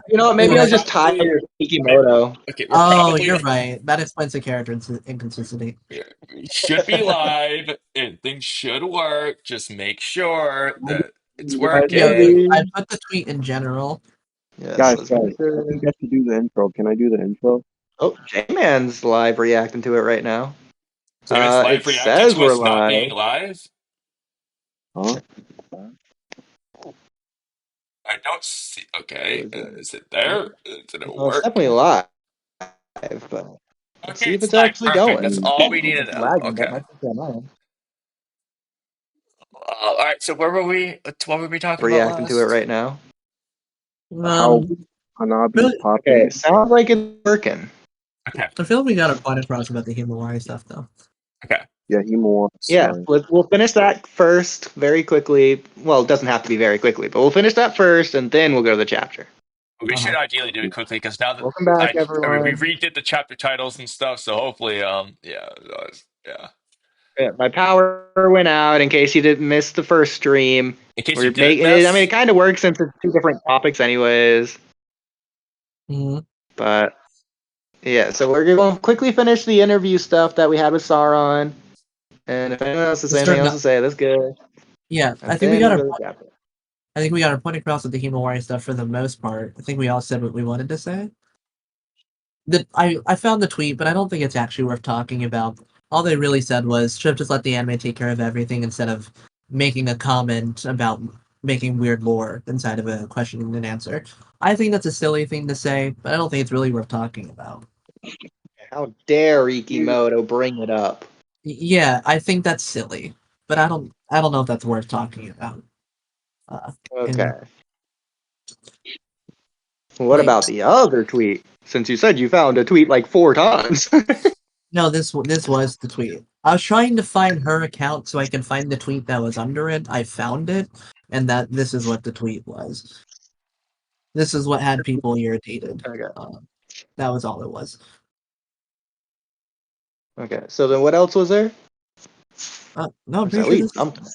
You know what? Maybe I was just tired of Kikimoto. Okay, we're Oh, probably you're right. That explains the character inconsistency. we should be live and things should work. Just make sure that it's Yo, working. I put the tweet in general. Yes, Guys, let's guys, make I sure. think I should do the intro. Can I do the intro? Oh, J-Man's live reacting to it right now. David's It live reacting says to we're us not being live. live. Huh? I don't see. Okay, is it there? Did it Well, it's work? definitely live, but let's Okay, see if it's it's live. actually Perfect. going. That's Mm, all we If need to it's know. lagging, that Okay. might be on my end. All right. So where were we? What were we talking about Reacting to it last? right now. how Um, Hanabi's really, popping. Okay, sounds like it's working. Okay. I feel like we got a point across about the Himawari stuff, though. Okay. Yeah, Himo. Yeah, we'll finish that first very quickly. Well, it doesn't have to be very quickly, but we'll finish that first, and then we'll go to the chapter. We should ideally do it quickly because now that Welcome back, I mean, we everyone. redid the chapter titles and stuff, so hopefully, yeah, yeah. Yeah, my power went out in case you didn't miss the first stream. In case you We're didn't making it. I mean, it miss, kind of works since it's two different topics, anyways. Mm-hmm. But yeah, so we're going to quickly finish the interview stuff that we had with Sauron, and if anyone else has anything else to say, that's good. Yeah, And then we'll go to the chapter. I think we got our point across with the Himawari stuff for the most part. I think we all said what we wanted to say. I found the tweet, but I don't think it's actually worth talking about. All they really said was should have just let the anime take care of everything instead of making a comment about making weird lore inside of a question and answer. I think that's a silly thing to say, but I don't think it's really worth talking about. How dare Ikimoto bring it up? Yeah, I think that's silly, but I don't know if that's worth talking about. Okay. And What like, about the other tweet? Since you said you found a tweet like 4 times. no, this was the tweet. I was trying to find her account so I can find the tweet that was under it. I found it, and this is what the tweet was. This is what had people irritated. Okay. That was all it was. Okay. So then what else was there? No, I'm There's pretty at sure least something.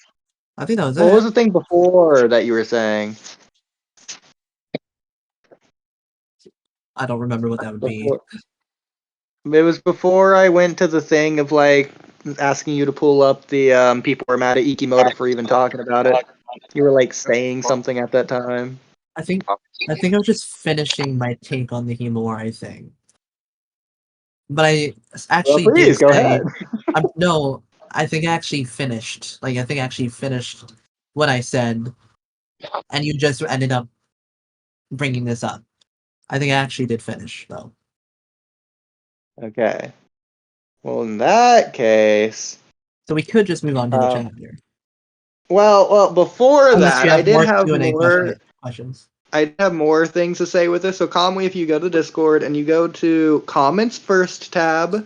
I think that was What was it. the thing before that you were saying? I don't remember what that would be. It was before I went to the thing of like asking you to pull up the people were mad at Ikimoto for even talking about it. You were like saying something at that time. I think I was just finishing my take on the Himawari thing. But I Well, actually did please go say ahead. no, I think I actually finished. Like I think I actually finished what I said, and you just ended up bringing this up. I think I actually did finish though. Okay. Well, in that case, So we could just move on to the chapter. well, before Unless that, you I have did more have Q&A more. questions. I have more things to say with this. So, Kamui, if you go to Discord and you go to Comments First tab,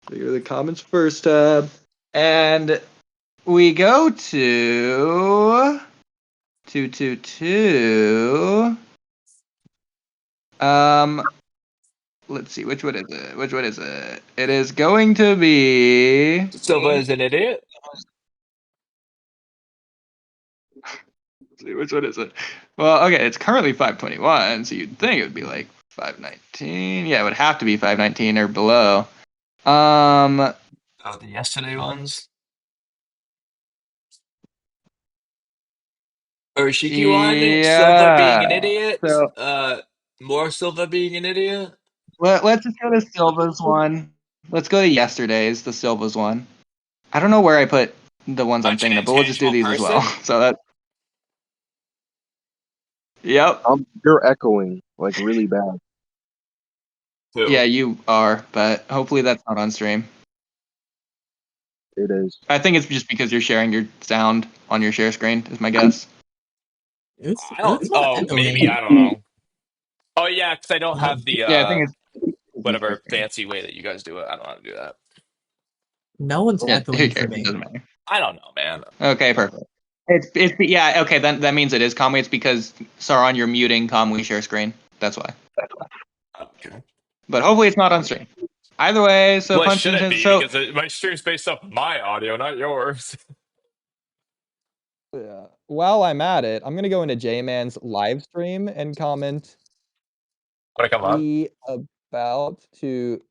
so you're the Comments First tab, and we go to 222. Let's see, which one is it? Which one is it? It is going to be. Silva is an idiot. Let's see, which one is it? Well, okay, it's currently 521, so you'd think it would be like 519. Yeah, it would have to be 519 or below. Oh, the yesterday ones. Or Shiki one, Silva being Yeah. an idiot. So More Silva being an idiot. let's just go to Silva's one. Let's go to yesterday's, the Silva's one. I don't know where I put the ones I'm Punch an thinking of, but we'll just do intangible these as well. person. So that. Yep. You're echoing like really bad. Who? Yeah, you are, but hopefully that's not on stream. It is. I think it's just because you're sharing your sound on your share screen, is my guess. I don't. Oh, maybe I don't know. Oh yeah, because I don't have the Yeah, I think it's whatever fancy way that you guys do it. I don't know how to do that. No one's Yeah, echoing who for cares? It me. doesn't matter. I don't know, man. Okay, perfect. It's yeah, okay, then that means it is Kamui. It's because Sauron, you're muting Kamui share screen. That's why. Okay. But hopefully it's not on stream. Either way, so Well, it punch shouldn't in. be So because my stream's based off my audio, not yours. yeah. while I'm at it, I'm gonna go into J-Man's live stream and comment. Wanna come on? We about to.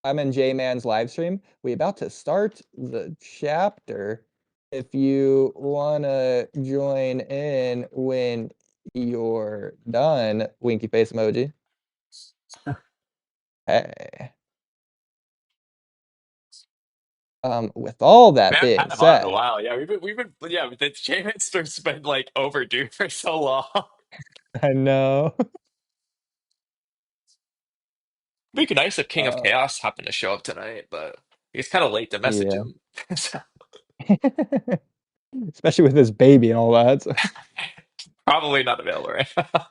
I'm in J-Man's live stream. We about to start the chapter. If you wanna join in when you're done, winky face emoji. Hey. With all We that haven't had being him on in a said, while. Yeah, yeah, the J-Manster's been like overdue for so long. I know. It'd be nice if King of Chaos happened to show up tonight, but it's kind of late to message Yeah. him. So, Especially with his baby and all that. So, probably not available right now.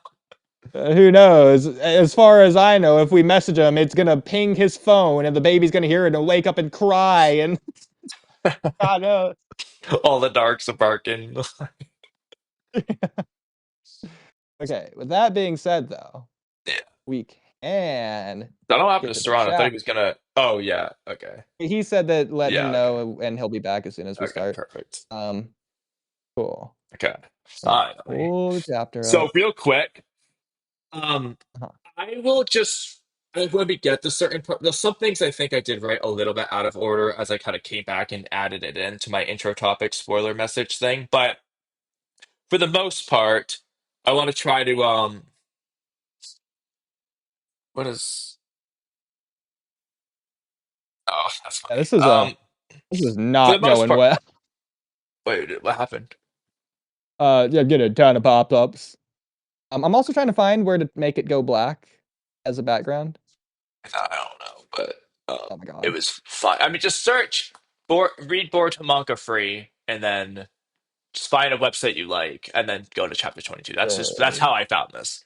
who knows? As far as I know, if we message him, it's gonna ping his phone, and the baby's gonna hear it and wake up and cry. And God knows. All the darks are barking. Okay. With that being said, though, Yeah. we can I don't know what happened get to to the Saran. I thought he chat. was gonna. Oh yeah. Okay. He said that let him Yeah. Okay. know, and he'll be back as soon as we Okay. start. Perfect. Cool. Okay. Okay, Finally. pull the chapter So up. real quick, um, Uh-huh. I will just. When we get to certain part, there's some things I think I did right a little bit out of order as I kind of came back and added it into my intro topic spoiler message thing. But for the most part, I want to try to what is oh that's Yeah, funny. this is For the not most going part, well. wait, what happened? Yeah, get a ton of pop-ups. I'm also trying to find where to make it go black as a background. I don't know, but Oh my it god. was fun. I mean, just search, read Boruto manga free, and then just find a website you like, and then go to chapter 22. That's how I found this.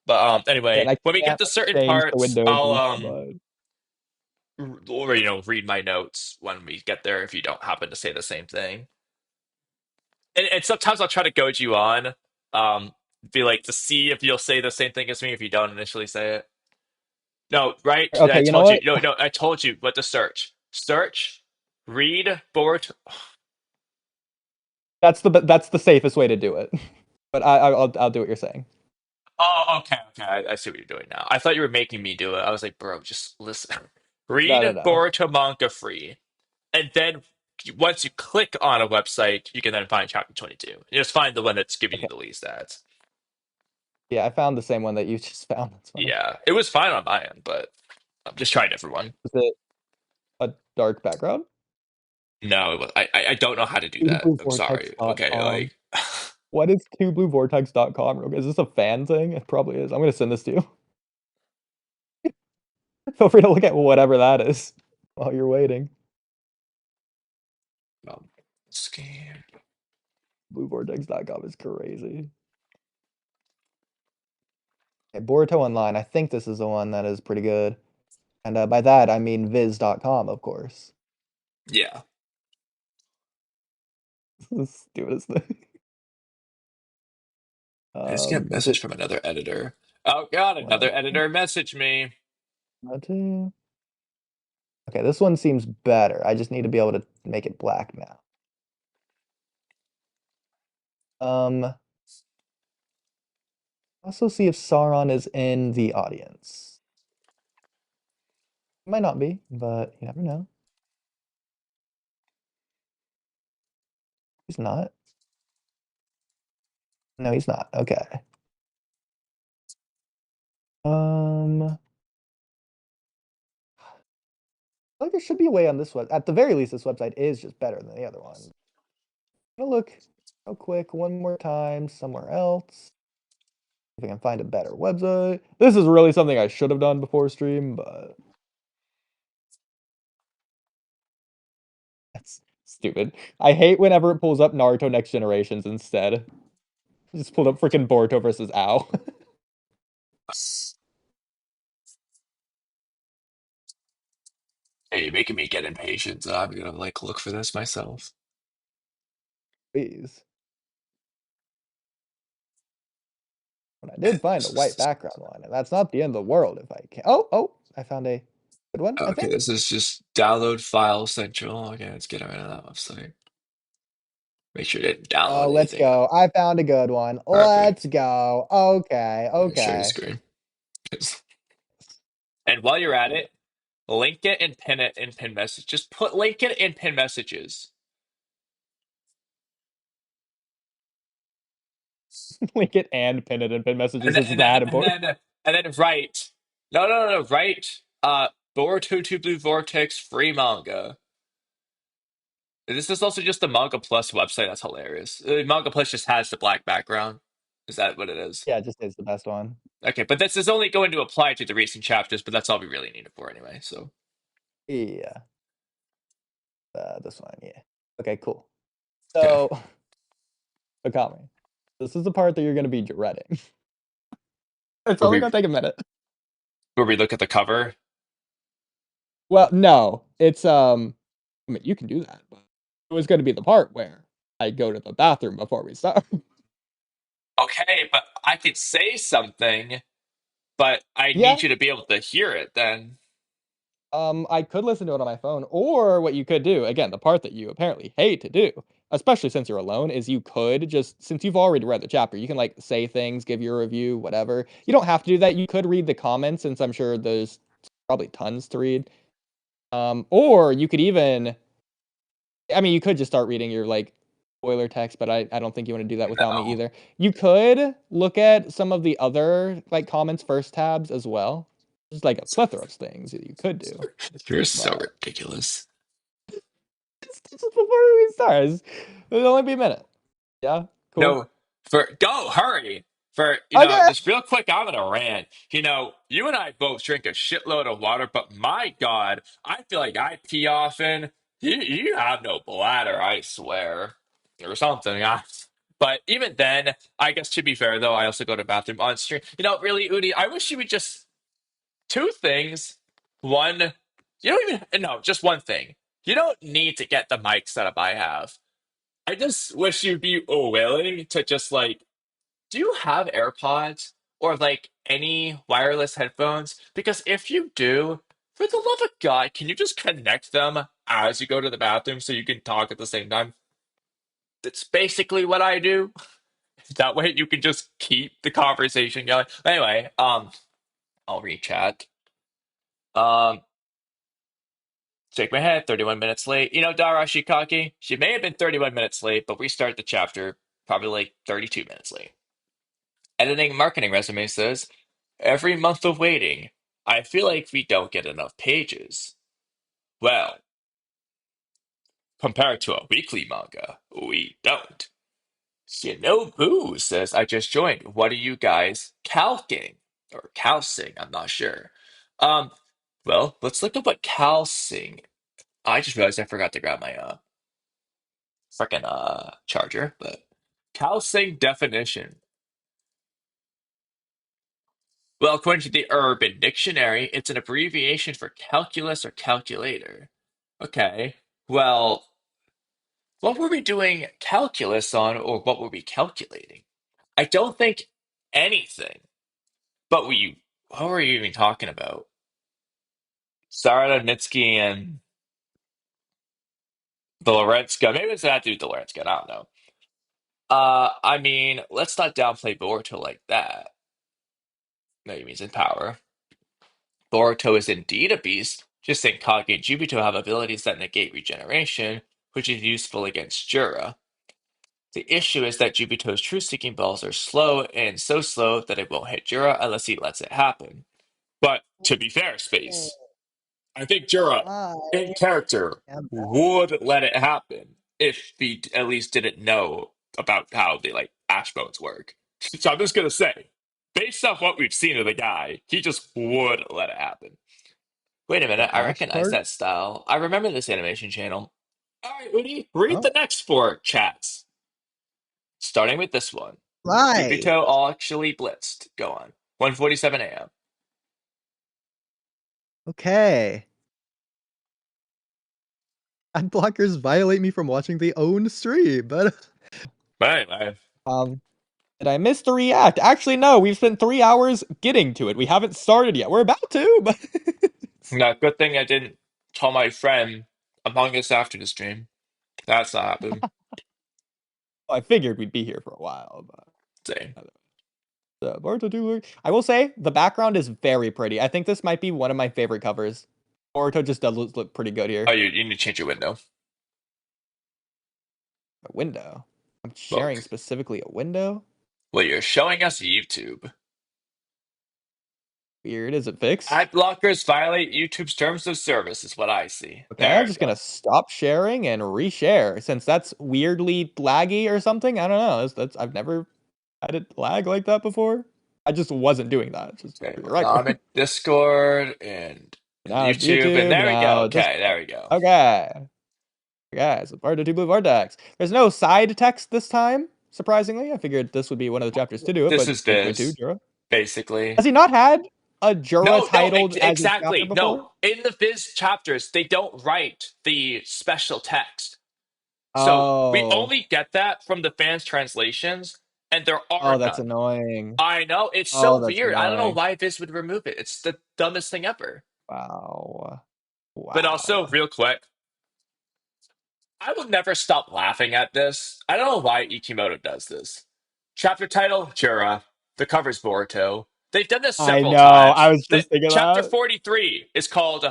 But And anyway, I when we get can't to certain change the parts, windows I'll in so much. or read my notes when we get there if you don't happen to say the same thing. And sometimes I'll try to goad you on, be like to see if you'll say the same thing as me if you don't initially say it. No, right? I Okay, you know told you. what? No, no, I told you what to search. Search, read, board. That's the safest way to do it. But I'll do what you're saying. Oh, okay, okay. I see what you're doing now. I thought you were making me do it. I was like, bro, just listen. No, no, Read no. Boruto manga free, and then once you click on a website, you can then find chapter 22. You just find the one that's giving you Okay. the least ads. Yeah, I found the same one that you just found. That's funny. Yeah, it was fine on my end, but I'm just trying a different one. Is it a dark background? No, it was, I don't know how to do that. I'm sorry. Okay, TwoBlueVortex.com. like What is TwoBlueVortex.com? Is this a fan thing? It probably is. I'm gonna send this to you. Feel free to look at whatever that is while you're waiting. scan. BlueVortex.com is crazy. Okay, Boruto Online. I think this is the one that is pretty good. And by that, I mean Viz.com, of course. Yeah. This is the stupidest thing. I just get a Is it message from another editor. Oh god, another editor messaged me. Okay, this one seems better. I just need to be able to make it black now. Also see if Sauron is in the audience. Might not be, but you never know. He's not. No, he's not. Okay. I feel like there should be a way on this one. At the very least, this website is just better than the other one. I'm gonna look real quick one more time somewhere else. If I can find a better website. This is really something I should have done before stream, but that's stupid. I hate whenever it pulls up Naruto Next Generations instead. It just pulled up freaking Boruto versus Ao. Hey, you're making me get impatient. So I'm gonna like look for this myself. Please. But I did find a white background one, and that's not the end of the world if I can. Oh, I found a good one, I Okay, think. this is just download file central. Okay, let's get rid of that website. Make sure you didn't download Oh, let's anything. go. I found a good one. Perfect. Let's go. Okay, Share your okay. screen. And while you're at it, link it and pin it in pin message. Just link it in pin messages. Link it and pin it in pin messages. And then, Is and then, that and important? then, and then write. No. Write. Boruto Blue Vortex free manga. This is also just the Manga Plus website. That's hilarious. Manga Plus just has the black background. Is that what it is? Yeah, it just is the best one. Okay, but this is only going to apply to the recent chapters, but that's all we really need it for anyway. So Yeah. This one, yeah. Okay, cool. okay. So, Akami, this is the part that you're going to be dreading. It's Where only we going to take a minute. look at the cover. Well, no, it's I mean, you can do that, but it was going to be the part where I go to the bathroom before we start. Okay, but I could say something, but I Yeah, need you to be able to hear it then. I could listen to it on my phone, or what you could do, again, the part that you apparently hate to do, especially since you're alone, is you could just, since you've already read the chapter, you can like say things, give your review, whatever. You don't have to do that. You could read the comments, since I'm sure there's probably tons to read. Or you could even, I mean, you could just start reading your like spoiler text, but I don't think you want to do that without me No. either. You could look at some of the other like comments first tabs as well. There's like a plethora of things that you could do. You're so But ridiculous. just before we start, it'll only be a minute. Yeah, cool. No, go, hurry. Okay. Just real quick, I'm gonna rant. You and I both drink a shitload of water, but my God, I feel like I pee often. You have no bladder, I swear. Or something. But even then, I guess to be fair though, I also go to the bathroom on stream. Really, Oodie, I wish you would just two things. One, you don't even no, just one thing. You don't need to get the mic setup I have. I just wish you'd be willing to just like, do you have AirPods or like any wireless headphones? Because if you do, for the love of God, can you just connect them as you go to the bathroom so you can talk at the same time? That's basically what I do. That way you can just keep the conversation going. Anyway, I'll re-chat. Um, Shake my head, 31 minutes late. Dara Shikaki, she may have been 31 minutes late, but we start the chapter probably like 32 minutes late. Editing marketing resume says, every month of waiting, I feel like we don't get enough pages. Well, compared to a weekly manga, we don't. Boo says, I just joined. What are you guys calking? Or calcing, I'm not sure. Um, well, let's look up what calcing. I just realized I forgot to grab my freaking charger, but calcing definition. Well, according to the Urban Dictionary, it's an abbreviation for calculus or calculator. Okay, well, what were we doing calculus on, or what were we calculating? I don't think anything. But what were you even talking about? Sarah Nitsky and the Lorentzka. Maybe it's that dude, the Lorentzka. I don't know. I mean, let's not downplay Boruto like that. No, he means in power. Boruto is indeed a beast, just think Kage and Jubito have abilities that negate regeneration, which is useful against Jura. The issue is that Jubito's truth-seeking balls are slow, and so slow that it won't hit Jura unless he lets it happen. But to be fair, Space, I think Jura, I in character, am would let it happen if he at least didn't know about how the ash bones work. So I'm just gonna say, based off what we've seen of the guy, he just would let it happen. Wait a minute, the I ash recognize part. that style. I remember this animation channel. All right, Udi, read Oh, the next four chats, starting with this one. Right. Jupito actually blitzed. Go on. 1:47 a.m. Okay. Ad blockers violate me from watching the own stream, but But anyway, um, did I miss the react? Actually, no. We've spent 3 hours getting to it. We haven't started yet. We're about to, but no, good thing I didn't tell my friend Among Us after the stream. That's not happened. I figured we'd be here for a while, but Same. Boruto Duel. I will say the background is very pretty. I think this might be one of my favorite covers. Boruto just does look pretty good here. Oh, you need to change your window. A window. I'm sharing Look. specifically a window. Well, you're showing us YouTube. Weird. Is it fixed? Ad blockers violate YouTube's terms of service, is what I see. Okay, There I'm we just go. gonna stop sharing and reshare since that's weirdly laggy or something. I don't know. That's I've never had it lag like that before. I just wasn't doing that. Just Okay, for the now I'm record. in Discord and Now it's YouTube, and YouTube. there we go. Now Okay, Discord. there we go. Okay. Guys, Boruto 2 Blue Vortex. There's no side text this time. Surprisingly, I figured this would be one of the chapters to do it, This but is good point too, this, Jura. basically. Has he not had a Jura No, titled as his chapter exactly. before? No, in the Viz chapters, they don't write the special text. So we Oh. only get that from the fans' translations, and there are Oh, that's none. annoying. I know. It's Oh, so that's weird. I don't know annoying. why Viz would remove it. It's the dumbest thing ever. Wow. But also, Wow. real quick, I will never stop laughing at this. I don't know why Ikimoto does this. Chapter title, Jura. The cover's Boruto. They've done this I several know. I times. was just thinking Chapter that. 43 is called,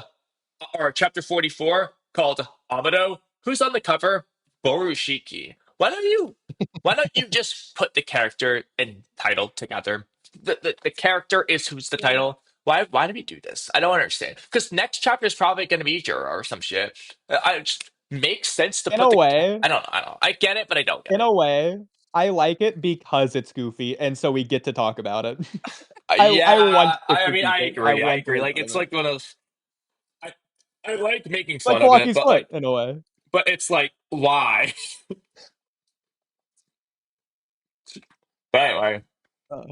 or chapter 44 called Amado. Who's on the cover? Borushiki. Why don't you just put the character and title together? The character is who's the title. Why do we do this? I don't understand. Because next chapter is probably going to be Jura or some shit. I just makes sense to In put a the. way, I don't know. I get it, but I don't get in it. a way, I like it because it's goofy, and so we get to talk about it. I want Yeah, to I mean, critique I it. I agree. I want to agree. make Like, fun of it's it. like one of those. I, I like making Like fun of it, Kawaki's but foot, in a way. it's like, why? But anyway, Uh,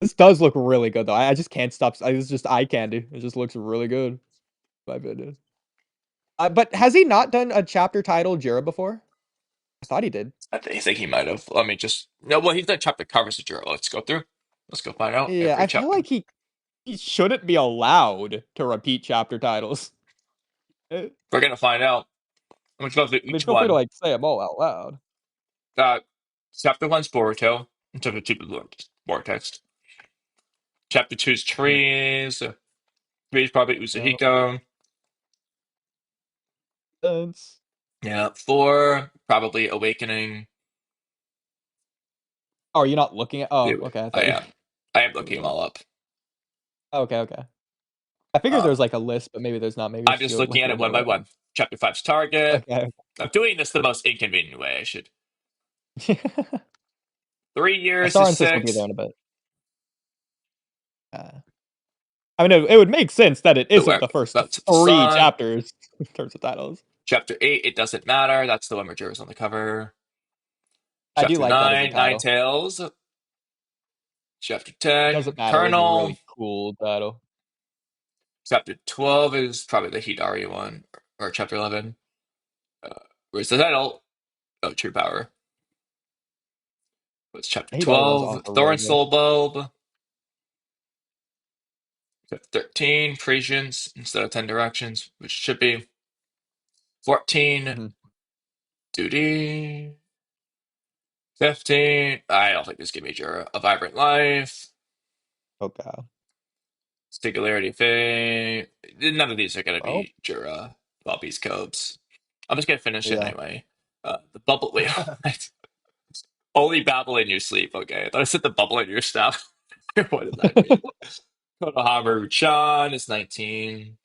this does look really good, though. I just can't stop. It's just eye candy. It just looks really good, in my opinion. But has he not done a chapter titled Jira before? I thought he did. I think he might have. Let me just. No, well, he's done chapter covers of Juro. Let's go through. Let's go find out Yeah, every I feel chapter. like he shouldn't be allowed to repeat chapter titles. I We're gonna find out. I'm gonna go through mean, each feel free to one. like say them all out loud. Uh, Chapter one's Boruto. Chapter two is Vortex. Chapter two's Mhm. trees. Three is probably Yeah, Uzuhiko. sense. Yeah, four probably Awakening. Oh, are you not looking at? Oh, Two, okay. I I thought you. am. I am looking them all up. Okay, okay. I figured there Uh, was like a list, but maybe there's not. Maybe I'm it's just just go looking like at it one by one by one. one. Chapter five's Target. Okay. I'm doing this the most inconvenient way. I should. Okay. 3 years Star is and Sis will be there six. in a bit. I mean, it would make sense that it isn't the first That's the three sun. chapters in terms of titles. Chapter 8, it doesn't matter. That's the one where Jiro's on the cover. I do Chapter like that as a 9, Nine title. Tails. Chapter It 10, doesn't matter is a Eternal. really cool title. Chapter 12 is probably the Hidari one, or chapter 11. Uh, where's the title? Oh, True Power. What's chapter Hidari one's 12? also really Thorn good. Soul Bulb. Chapter 13, Patience instead of 10 Directions, which should be. 14, Mhm. Duty. 15, I don't think this give me Jura. A Vibrant Life. Okay. Singularity Fate. None of these are going to Well, be Jura, Bobby's Cobes. I'm just going to finish it yeah. anyway. The bubble. Wait, only babble in your sleep. Okay, I thought I said the bubble in your stuff. What does that mean? Konohamaru Chan is 19.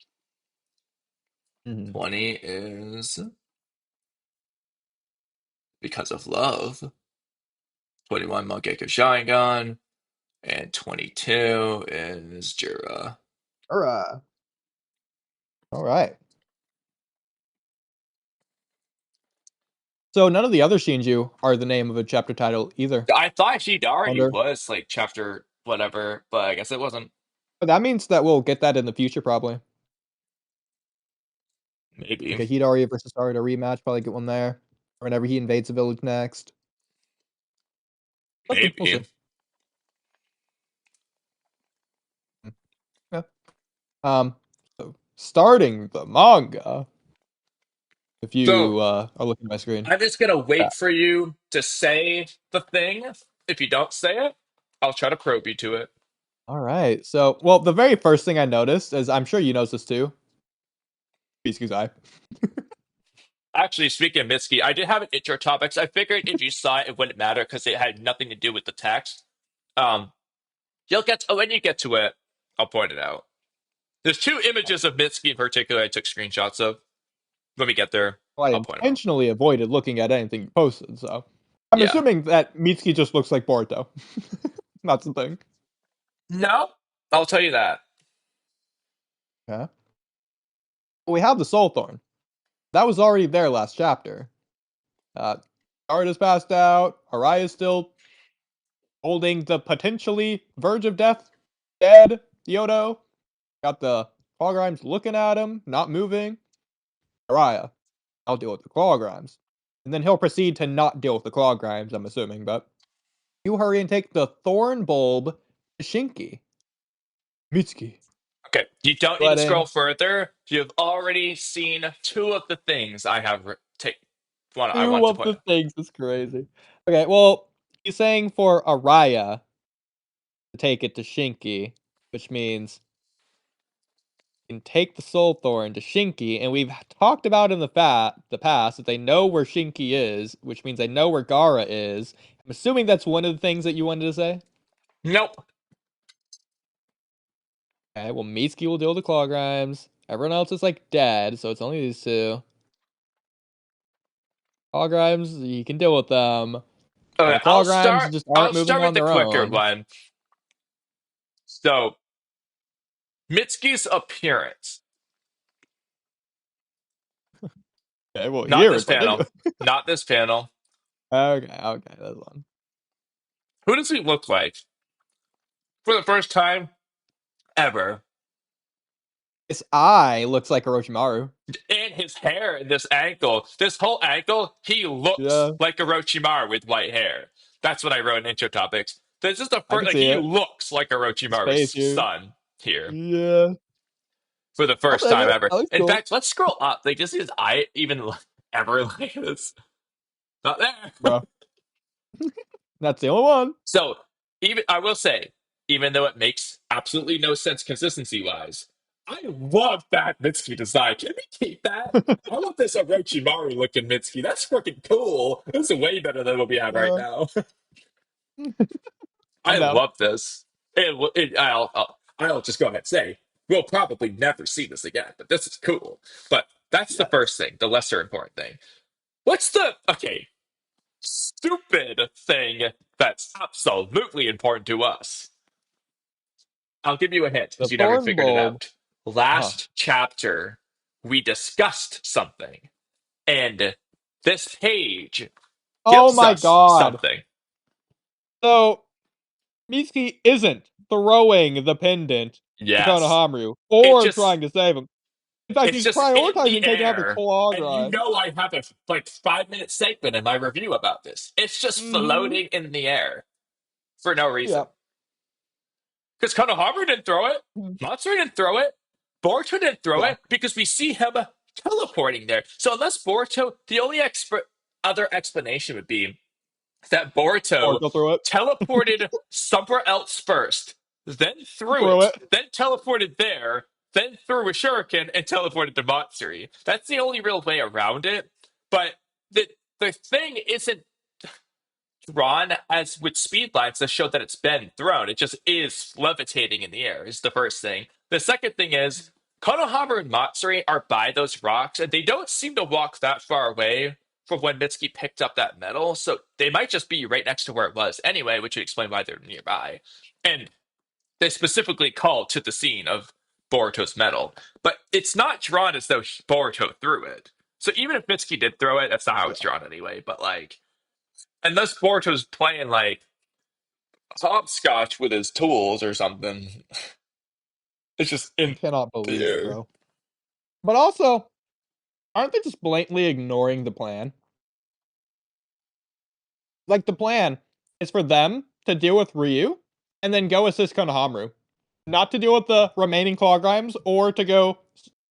Mhm. 20 is Because of Love. 21 Mangekyo Sharingan. And 22 is Jura. Alright. Alright. So none of the other Shinju are the name of a chapter title either. I thought Hidari Wonder. was like chapter whatever, but I guess it wasn't. But that means that we'll get that in the future, probably. Like Maybe. a Hidari versus Naruto rematch, probably get one there. Or whenever he invades the village next. We'll see. Maybe. Yeah. So starting the manga. If you So are looking at my screen. I'm just gonna Yeah. wait for you to say the thing. If you don't say it, I'll try to probe you to it. All right. So, well, the very first thing I noticed is I'm sure you noticed this too. Biscuit's eye. Actually, speaking of Mitsuki, I did have an intro topics. I figured if you saw it, it wouldn't matter because it had nothing to do with the text. Um, you'll get when you get to it, I'll point it out. There's two images of Mitsuki in particular I took screenshots of. When we get there, Well, I I'll point them out. intentionally avoided looking at anything you posted, so I'm Yeah. assuming that Mitsuki just looks like Boruto. That's the thing. No, I'll tell you that. Yeah. We have the Soul Thorn. That was already there last chapter. Arta's passed out. Araya's still holding the potentially verge of death, dead Yodo. Got the Clawgrimes looking at him, not moving. Araya, I'll deal with the Clawgrimes. And then he'll proceed to not deal with the Clawgrimes, I'm assuming, but you hurry and take the Thorn Bulb to Shinki. Mitsuki. Okay, you don't need to Letting scroll further. You've already seen two of the things I have I two want to of point the out. things is crazy. Okay, well, he's saying for Araya to take it to Shinki, which means you can take the Soul Thorn to Shinki, and we've talked about in the past that they know where Shinki is, which means they know where Gara is. I'm assuming that's one of the things that you wanted to say. Nope. Okay, well, Mitsuki will deal with the Clawgrimes. Everyone else is like dead, so it's only these two. Clawgrimes, you can deal with them. Okay, The Clawgrimes just I'll aren't moving start with on the their quicker own. one. So, Mitsuki's appearance. Okay, well, Not here this it's like panel. Not this panel. okay, that's one. Who does he look like? For the first time ever. His eye looks like Orochimaru. And his hair and this whole ankle, he looks Yeah, like Orochimaru with white hair. That's what I wrote in intro topics. This is the I first, can like, see he it. looks like His face Orochimaru's here. son here Yeah, for the I'll first take time it. ever. That looks In cool, fact, let's scroll up. Like, does his eye even ever like this? Not there. bro. That's the only one. So, even I will say, even though it makes absolutely no sense consistency wise, I love that Mitsuki design. Can we keep that? I love this Orochimaru looking Mitsuki. That's freaking cool. This is way better than what we have right Yeah, now. I'm I down. love this. I'll just go ahead and say we'll probably never see this again, but this is cool. But that's the Yeah. first thing, the lesser important thing. What's the stupid thing that's absolutely important to us? I'll give you a hint The because you never Thorn figured it Bulb. out. Huh. Last chapter, we discussed something, and this page Oh gives my us god. something. So Mitsuki isn't throwing the pendant to Yes. Konohamaru It or just trying to save him. In fact, it's he's just in the prioritizing taking out the air. Claw And you Grind. know I have a 5 minute segment in my review about this. It's just Mm-hmm. floating in the air for no reason. Yeah. Because Konohamaru didn't throw it. Matsuri didn't throw it. Boruto didn't throw Yeah. it because we see him teleporting there. So unless Boruto, the only other explanation would be that Or Boruto go through it. teleported somewhere else first, then threw Through it, it. then teleported there, then threw a shuriken and teleported to Matsuri. That's the only real way around it. But the thing isn't drawn as with speed lines that show that it's been thrown. It just is levitating in the air, is the first thing. The second thing is Konohamaru and Matsuri are by those rocks, and they don't seem to walk that far away from when Mitsuki picked up that metal. So they might just be right next to where it was anyway, which would explain why they're nearby. And they specifically call to the scene of Boruto's medal. But it's not drawn as though Boruto threw it. So even if Mitsuki did throw it, that's not how Yeah. it's drawn anyway. But like, unless Boruto's playing like hopscotch with his tools or something, it's just I in cannot the believe it, air. bro. But also, aren't they just blatantly ignoring the plan? Like, the plan is for them to deal with Ryu and then go assist Konohamaru. Not to deal with the remaining Claw Grimes or to go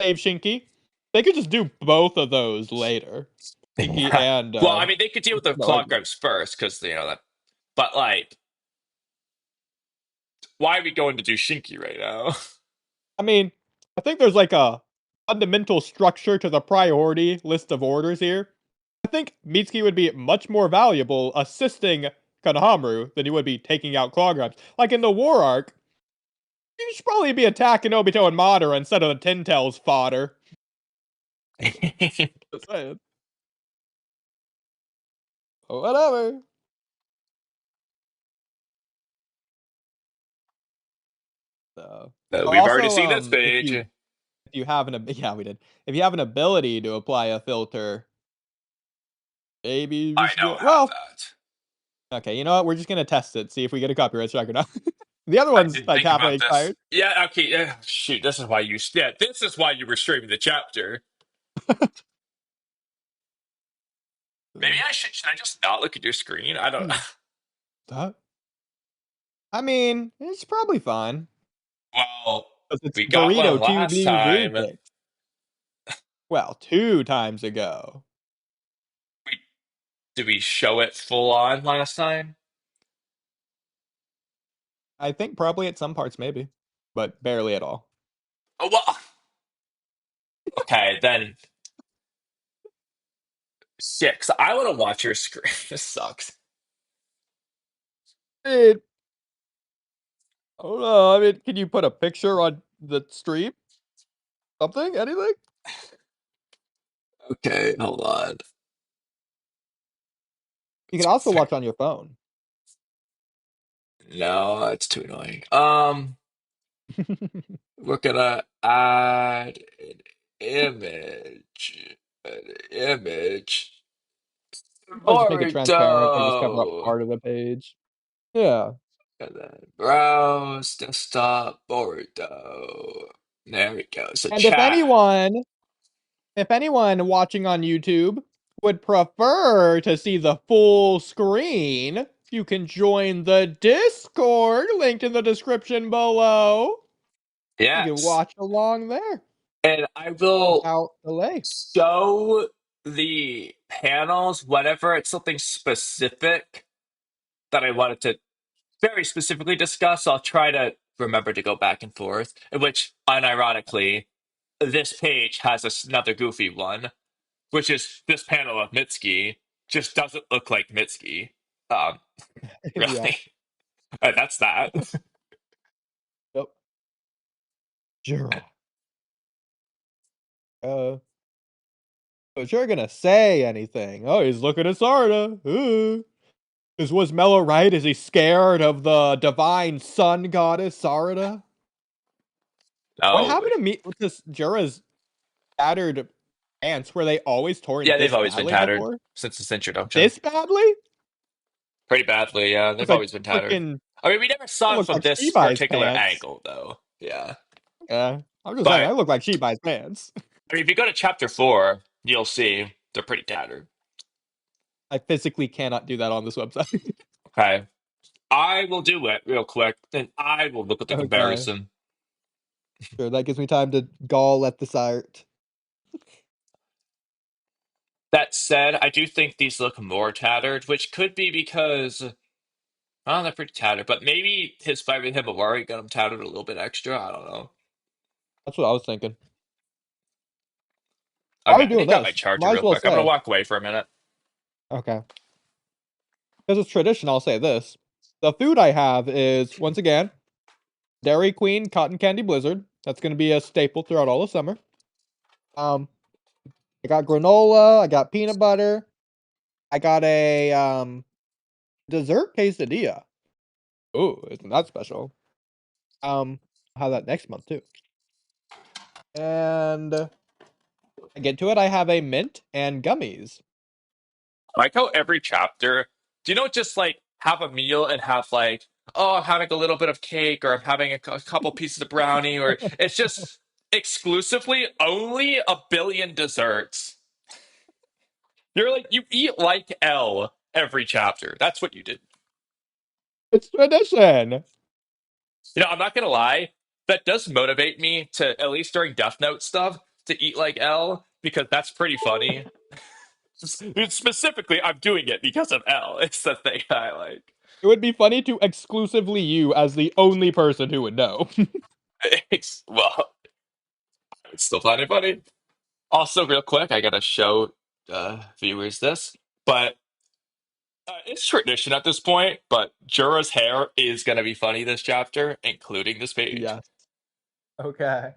save Shinki. They could just do both of those later. Pinky and Well, I mean, they could deal with the no argument. holograms first, because that. But like, why are we going to do Shinky right now? I mean, I think there's like a fundamental structure to the priority list of orders here. I think Mitsuki would be much more valuable assisting Konohamaru than he would be taking out Clawgrubs. Like in the War Arc, you should probably be attacking Obito and Madara instead of the Ten Tails fodder. Just saying. Whatever. So, We've already also, seen this if page. you have we did. If you have an ability to apply a filter, maybe we I should don't do it. have that. Okay, you know what? We're just gonna test it, see if we get a copyright strike or not. The other I one's didn't like think halfway about this. expired. Yeah, okay. Yeah, shoot, this is why you. Yeah, this is why you were streaming the chapter. Maybe I should. Should I just not look at your screen? I don't know. That? I mean, it's probably fine. Well, 'Cause it's we got one Burrito last 2D time. vertex. Well, 2 times ago. Did we show it full on last time? I think probably at some parts, maybe, but barely at all. Oh well. Okay, then. Shit, 'cause I want to watch your screen. This sucks. It, I mean, can you put a picture on the stream? Something? Anything? Okay, hold on. You can also watch on your phone. No, it's too annoying. We're gonna add an image. An image. Or just make it transparent and just cover up Boruto. part of the page. Yeah. And then browse, desktop, Boruto. There we go. So And if chat. anyone watching on YouTube would prefer to see the full screen, you can join the Discord linked in the description below. You can Yes. watch along there And I will without delay. show the panels whenever it's something specific that I wanted to very specifically discuss. I'll try to remember to go back and forth, in which, unironically, this page has another goofy one, which is this panel of Mitsuki just doesn't look like Mitsuki. Yeah. Really. That's that. Yep. Jiro. But you're gonna say anything. Oh, he's looking at Sarada. Was Mello right? Is he scared of the divine sun goddess Sarada? What No. happened to me with this Jura's tattered pants? Were they always torn Yeah, they've this always been badly tattered before? since this introduction. This badly? Pretty badly, yeah. They've It's like always been tattered. freaking. I mean, we never saw it Looks from like this Shibai particular pants. angle, though. Yeah. Yeah, I'm just But- saying. I look like Shibai's pants. I mean, if you go to chapter 4, you'll see they're pretty tattered. I physically cannot do that on this website. Okay. I will do it real quick, and I will look at the Okay. comparison. Sure, that gives me time to gall at this art. That said, I do think these look more tattered, which could be because, oh, they're pretty tattered, but maybe his fight with Himawari got him tattered a little bit extra. I don't know. That's what I was thinking. Okay, I was doing I got my this. charger Might real as well quick. I'm gonna say. walk away for a minute. Okay. Because it's tradition, I'll say this. The food I have is, once again, Dairy Queen Cotton Candy Blizzard. That's going to be a staple throughout all of summer. I got granola. I got peanut butter. I got a dessert quesadilla. Ooh, isn't that special? I'll have that next month, too. And I get to it, I have a mint and gummies. I like how every chapter, do you know, just like have a meal and have like, oh, I'm having a little bit of cake, or I'm having a couple pieces of brownie, or it's just exclusively only a billion desserts. You're like, you eat like L every chapter. That's what you did. It's tradition. You know, I'm not gonna lie, that does motivate me to, at least during Death Note stuff, to eat like L because that's pretty funny. Specifically, I'm doing it because of L. It's the thing I like. It would be funny to exclusively you as the only person who would know. Well, it's still finding funny. Also, real quick, I gotta show viewers this, but it's tradition at this point. But Jura's hair is gonna be funny this chapter, including this page. Yes. Okay.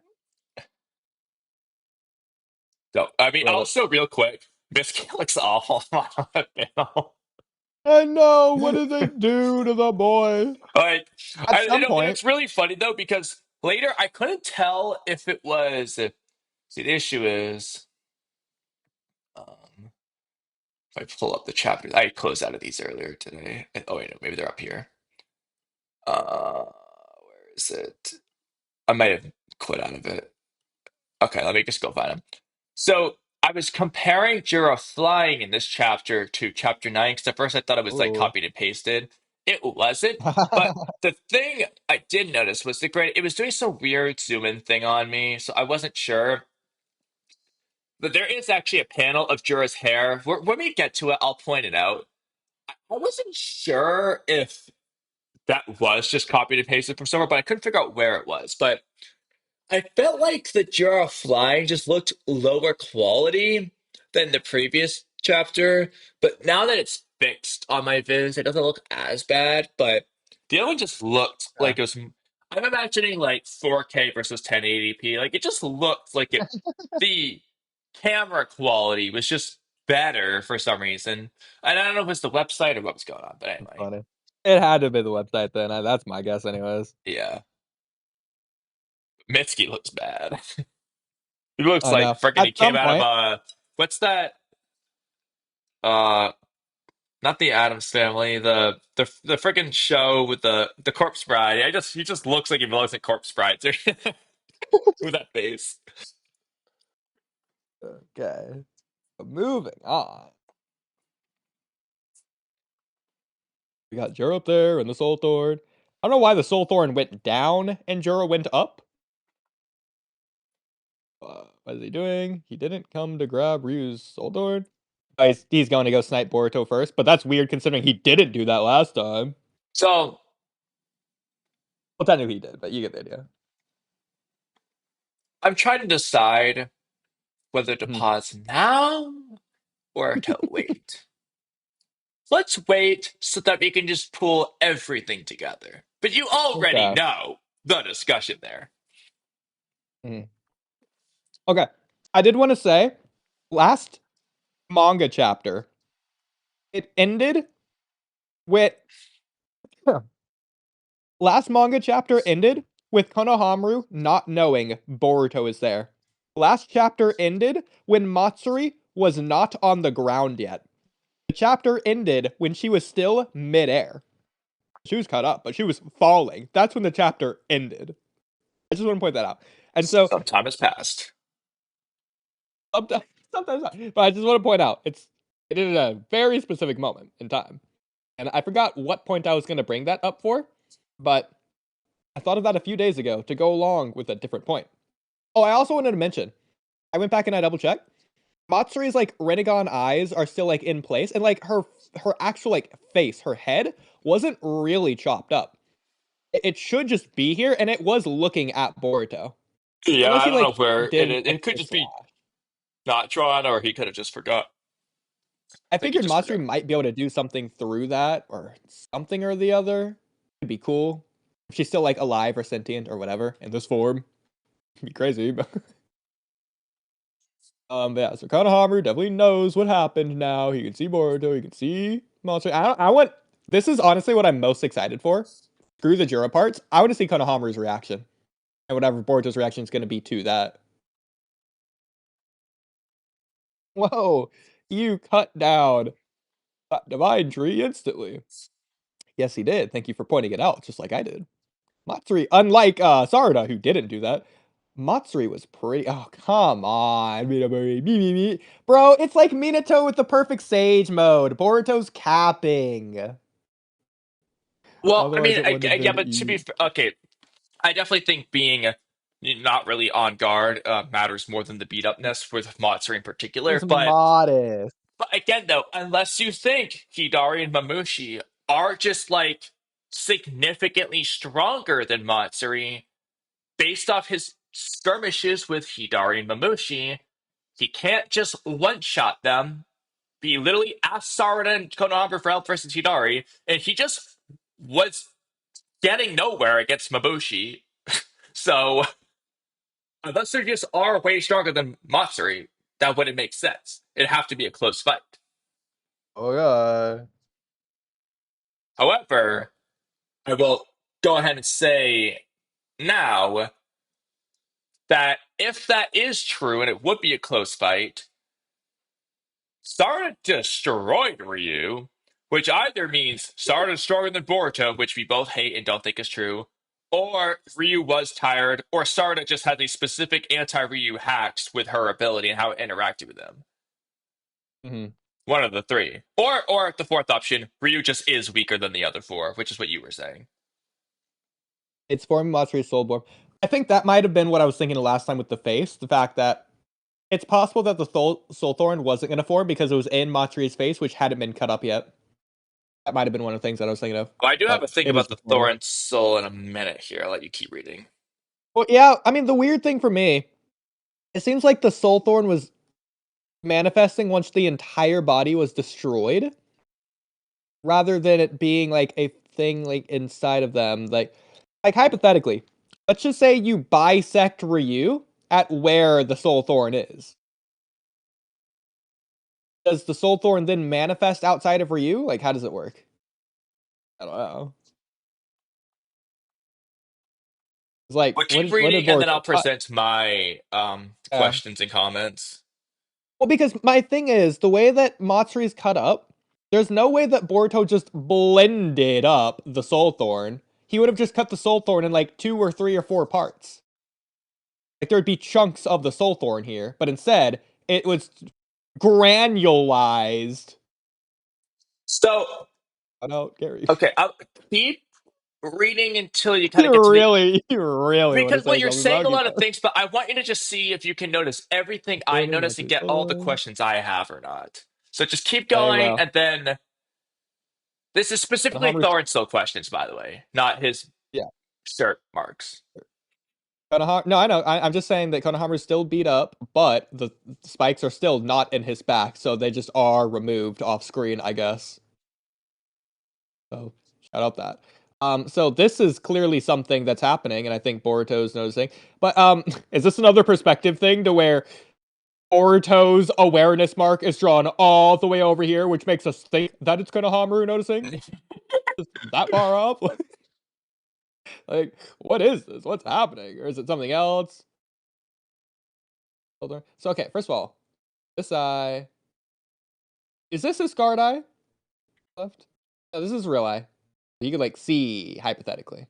So, I mean, Love it. also real quick, Miss looks awful on the panel. I know. What did they do to the boy? Like, At some and point, it's really funny though because later I couldn't tell if it was. See, the issue is, if I pull up the chapters, I closed out of these earlier today. Oh wait, no, maybe they're up here. Where is it? I might have quit out of it. Okay, let me just go find them. So I was comparing Juro flying in this chapter to chapter 9 because at first I thought it was like ooh. copied and pasted. It wasn't, but the thing I did notice was it was doing some weird zoom in thing on me, so I wasn't sure. But there is actually a panel of Jura's hair. When we get to it, I'll point it out. I wasn't sure if that was just copied and pasted from somewhere, but I couldn't figure out where it was. But I felt like the Jura flying just looked lower quality than the previous chapter, but now that it's fixed on my viz, it doesn't look as bad. But the other one just looked Yeah. like it was. I'm imagining like 4K versus 1080p. Like it just looked like it. The camera quality was just better for some reason, and I don't know if it's the website or what was going on. But anyway, Funny. It had to be the website then. That's my guess, anyways. yeah, Mitsuki looks bad. He looks I know. like freaking. He At came some out of point, what's that? Uh, not the Adams Family. The freaking show with the Corpse Bride. He just looks like he belongs in Corpse Bride with that face. okay. Moving on. We got Juro up there and the Soul Thorn. I don't know why the Soul Thorn went down and Juro went up. What is he doing? He didn't come to grab Ryu's Soul Thorn. He's going to go snipe Boruto first, but that's weird considering he didn't do that last time. So Well, technically he did, but you get the idea. I'm trying to decide whether to Mhm. pause now or to wait. Let's wait so that we can just pull everything together. But you already Okay. know the discussion there. Mhm. Okay. I did want to say, last manga chapter, it ended with last manga chapter ended with Konohamaru not knowing Boruto is there. Last chapter ended when Matsuri was not on the ground yet. The chapter ended when she was still midair. She was caught up, but she was falling. That's when the chapter ended. I just want to point that out. And so Some time has passed. sometimes, sometimes not. But I just want to point out it ended at a very specific moment in time. And I forgot what point I was going to bring that up for, but I thought of that a few days ago to go along with a different point. Oh, I also wanted to mention, I went back and I double checked. Matsuri's like Renegon eyes are still like in place, and like her actual like face, her head wasn't really chopped up. It should just be here, and it was looking at Boruto. Yeah, Unless I he don't know like where did an it could extra just be slash. not drawn, or he could have just forgot. I I think he figured just Matsuri forgot. might be able to do something through that, or something or the other. It'd be cool. If she's still like alive or sentient or whatever in this form. It'd be crazy, but yeah, so Konohamaru definitely knows what happened now. He can see Boruto, he can see Matsuri. I want this is honestly what I'm most excited for. Screw the Jura parts. I want to see Konohamaru's reaction. And whatever Boruto's reaction is going to be to that. Whoa, you cut down that divine tree instantly. Yes, he did. Thank you for pointing it out, just like I did. Matsuri, unlike Sarada, who didn't do that, Matsuri was pretty. Oh, come on. Bro, it's like Minato with the perfect sage mode. Boruto's capping. Well, I Otherwise, mean, it would have yeah, been but to be easy. okay, I definitely think being not really on guard matters more than the beat upness with Matsuri in particular. It's modest. But again, though, unless you think Hidari and Mamushi are just like significantly stronger than Matsuri, based off his skirmishes with Hidari and Mamushi, he can't just one shot them. He literally asked Sarada and Konohamaru for help versus Hidari, and he just was getting nowhere against Mabushi. So, unless they just are way stronger than Matsuri, that wouldn't make sense. It'd have to be a close fight. Oh god. However, I will go ahead and say now that if that is true and it would be a close fight, Sarada destroyed Ryu, which either means Sarada is stronger than Boruto, which we both hate and don't think is true, or Ryu was tired, or Sarada just had these specific anti-Ryu hacks with her ability and how it interacted with him. Mm-hmm. One of the three. Or the fourth option, Ryu just is weaker than the other four, which is what you were saying. It's forming Matsuri's Soulborn. I think that might have been what I was thinking the last time with the face. The fact that it's possible that the Soulthorn wasn't going to form because it was in Matsuri's face, which hadn't been cut up yet. That might have been one of the things that I was thinking of. Well, I do have a thing about the forming. Thorin Soul in a minute here. I'll let you keep reading. Well, yeah, I mean, the weird thing for me, it seems like the Soulthorn was manifesting once the entire body was destroyed, rather than it being like a thing like inside of them. Like hypothetically, let's just say you bisect Ryu at where the Soulthorn is. Does the Soulthorn then manifest outside of Ryu? Like, how does it work? I don't know. It's like, But keep what reading, did and then Boruto I'll cut? present my questions and comments. Well, because my thing is, the way that Matsuri's cut up, there's no way that Boruto just blended up the Soulthorn. He would have just cut the Soulthorn in like 2 or 3 or 4 parts. Like, there'd be chunks of the Soulthorn here, but instead, it was granulized. So, I know, Gary. okay, I'll keep reading until you kind of get to You really want to because say you're something saying a about lot of it. things, but I want you to just see if you can notice everything I notice and get all the questions I have or not. So just keep going, and then this is specifically Thorin Soul questions, by the way, not his shirt marks. No, I know. I'm just saying that Konohamaru's still beat up, but the spikes are still not in his back, so they just are removed off screen, I guess. So, shout out that. So this is clearly something that's happening, and I think Boruto's noticing. But is this another perspective thing to where Boruto's awareness mark is drawn all the way over here, which makes us think that it's Konohamaru noticing? Just that far up? Like, what is this? What's happening? Or is it something else? So, okay, first of all, this eye. Is this his scarred eye? Left? No, this is real eye. You could, like, see, hypothetically.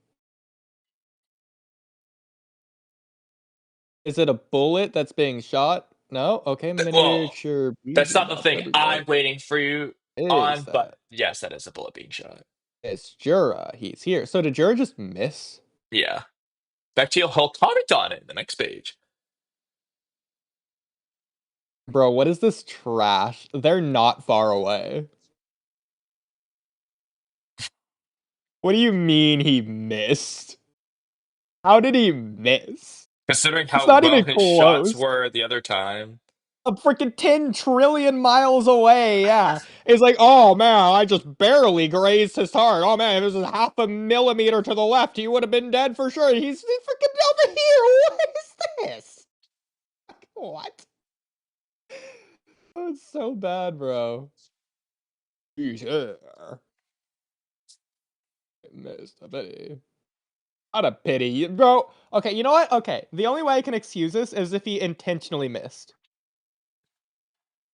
Is it a bullet that's being shot? No? Okay, miniature. That's not the thing I'm waiting for you on, but yes, that is a bullet being shot. It's Jura. He's here. So did Jura just miss? Yeah. Back to you. He'll comment on it in the next page. Bro, what is this trash? They're not far away. What do you mean he missed? How did he miss? Considering how well his shots were the other time. A freaking 10 trillion miles away, yeah. It's like, oh man, I just barely grazed his heart. Oh man, if it was half a millimeter to the left, he would have been dead for sure. He's freaking over here. What is this? What? That's so bad, bro. He's here. Missed a pity. Not a pity, bro. Okay, you know what? Okay, the only way I can excuse this is if he intentionally missed.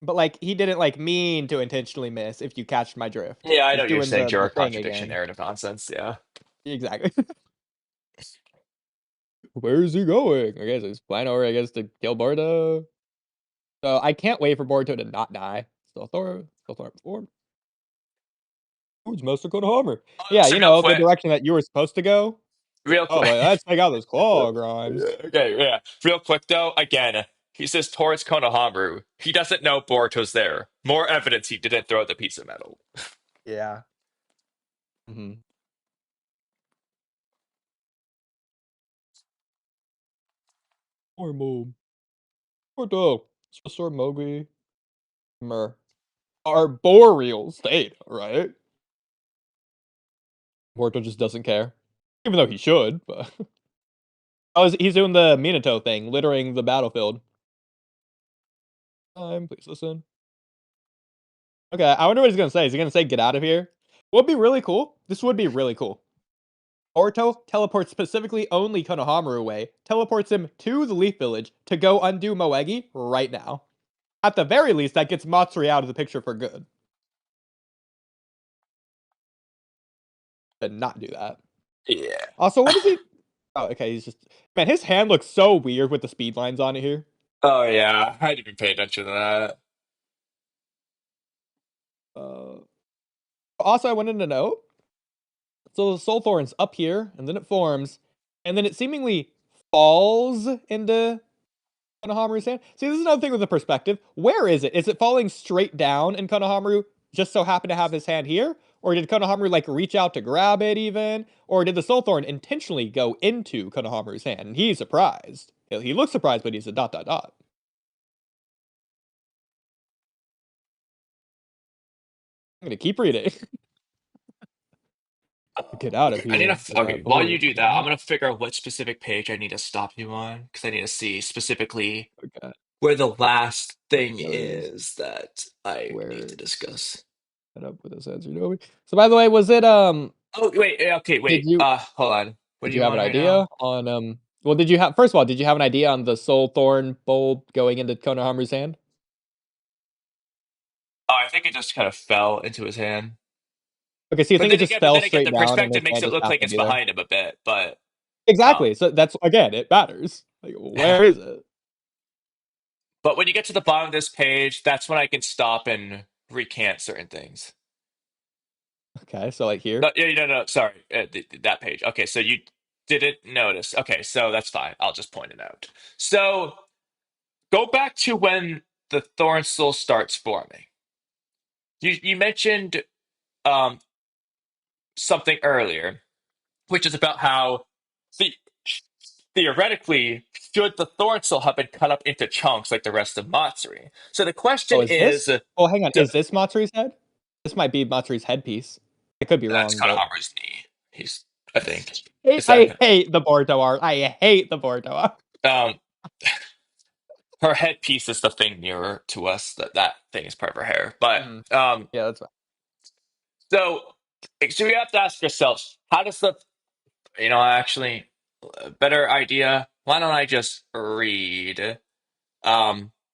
But, like, he didn't, like, mean to intentionally miss, if you catch my drift. Yeah, I know you're saying, Jura, contradiction, narrative nonsense, yeah. Exactly. Where is he going? I guess he's flying over, I guess, to kill Boruto. So, I can't wait for Boruto to not die. Still Thor form. Who's Master Konohamaru? Yeah, you know, the direction that you were supposed to go. Real Oh, quick. like, let's take out those claw grimes. Okay, yeah. Real quick though, again, he says towards Konohamaru. He doesn't know Boruto's there. More evidence he didn't throw the piece of metal. Yeah. Mm-hmm. Or move. Or do. Sword Mogi. Mer. Arboreal state, right? Boruto just doesn't care. Even though he should, but. Oh, he's doing the Minato thing, littering the battlefield. Please listen. Okay, I wonder what he's gonna say. Is he gonna say get out of here? Would be really cool. This would be really cool. Boruto teleports specifically only Konohamaru away, teleports him to the Leaf Village to go undo Moegi right now. At the very least, that gets Matsuri out of the picture for good. And not do that. Yeah. Also, what is he? Oh, okay, he's just... Man, his hand looks so weird with the speed lines on it here. Oh yeah, I didn't even pay attention to that. Also, I wanted to know, so the Soul Thorn's up here, and then it forms, and then it seemingly falls into Konohamaru's hand. See, this is another thing with the perspective. Where is it? Is it falling straight down, and Konohamaru just so happened to have his hand here? Or did Konohamaru, like, reach out to grab it, even? Or did the Soul Thorn intentionally go into Konohamaru's hand, and he's surprised? He looks surprised, but he's a dot, dot, dot. I'm gonna keep reading. Get out of I need here. to. Okay, while you Boreal do that, I'm state. gonna figure out what specific page I need to stop you on because I need to see specifically Okay. where the last thing Shows is that I need where to discuss. set up with a sensor Nobi. So by the way, was it Oh wait, okay, did wait. you Hold on. What did do you you have an want right idea now? on well did you have first of all, did you have an idea on the Soul Thorn bulb going into Konohamaru's hand? Oh, I think it just kind of fell into his hand. Okay, so you think it just But fell then again, straight the down and perspective his makes hand it just look like happened it's to be there? behind him a bit. But um, Exactly. So that's again, it matters. Like, where is it? but when you get to the bottom of this page, that's when I can stop and recant certain things. Okay, so like here. No, no, sorry, that page. Okay, so you didn't notice. Okay, so that's fine. I'll just point it out. So go back to when the thorn soul starts forming. You mentioned um, something earlier, which is about how the theoretically should the thorn soul have been cut up into chunks like the rest of Matsuri. So the Oh, question is is, this? Oh, hang on. Is this Matsuri's head? This might be Matsuri's headpiece. I could be that's wrong, kind of but Haru's knee. I think. Is I that hate the Boruto art. I hate the Boruto art. um her headpiece is the thing nearer to us. That thing is part of her hair. But Mhm. um Yeah, that's right. so so we have to ask ourselves, how does the actually a better idea? Why don't I just read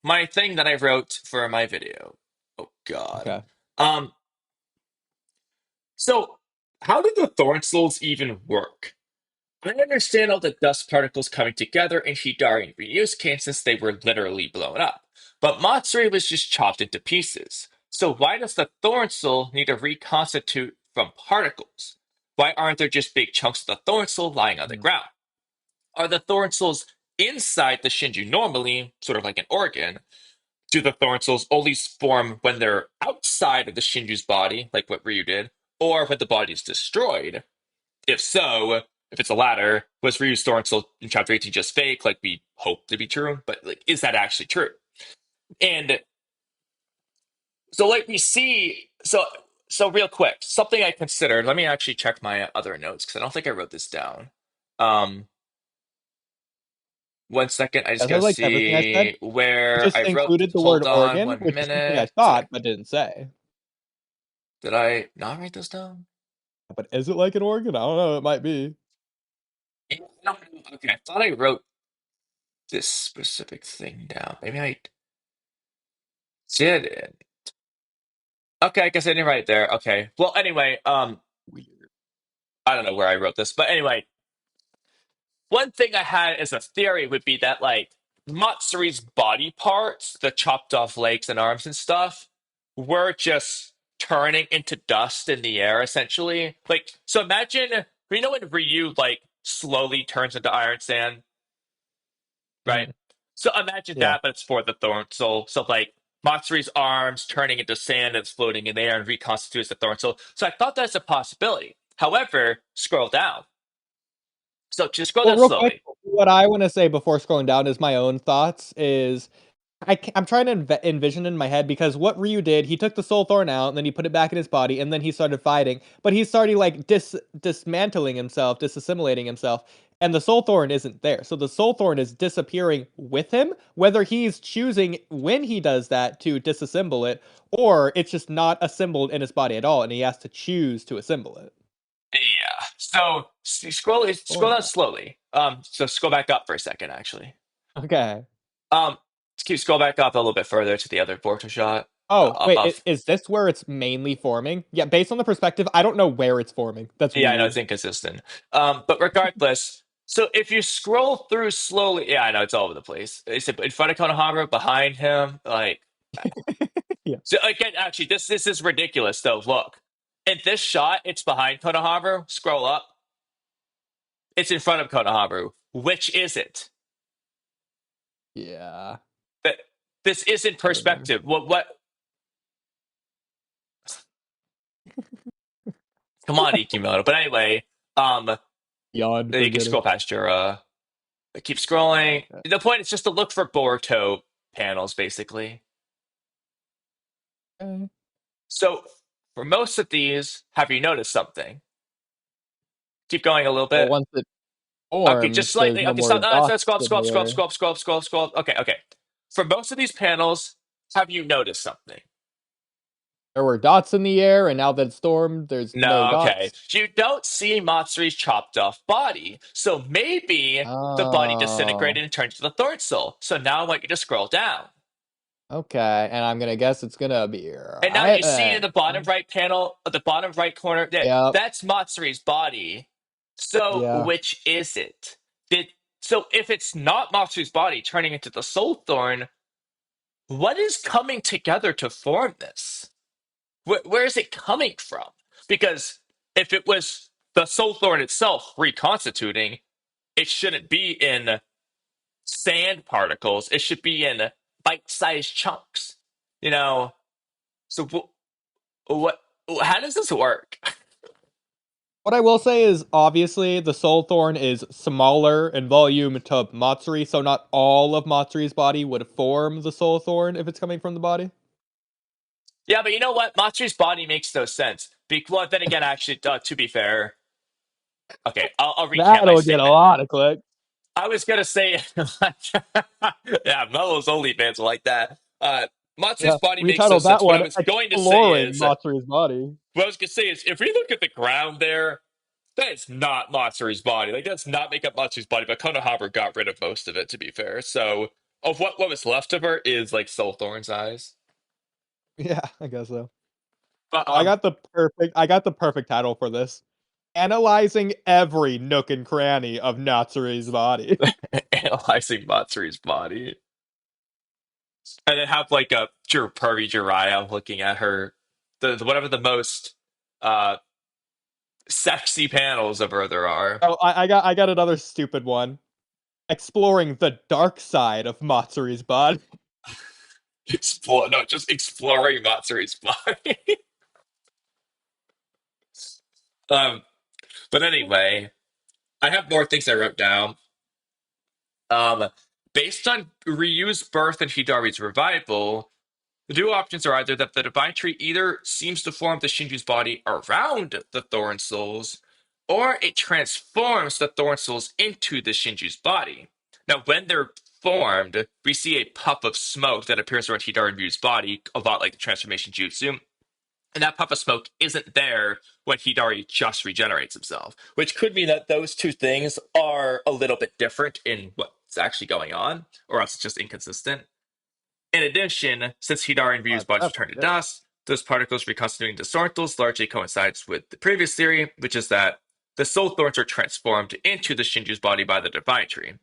my thing that I wrote for my video? Oh god. Okay. Um so how do the thorn souls even work? I understand all the dust particles coming together in Hidari and Ryu's case since they were literally blown up. But Matsuri was just chopped into pieces. So why does the Thorn Soul need to reconstitute from particles? Why aren't there just big chunks of the Thorn Soul lying on the Mhm. ground? Are the Thorn Souls inside the Shinju normally, sort of like an organ? Do the Thorn Souls only form when they're outside of the Shinju's body, like what Ryu did, or when the body is destroyed? If so, if it's the latter, was Ryu's Thorn Soul in Chapter 18 just fake, like we hope to be true? But like, is that actually true? And so, like we see, so real quick, something I considered. Let me actually check my other notes because I don't think I wrote this down. Um, 1 second, I just As I gotta liked everything I said, see it where just I wrote. included the word Hold on, organ, 1 which is something I minute. thought but didn't say. Did I not write this down? But is it like an organ? I don't know. It might be. No, okay, I thought I wrote this specific thing down. Maybe I did. Okay, I guess I didn't write it there. Okay. Well, anyway, Weird. I don't know where I wrote this, but anyway, one thing I had as a theory would be that like Matsuri's body parts, the chopped off legs and arms and stuff, were just turning into dust in the air, essentially. Like, so imagine, when Ryu like slowly turns into iron sand, right? Mhm. So imagine Yeah. that, but it's for the thorn soul. So like Matsuri's arms turning into sand that's floating in the air and reconstitutes the thorn soul. So I thought that's a possibility. However, scroll down. So just scroll Well, down real quick, slowly. what I want to say before scrolling down is my own thoughts. Is I'm trying to envision in my head because what Ryu did, he took the soul thorn out and then he put it back in his body and then he started fighting. But he's starting like dismantling himself, disassimilating himself, and the soul thorn isn't there. So the soul thorn is disappearing with him. Whether he's choosing when he does that to disassemble it, or it's just not assembled in his body at all, and he has to choose to assemble it. Yeah. So scroll down slowly. So scroll back up for a second, actually. Okay. Let's keep scroll back up a little bit further to the other Boruto shot. Oh, wait, Of is this where it's mainly forming? Yeah, based on the perspective, I don't know where it's forming. That's Yeah, I know it's weird. inconsistent. But regardless, so if you scroll through slowly, yeah, I know it's all over the place. Is it in front of Konohamaru, behind him? Like, Yeah. so again, actually, this is ridiculous though. Look, in this shot, it's behind Konohamaru. Scroll up, it's in front of Konohamaru. Which is it? Yeah. That this isn't Further. perspective. What? Come on, Ikimoto. But anyway, Beyond you can forgetting. scroll past your keep scrolling. Okay. The point is just to look for Boruto panels, basically. Okay. So, for most of these, have you noticed something? Keep going a little Well, bit. once it Okay, just forms, there's slightly. no Okay, more stop. No, dots scroll up, in scroll up, the scroll up, air. scroll up, scroll up, scroll up, scroll up. Okay, okay. For most of these panels, have you noticed something? There were dots in the air, and now that it's stormed, there's no No, okay. dots. You don't see Matsuri's chopped off body. So maybe the body Oh. disintegrated and turned to the third soul. So now I want you to scroll down. Okay, and I'm gonna guess it's gonna be And now right you see in there. the bottom right panel, at the bottom right corner, Yep. that's Matsuri's body. So Yeah. which is it? Did so if it's not Matsuri's body turning into the soul thorn, what is coming together to form this? Where is it coming from? Because if it was the soul thorn itself reconstituting, it shouldn't be in sand particles. It should be in bite-sized chunks. You know. So what? How does this work? What I will say is, obviously, the Soul Thorn is smaller in volume to Matsuri, so not all of Matsuri's body would form the Soul Thorn if it's coming from the body. Yeah, but you know what? Matsuri's body makes no sense. Well, then again, actually, to be fair, okay, I'll recant my That'll get a statement. lot of clicks. I was gonna say, yeah, Mello's OnlyFans are like that. Matsu's Yeah, body we makes no titled that sense. What I one was going to say Exploring is, Matsuri's Body. what I was gonna say is, if we look at the ground there, that is not Matsu's body. Like, that's not make up Matsu's body. But Konohamaru got rid of most of it, to be fair. So, of what was left of her is like Soul Thorn's eyes. Yeah, I guess so. But I got the perfect title for this. Analyzing every nook and cranny of Natsuri's body. analyzing Matsu's body. And then have like a pervy Jiraiya looking at her, whatever the most uh sexy panels of her there are. Oh, I got another stupid one. Exploring the dark side of Matsuri's body. Explore, no, just exploring Matsu's body. um, but anyway, I have more things I wrote down. Um, Based on Ryu's birth and Hidari's revival, the two options are either that the Divine Tree either seems to form the Shinju's body around the Thorn Souls, or it transforms the Thorn Souls into the Shinju's body. Now, when they're formed, we see a puff of smoke that appears around Hidari and Ryu's body, a lot like the transformation jutsu. And that puff of smoke isn't there when Hidari just regenerates himself, which could mean that those two things are a little bit different in what's actually going on, or else it's just inconsistent. In addition, since Hidari and Ryu's bodies return to Definitely. dust, those particles reconstituting the Sortals largely coincides with the previous theory, which is that the Soul Thorns are transformed into the Shinju's body by the Divine Tree,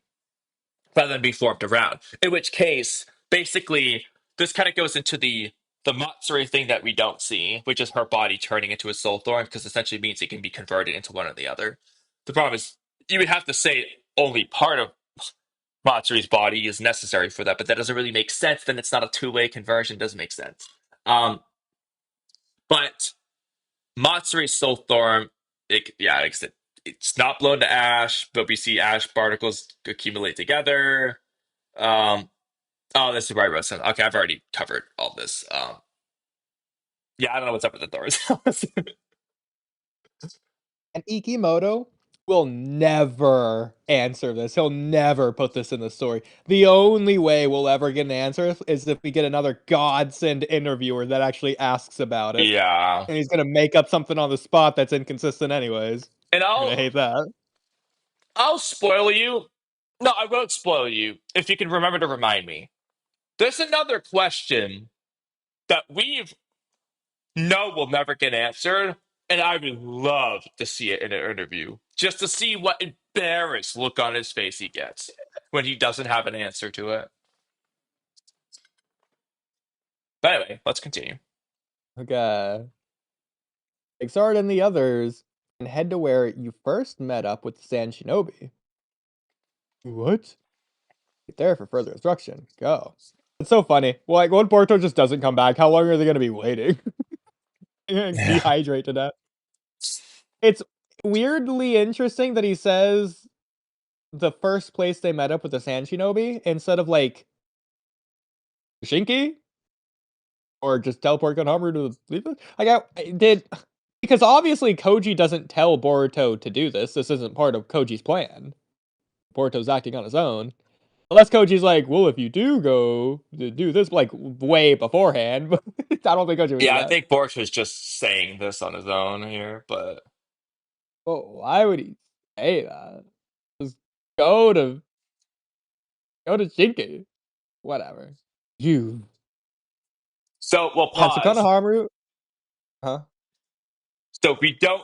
rather than being formed around. In which case, basically, this kind of goes into the Matsuri thing that we don't see, which is her body turning into a Soul Thorn, because essentially means it can be converted into one or the other. The problem is you would have to say only part of Matsuri's body is necessary for that, but that doesn't really make sense. Then it's not a two-way conversion. It doesn't make sense. But Matsuri's soul form, it's not blown to ash, but we see ash particles accumulate together. Oh, this is where I wrote some. Okay, I've already covered all this. Yeah, I don't know what's up with the Thors. And Ikimoto will never answer this. He'll never put this in the story. The only way we'll ever get an answer is if we get another godsend interviewer that actually asks about it. Yeah, And he's gonna make up something on the spot that's inconsistent anyways. and You're gonna hate that. I'll spoil you. No, I won't spoil you if you can remember to remind me. There's another question that we've no will never get answered, and I would love to see it in an interview just to see what embarrassed look on his face he gets when he doesn't have an answer to it. But anyway, let's continue. Okay. Xard and the others can head to where you first met up with the Sand Shinobi. What? Get there for further instruction. Go. It's so funny. Well, like, when Boruto just doesn't come back, how long are they gonna be waiting? Yeah. Dehydrate to death. It's weirdly interesting that he says the first place they met up with the Sand Shinobi instead of, like, Shinki? Or just teleport Konohamaru to leave it? I did... Because obviously Koji doesn't tell Boruto to do this. This isn't part of Koji's plan. Boruto's acting on his own. Unless Koji's like, well, if you do go to do this, like, way beforehand. But I don't think Koji would do Yeah, I that. think Borch was just saying this on his own here, but Well, why would he say that? Just go to Shinki. Whatever. You. so we'll Yeah, so pause. Konohamaru. Huh? So we don't.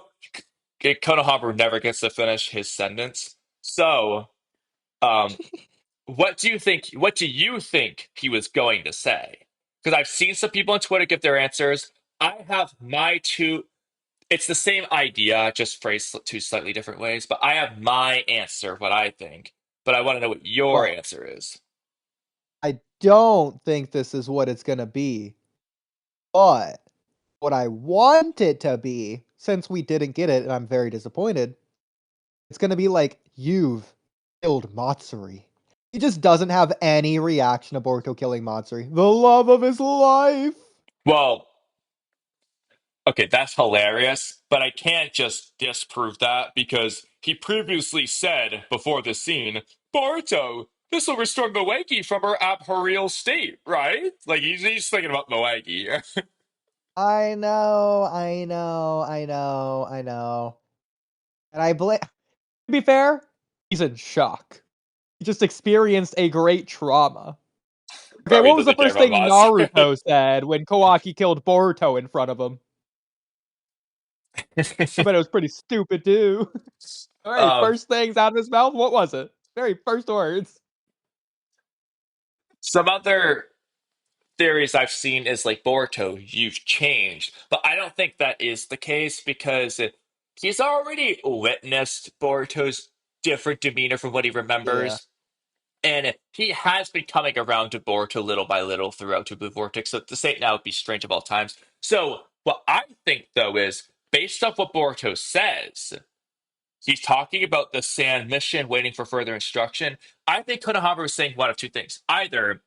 Konohamaru never gets to finish his sentence. So, um, what do you think? What do you think he was going to say? Because I've seen some people on Twitter give their answers. I have my two. It's the same idea, just phrased two slightly different ways. But I have my answer, what I think. But I want to know what your Well, answer is. I don't think this is what it's gonna be. But what I want it to be, since we didn't get it and I'm very disappointed, it's gonna be like, you've killed Matsuri. He just doesn't have any reaction to Boruto killing Matsuri. The love of his life! Well, okay, that's hilarious, but I can't just disprove that because he previously said before the scene, Boruto, this will restore Moegi from her abhorrial state, right? Like he's thinking about Moegi. I know, I know, I know, I know. And I blame. To be fair, he's in shock. He just experienced a great trauma. Okay, Probably what was the doesn't care first about thing Mas. Naruto said when Kawaki killed Boruto in front of him? I bet it was pretty stupid too. Very um, first things out of his mouth, what was it? Very first words. some other theories I've seen is like Boruto, you've changed, but I don't think that is the case because he's already witnessed Boruto's different demeanor from what he Yeah. remembers. And he has been coming around to Boruto little by little throughout to Blue Vortex. So to say it now would be strange of all times. So what I think though is based off what Boruto says, he's talking about the Sand mission, waiting for further instruction. I think Konohamaru is saying one of two things: either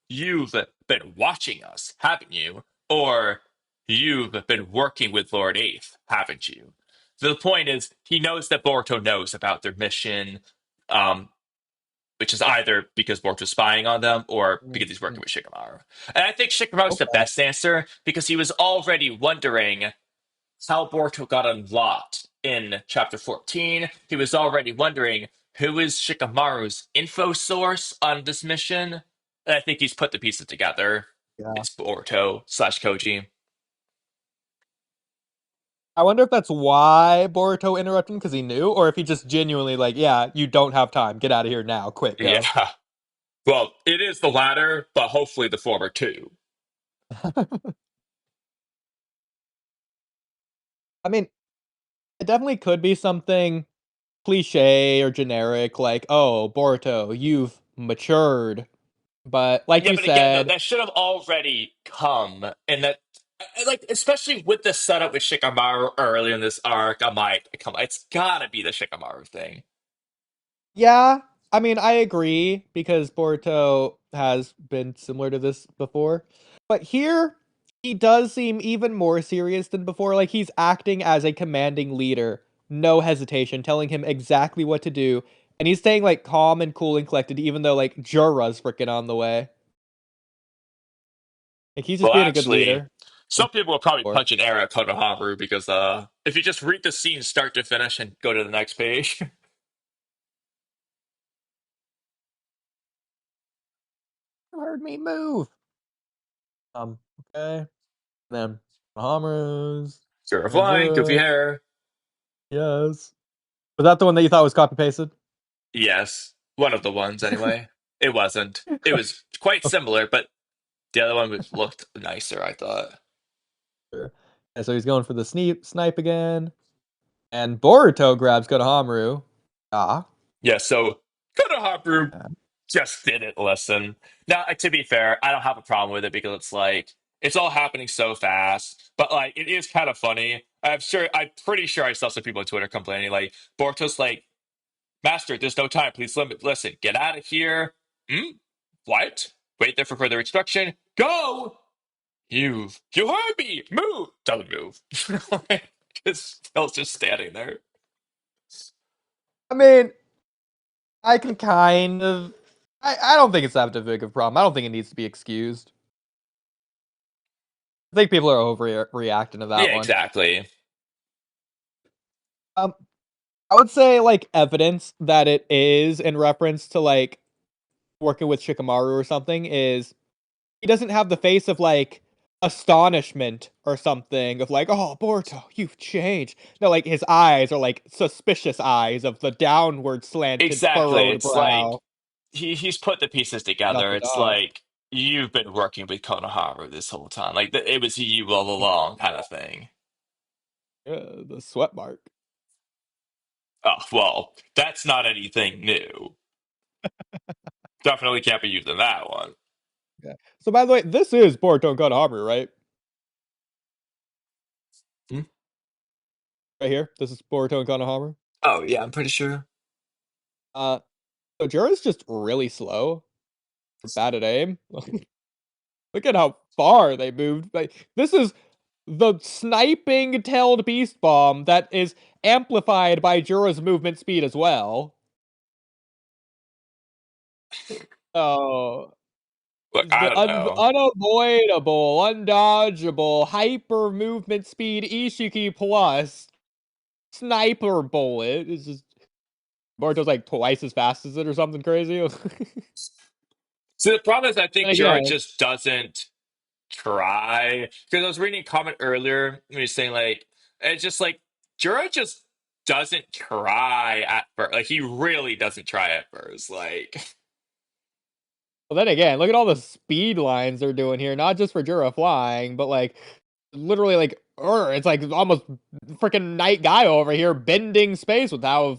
you've been watching us, haven't you, or you've been working with Lord Eighth, haven't you? The point is, he knows that Boruto knows about their mission. Um, which is either because Boruto's spying on them or because he's working Mhm. with Shikamaru. And I think Shikamaru's the Okay. best answer because he was already wondering how Boruto got unlocked in chapter 14. He was already wondering who is Shikamaru's info source on this mission. And I think he's put the pieces together. Yeah. It's Boruto slash Koji. I wonder if that's why Boruto interrupted him because he knew, or if he just genuinely like, yeah, you don't have time. Get out of here now, quick, go. Yeah. Well, it is the latter, but hopefully the former too. I mean, it definitely could be something cliche or generic, like, oh, Boruto, you've matured. But like Yeah, you but again, though, said, that should have already come, and that, like, especially with the setup with Shikamaru early in this arc, I'm like, come on, it's gotta be the Shikamaru thing. yeah, I mean, I agree because Boruto has been similar to this before. But here, he does seem even more serious than before. Like, he's acting as a commanding leader, no hesitation, telling him exactly what to do. And he's staying, like, calm and cool and collected, even though, like, Jorah's freaking on the way. Like, he's just Well, being a good actually, leader. some people will probably Or- punch an error at Konohamaru because if you just read the scene start to finish and go to the next page, You heard me move. Okay. Then, Bahamas. you're flying, goofy Jura. hair. Yes. Was that the one that you thought was copy pasted? Yes, one of the ones anyway. It wasn't. It was quite similar, but the other one looked nicer, I thought. Sure. And so he's going for the snipe again. And Boruto grabs Konohamaru. Ah. Yeah, so Konohamaru Yeah. just didn't listen. Now, to be fair, I don't have a problem with it because it's like it's all happening so fast. But like, it is kind of funny. I'm pretty sure I saw some people on Twitter complaining like Boruto's like, "Master, there's no time. Please listen. Get out of here." Hmm? What? Wait there for further instruction. Go. You heard me. Move. Doesn't move. Just still just standing there. I mean, I can kind of. I don't think it's that big of a problem. I don't think it needs to be excused. I think people are overreacting to that Yeah, one. exactly. Um, I would say like evidence that it is in reference to like working with Shikamaru or something is he doesn't have the face of like astonishment or something of like, oh, Boruto, you've changed. No, like his eyes are like suspicious eyes of the downward slanted Exactly. furrowed It's like brow. he's put the pieces Got together. the It's dog. like you've been working with Konohamaru this whole time. Like it was you all along, kind of thing. Yeah, the sweat mark. Oh well, that's not anything new. Definitely can't be using that one. Yeah. So by the way, this is Boruto and Konohamaru, right? Hmm? Right here. This is Boruto and Konohamaru. Oh yeah, I'm pretty sure. Uh, so Jura's just really slow. Bad at aim. Look at how far they moved. Like this is the sniping tailed beast bomb that is amplified by Jura's movement speed as well. Oh, Look, I the don't know. unavoidable, undodgeable, hyper movement speed Ishiki plus sniper bullet. It's just Boruto's like twice as fast as it or something crazy. So the problem is, I think And Jiro again, just doesn't try. Because I was reading a comment earlier when he was saying like it's just like Jiro just doesn't try at first. Like he really doesn't try at first. Like well, then again, look at all the speed lines they're doing here. Not just for Jura flying, but like literally like it's like almost freaking night guy over here bending space with how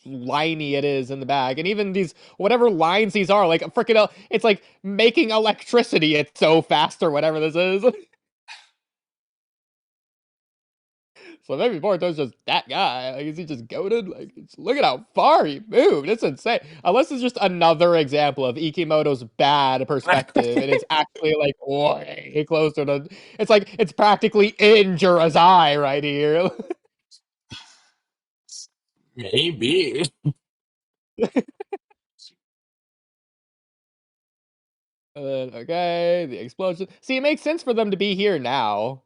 liney it is in the bag. And even these whatever lines these are, like freaking it's like making electricity. It's so fast or whatever this is. So maybe Boruto's just that guy. Like, is he just goaded? Like, look at how far he moved. It's insane. Unless it's just another example of Ikimoto's bad perspective, and it's actually like way closer to. It's like it's practically in Jura's eye right here. maybe. And then, okay, the explosion. See, it makes sense for them to be here now,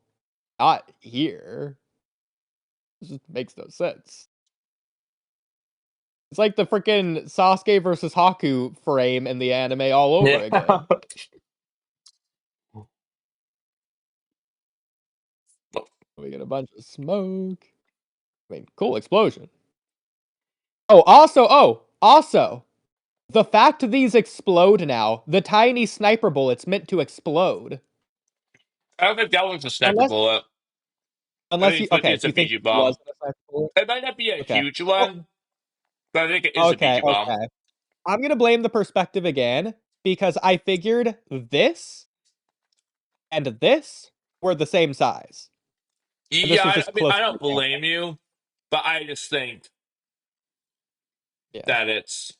not here. It just makes no sense. It's like the freaking Sasuke versus Haku frame in the anime all over Yeah. again. We get a bunch of smoke. I mean, cool explosion. Also, the fact these explode now, the tiny sniper bullets meant to explode. I don't think that one's a sniper Unless, bullet. I unless think you, okay, it's a you think BG it was bomb. a sniper bullet? It might not be a Okay. huge Well, one, But I think it is a Okay, Bijou bomb. okay. I'm gonna blame the perspective again because I figured this and this were the same size. And this Yeah, was I just mean, close I to don't the camera. blame you, but I just think Yeah. that it's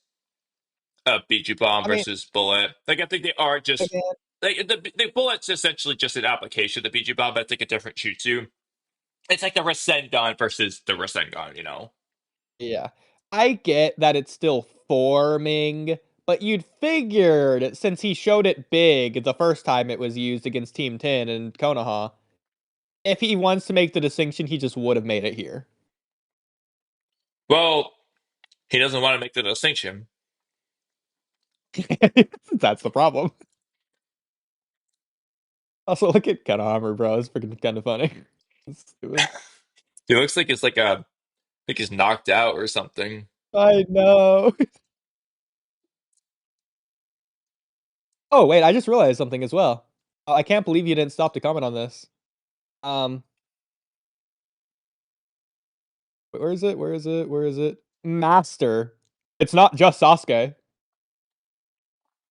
a Bijou bomb I mean, versus bullet. Like, I think they are just again, like the bullet's essentially just an application of the Bijou bomb, but I think a different jutsu. It's like the Rasengan versus the Rasengan, you know? yeah. I get that it's still forming, but you'd figured since he showed it big the first time it was used against Team 10 and Konoha, if he wants to make the distinction, he just would have made it here. Well, he doesn't want to make the distinction. That's the problem. Also, look at Konoha, bro. It's freaking kind of funny. It's stupid. He looks like like he's knocked out or something. I know. Oh, wait, I just realized something as well. I can't believe you didn't stop to comment on this. Um, where is it? Where is it? Where is it? Master. It's not just Sasuke.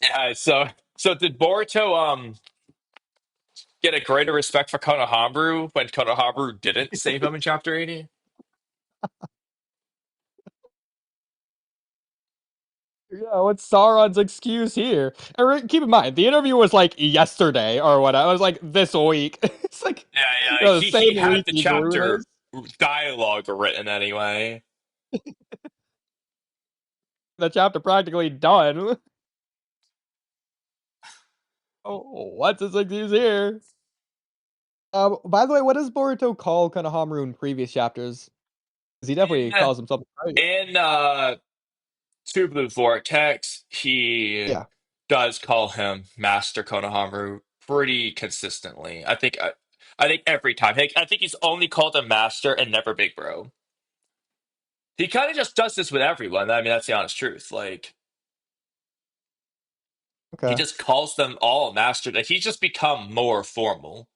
Yeah, so did Boruto get a greater respect for Konohamaru when Konohamaru didn't save him in chapter 80? Yeah, what's Sauron's excuse here? And keep in mind, the interview was like yesterday or whatever. It was like this week. It's like Yeah, yeah, the he same had week the he drew chapter this. dialogue written anyway. The chapter practically done. Oh, what's his excuse here? By the way, what does Boruto call Konohamaru in previous chapters? Because he definitely In calls him something right. in Two Blue Vortex, he Yeah. does call him Master Konohamaru pretty consistently. I think every time. I think he's only called him Master and never Big Bro. He kind of just does this with everyone. I mean, that's the honest truth. Like, he Okay. just calls them all Master. Like, he's just become more formal.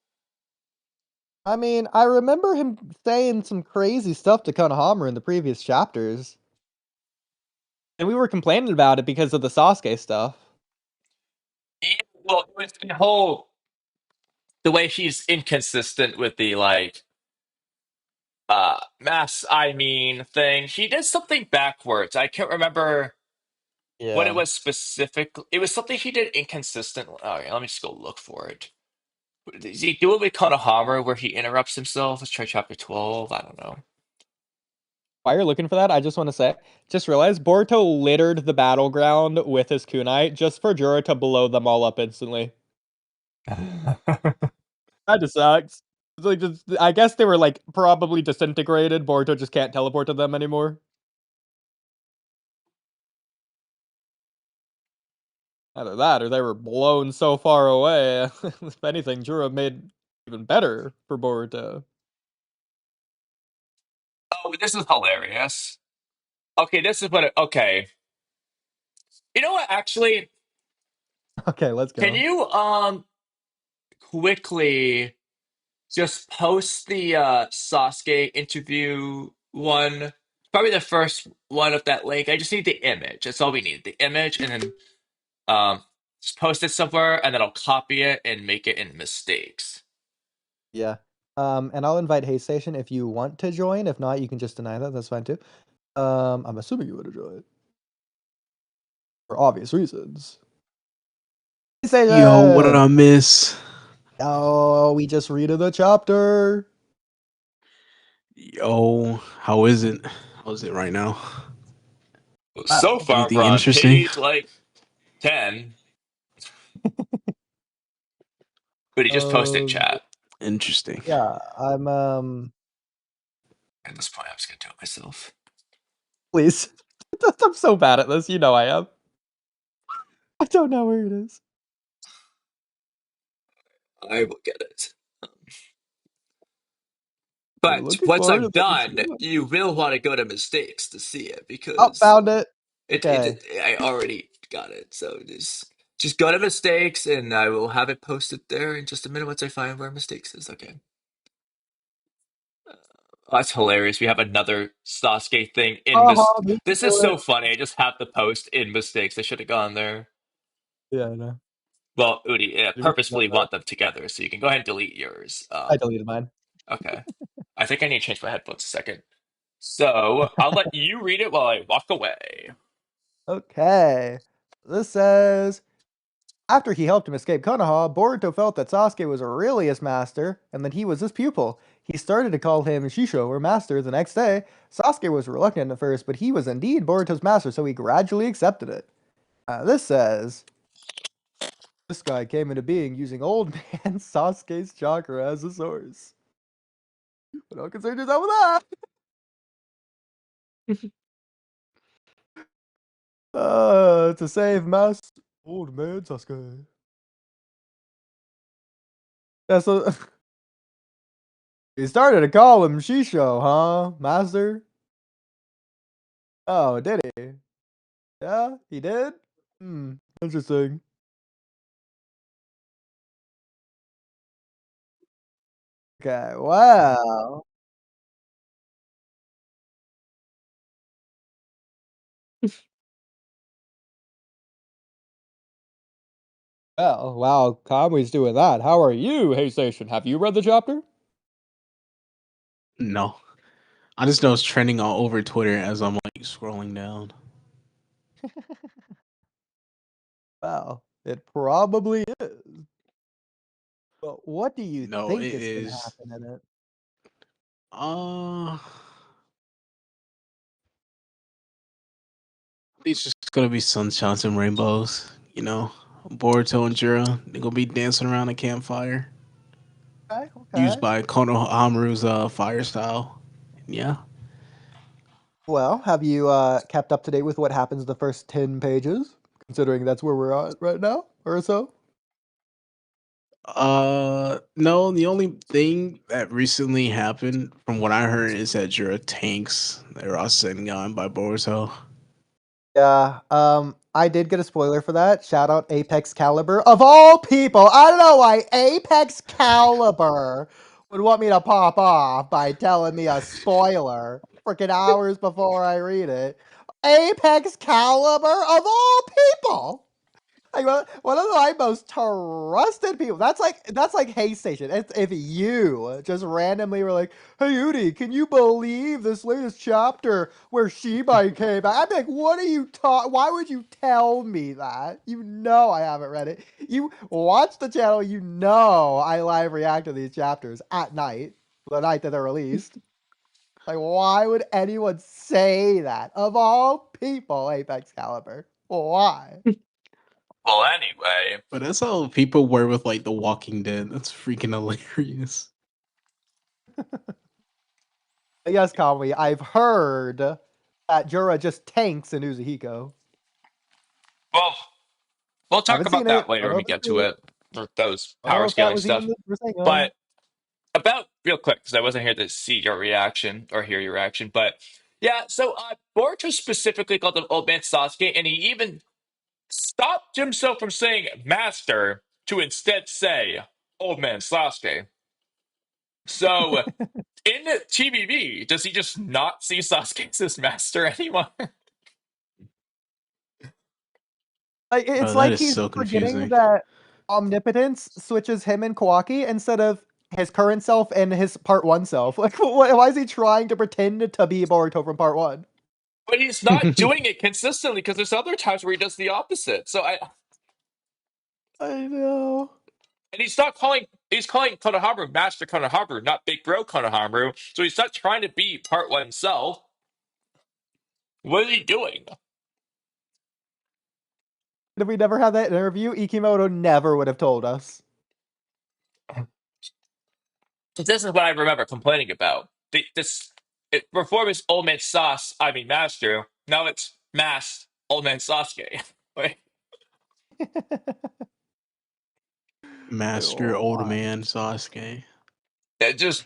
I mean, I remember him saying some crazy stuff to Konohamaru in the previous chapters. And we were complaining about it because of the Sasuke stuff. Well, it's the whole the way he's inconsistent with the like mass I mean thing. He did something backwards. I can't remember what it Yeah. was specifically. It was something he did inconsistent. Okay, let me just go look for it. Does he do it with Konohamaru where he interrupts himself? Let's try chapter 12. I don't know. While you're looking for that, I just want to say, just realized Boruto littered the battleground with his kunai just for Juro to blow them all up instantly. That just sucks. It's like just, I guess they were like probably disintegrated. Boruto just can't teleport to them anymore. Either that, or they were blown so far away. If anything, Juro made even better for Boruto. Oh, this is hilarious. Okay, this is what. Okay, you know what? Actually, Okay, let's can go. you quickly just post the Sasuke interview one? Probably the first one of that link. I just need the image. That's all we need. The image, and then just post it somewhere, and then I'll copy it and make it in mistakes. Yeah. And I'll invite Hey Station if you want to join. If not, you can just deny that. That's fine too. I'm assuming you would have joined for obvious reasons. Hey Yo, what did Station! I miss? Oh, we just read the chapter. Yo, how is it? How is it right now? So far, we're Anything on interesting? page like 10. But he just posted Um, chat. Interesting. yeah, I'm At this point, I'm just gonna do it myself. please. I'm so bad at this. You know I am. I don't know where it is. I will get it. We're But looking once forward I'm to this. done, you will want to go to mistakes to see it Oh, because found it. Okay. I already got it. So just go to mistakes and I will have it posted there in just a minute once I find where mistakes is. Okay. That's hilarious. We have another Sasuke thing in Beat This you is to so it. funny. I just have the post in mistakes. I should have gone there. Yeah, I know. Well, Oodie, You missed purposefully another. want them together, so you can go ahead and delete yours. I deleted mine. Okay. I think I need to change my headphones a second. So I'll let you read it while I walk away. Okay. This says, after he helped him escape Konoha, Boruto felt that Sasuke was really his master and that he was his pupil. He started to call him Shisho, or master, the next day. Sasuke was reluctant at first, but he was indeed Boruto's master, so he gradually accepted it. This says, this guy came into being using old man Sasuke's chakra as a source. But don't concern yourself with that. To save Master Old Man Sasuke. Yeah, so he started to call him Shisho, huh, Master? Oh, did he? Yeah, he did? Interesting. Okay, wow. Well, wow, Kamui's doing that. How are you, Hey Station? Have you read the chapter? No. I just know it's trending all over Twitter as I'm like scrolling down. Well, it probably is. But what do you No, think it is going to is. happen in it? Uh, it's just gonna be sunshots and rainbows. You know, Boruto and Jira, they're gonna be dancing around a campfire Okay, used okay. by Konohamaru's fire style. Yeah. Well, have you kept up to date with what happens the first 10 pages? Considering that's where we're at right now, or so? No, the only thing that recently happened from what I heard is that Jira tanks they're all sitting on by Boruto. Yeah, I did get a spoiler for that. Shout out Apex Caliber. Of all people, I don't know why Apex Caliber would want me to pop off by telling me a spoiler freaking hours before I read it. Apex Caliber of all people. Like one of my most trusted people. That's like Hay Station. If you just randomly were like, "Hey Oodie, can you believe this latest chapter where Shibai came back?" I'd be like, "What are you Why would you tell me that? You know I haven't read it. You watch the channel. You know I live react to these chapters at night, the night that they're released. Like, why would anyone say that? Of all people, Apex Caliber. Why?" Well, anyway. But that's how people were with like The Walking Dead. That's freaking hilarious. Yes, Kamui, I've heard that Jura just tanks in Uzuhiko. Well, we'll talk Haven't about seen it. that later Don't when know we if it's get to true. it. Or those Don't know power if that scaling was even stuff. the Rasengan. But about real quick, because I wasn't here to see your reaction or hear your reaction. But yeah, so Boruto specifically called him Old Man Sasuke, and he even stopped himself from saying Master to instead say Old Man Sasuke. So in TBV, does he just not see Sasuke as his master anymore? Like Bro, it's that like is he's so forgetting confusing. that omnipotence switches him and Kawaki instead of his current self and his part one self. Like, why is he trying to pretend to be Boruto from part one? But he's not doing it consistently because there's other times where he does the opposite. I know. And he's calling Konohamaru Master Konohamaru, not Big Bro Konohamaru. So he's not trying to be part one himself. What is he doing? If we never had that interview, Ikimoto never would have told us. This is what I remember complaining about. Before it was Old Man Sauce, I mean Master. Now it's Masked Old Man Sasuke. Like, Master Oh, Old why? Man Sasuke. it just,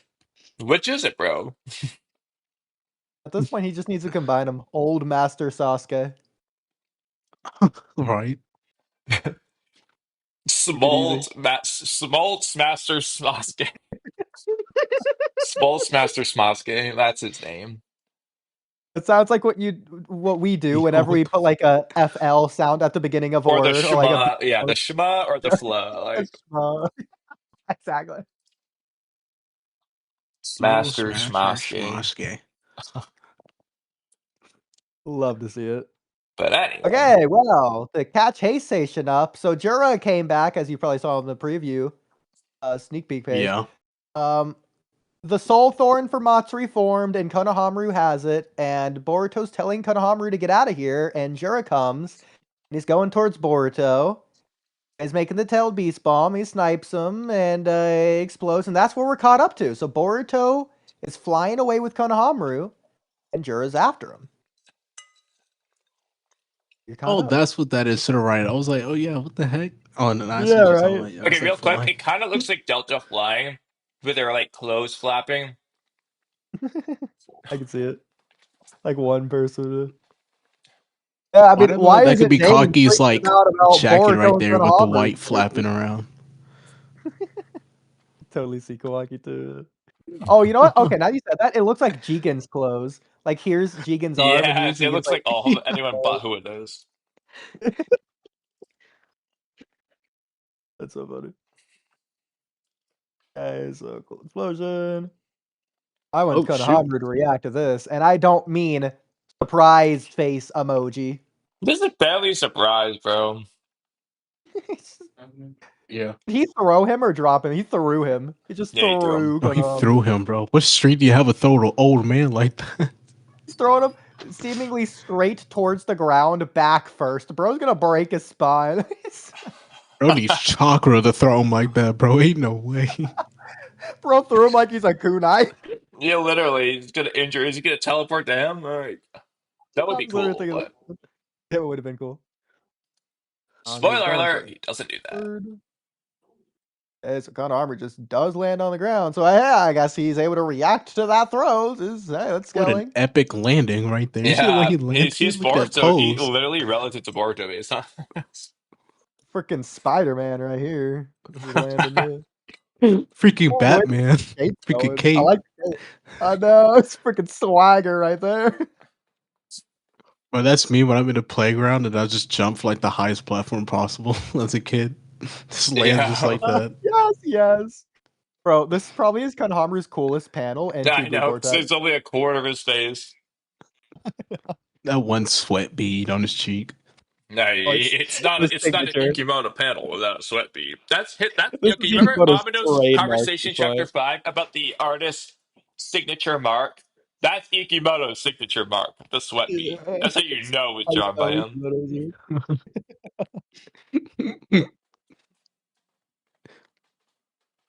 which is it, bro? At this point, he just needs to combine them. Old Master Sasuke. Right. Make it easy. Smoltz Master Sasuke. Spulse Master Smosuke, that's his name. It sounds like what we do whenever we put like a FL sound at the beginning of a Or the word, or like Shma, yeah, the Shma or the Fla. Like, exactly. Master Smosuke. Smosuke. Love to see it. But anyway. Okay, well, to catch Haste Station up, so Jura came back, as you probably saw in the preview, sneak peek page. Yeah. The Soul Thorn for Matsuri formed, and Konohamaru has it, and Boruto's telling Konohamaru to get out of here, and Jura comes, and he's going towards Boruto. He's making the tailed beast bomb, he snipes him, and explodes, and that's where we're caught up to. So Boruto is flying away with Konohamaru, and Jura's after him. You're caught Oh, up. that's what that is to the right. I was like, oh yeah, what the heck? Oh, no, I see Yeah, what you're right. talking about. Yeah, Okay, it's like real quick, flying. it kind of looks like Delta flying with their like clothes flapping. I can see it. Like one person. Yeah, I I mean, don't know. why That is could it be named Kaki's freaking like out about jacket Boruto right and there with the Konohamaru? white flapping around. Totally see Kawaki too. Oh, you know what? Okay, now you said that, it looks like Jigen's clothes. Like here's Jigen's arm, and here's Yes, it Jigen's looks like anyone but who it is. That's so funny. Okay, so cool explosion. I want Oh, shoot. Konohamaru to react to this, and I don't mean surprise face emoji. This is barely surprised, bro. Yeah. Did he throw him or drop him? He threw him. He just Yeah, he threw him. threw Oh, he Konohamaru. threw him, bro. What street do you have a throw to old man like that? He's throwing him seemingly straight towards the ground, back first. Bro's gonna break his spine. Bro needs chakra to throw him like that, bro. Ain't no way. Bro threw him like he's a kunai. Yeah, literally, he's gonna injure. Is he gonna teleport to him? Like, that would be I'm literally cool. thinking But it would have been cool. spoiler alert, he doesn't do that. So Konohamaru just does land on the ground. So yeah, I guess he's able to react to that throw. Hey, that's What an going. epic landing right there. You see the way Yeah, he landed? he's Look at that Boruto. He pose. literally relative to Boruto is, huh? Freaking Spider-Man right here. If he landed this. Freaking Oh, Batman. Cape Freaking going. Kate. I like the cape. I know, it's freaking swagger right there. Well, that's me when I'm in the playground and I just jump for like the highest platform possible as a kid. Just land just like that. Yes. Bro, this probably is Konohamaru's coolest panel and I two blue know. So vortex. it's only a quarter of his face. That one sweat bead on his cheek. No, it's not. his It's not an signature. Ikimono panel without a sweat bead. That's hit. That This okay. is You remember Ikimoto's Amino's trademark conversation, chapter display. 5, about the artist's signature mark? That's Ikimoto's signature mark, the sweat bead. That's how you know it's drawn by him.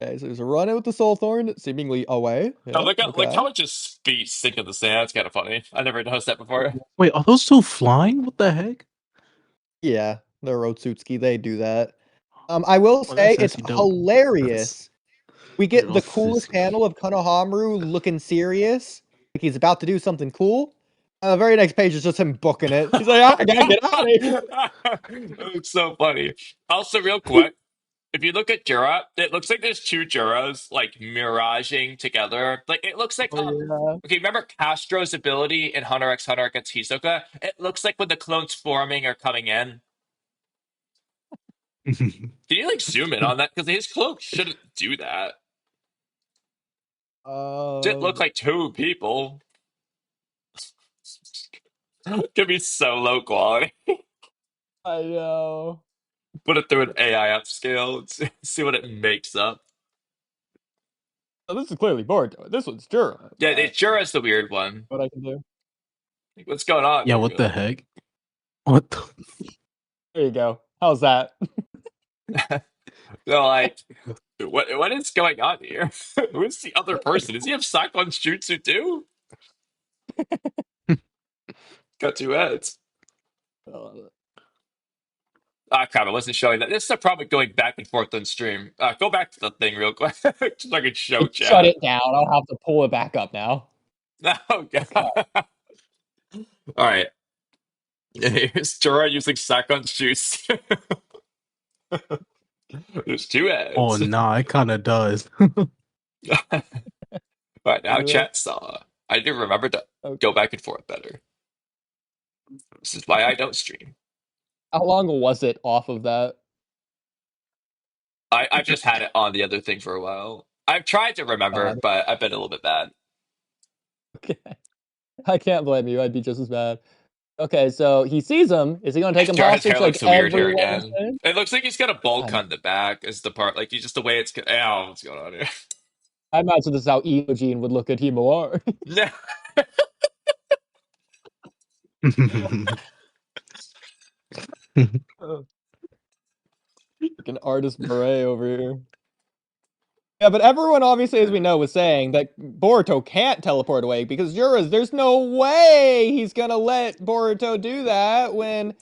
Okay, so there's a run in with the Soul Thorn, seemingly away. Oh, Yeah, look how much his feet sink in the sand. That's kind of funny. I never noticed that before. Wait, are those two flying? What the heck? Yeah, the Rotsutsuki, they do that. I will Oh, say that's it's actually dope. hilarious. We get Real the coolest physical. panel of Konohamaru looking serious, like he's about to do something cool. The very next page is just him booking it. He's like, I gotta get out of here. It's so funny. Also, real quick, if you look at Jura, it looks like there's two Juras like miraging together. Like it looks like Oh yeah. okay, remember Castro's ability in Hunter x Hunter against Hisoka? It looks like when the clones forming are coming in. Can you like zoom in on that? Because his cloak shouldn't do that. It look like two people. Could be so low quality. I know. Put it through an AI upscale and see what it makes up. Oh, this is clearly Boruto. This one's Jura. Yeah, Jura's the weird one. What I can do. Like, what's going on? Yeah, There, what the heck? What the? There you go. How's that? So like, what is going on here? Who's the other person? Does he have Cyclone's jutsu too? Got two heads. Ah, crap! I wasn't showing that. This is probably going back and forth on stream. Go back to the thing real quick, just so I can show Shut chat. it down. I'll have to pull it back up now. Oh god! All right. Here's Jorah using Cyclone's jutsu. There's two Oh, heads. nah, it kind of does. now Yeah. chat saw. I didn't remember to Okay. go back and forth better. This is why I don't stream. How long was it off of that? I've just had it on the other thing for a while. I've tried to remember, God. but I've been a little bit bad. Okay. I can't blame you. I'd be just as bad. Okay, so he sees him. Is he gonna take him His hair hostage like looks weird here everyone is again. saying? It looks like he's got a bowl God, cut in the back. Is the part like just the way it's? Oh, what's going on here? I imagine this is how Emojin would look at Himawari. No. Like an artist beret over here. Yeah, but everyone obviously, as we know, was saying that Boruto can't teleport away because there's no way he's gonna let Boruto do that when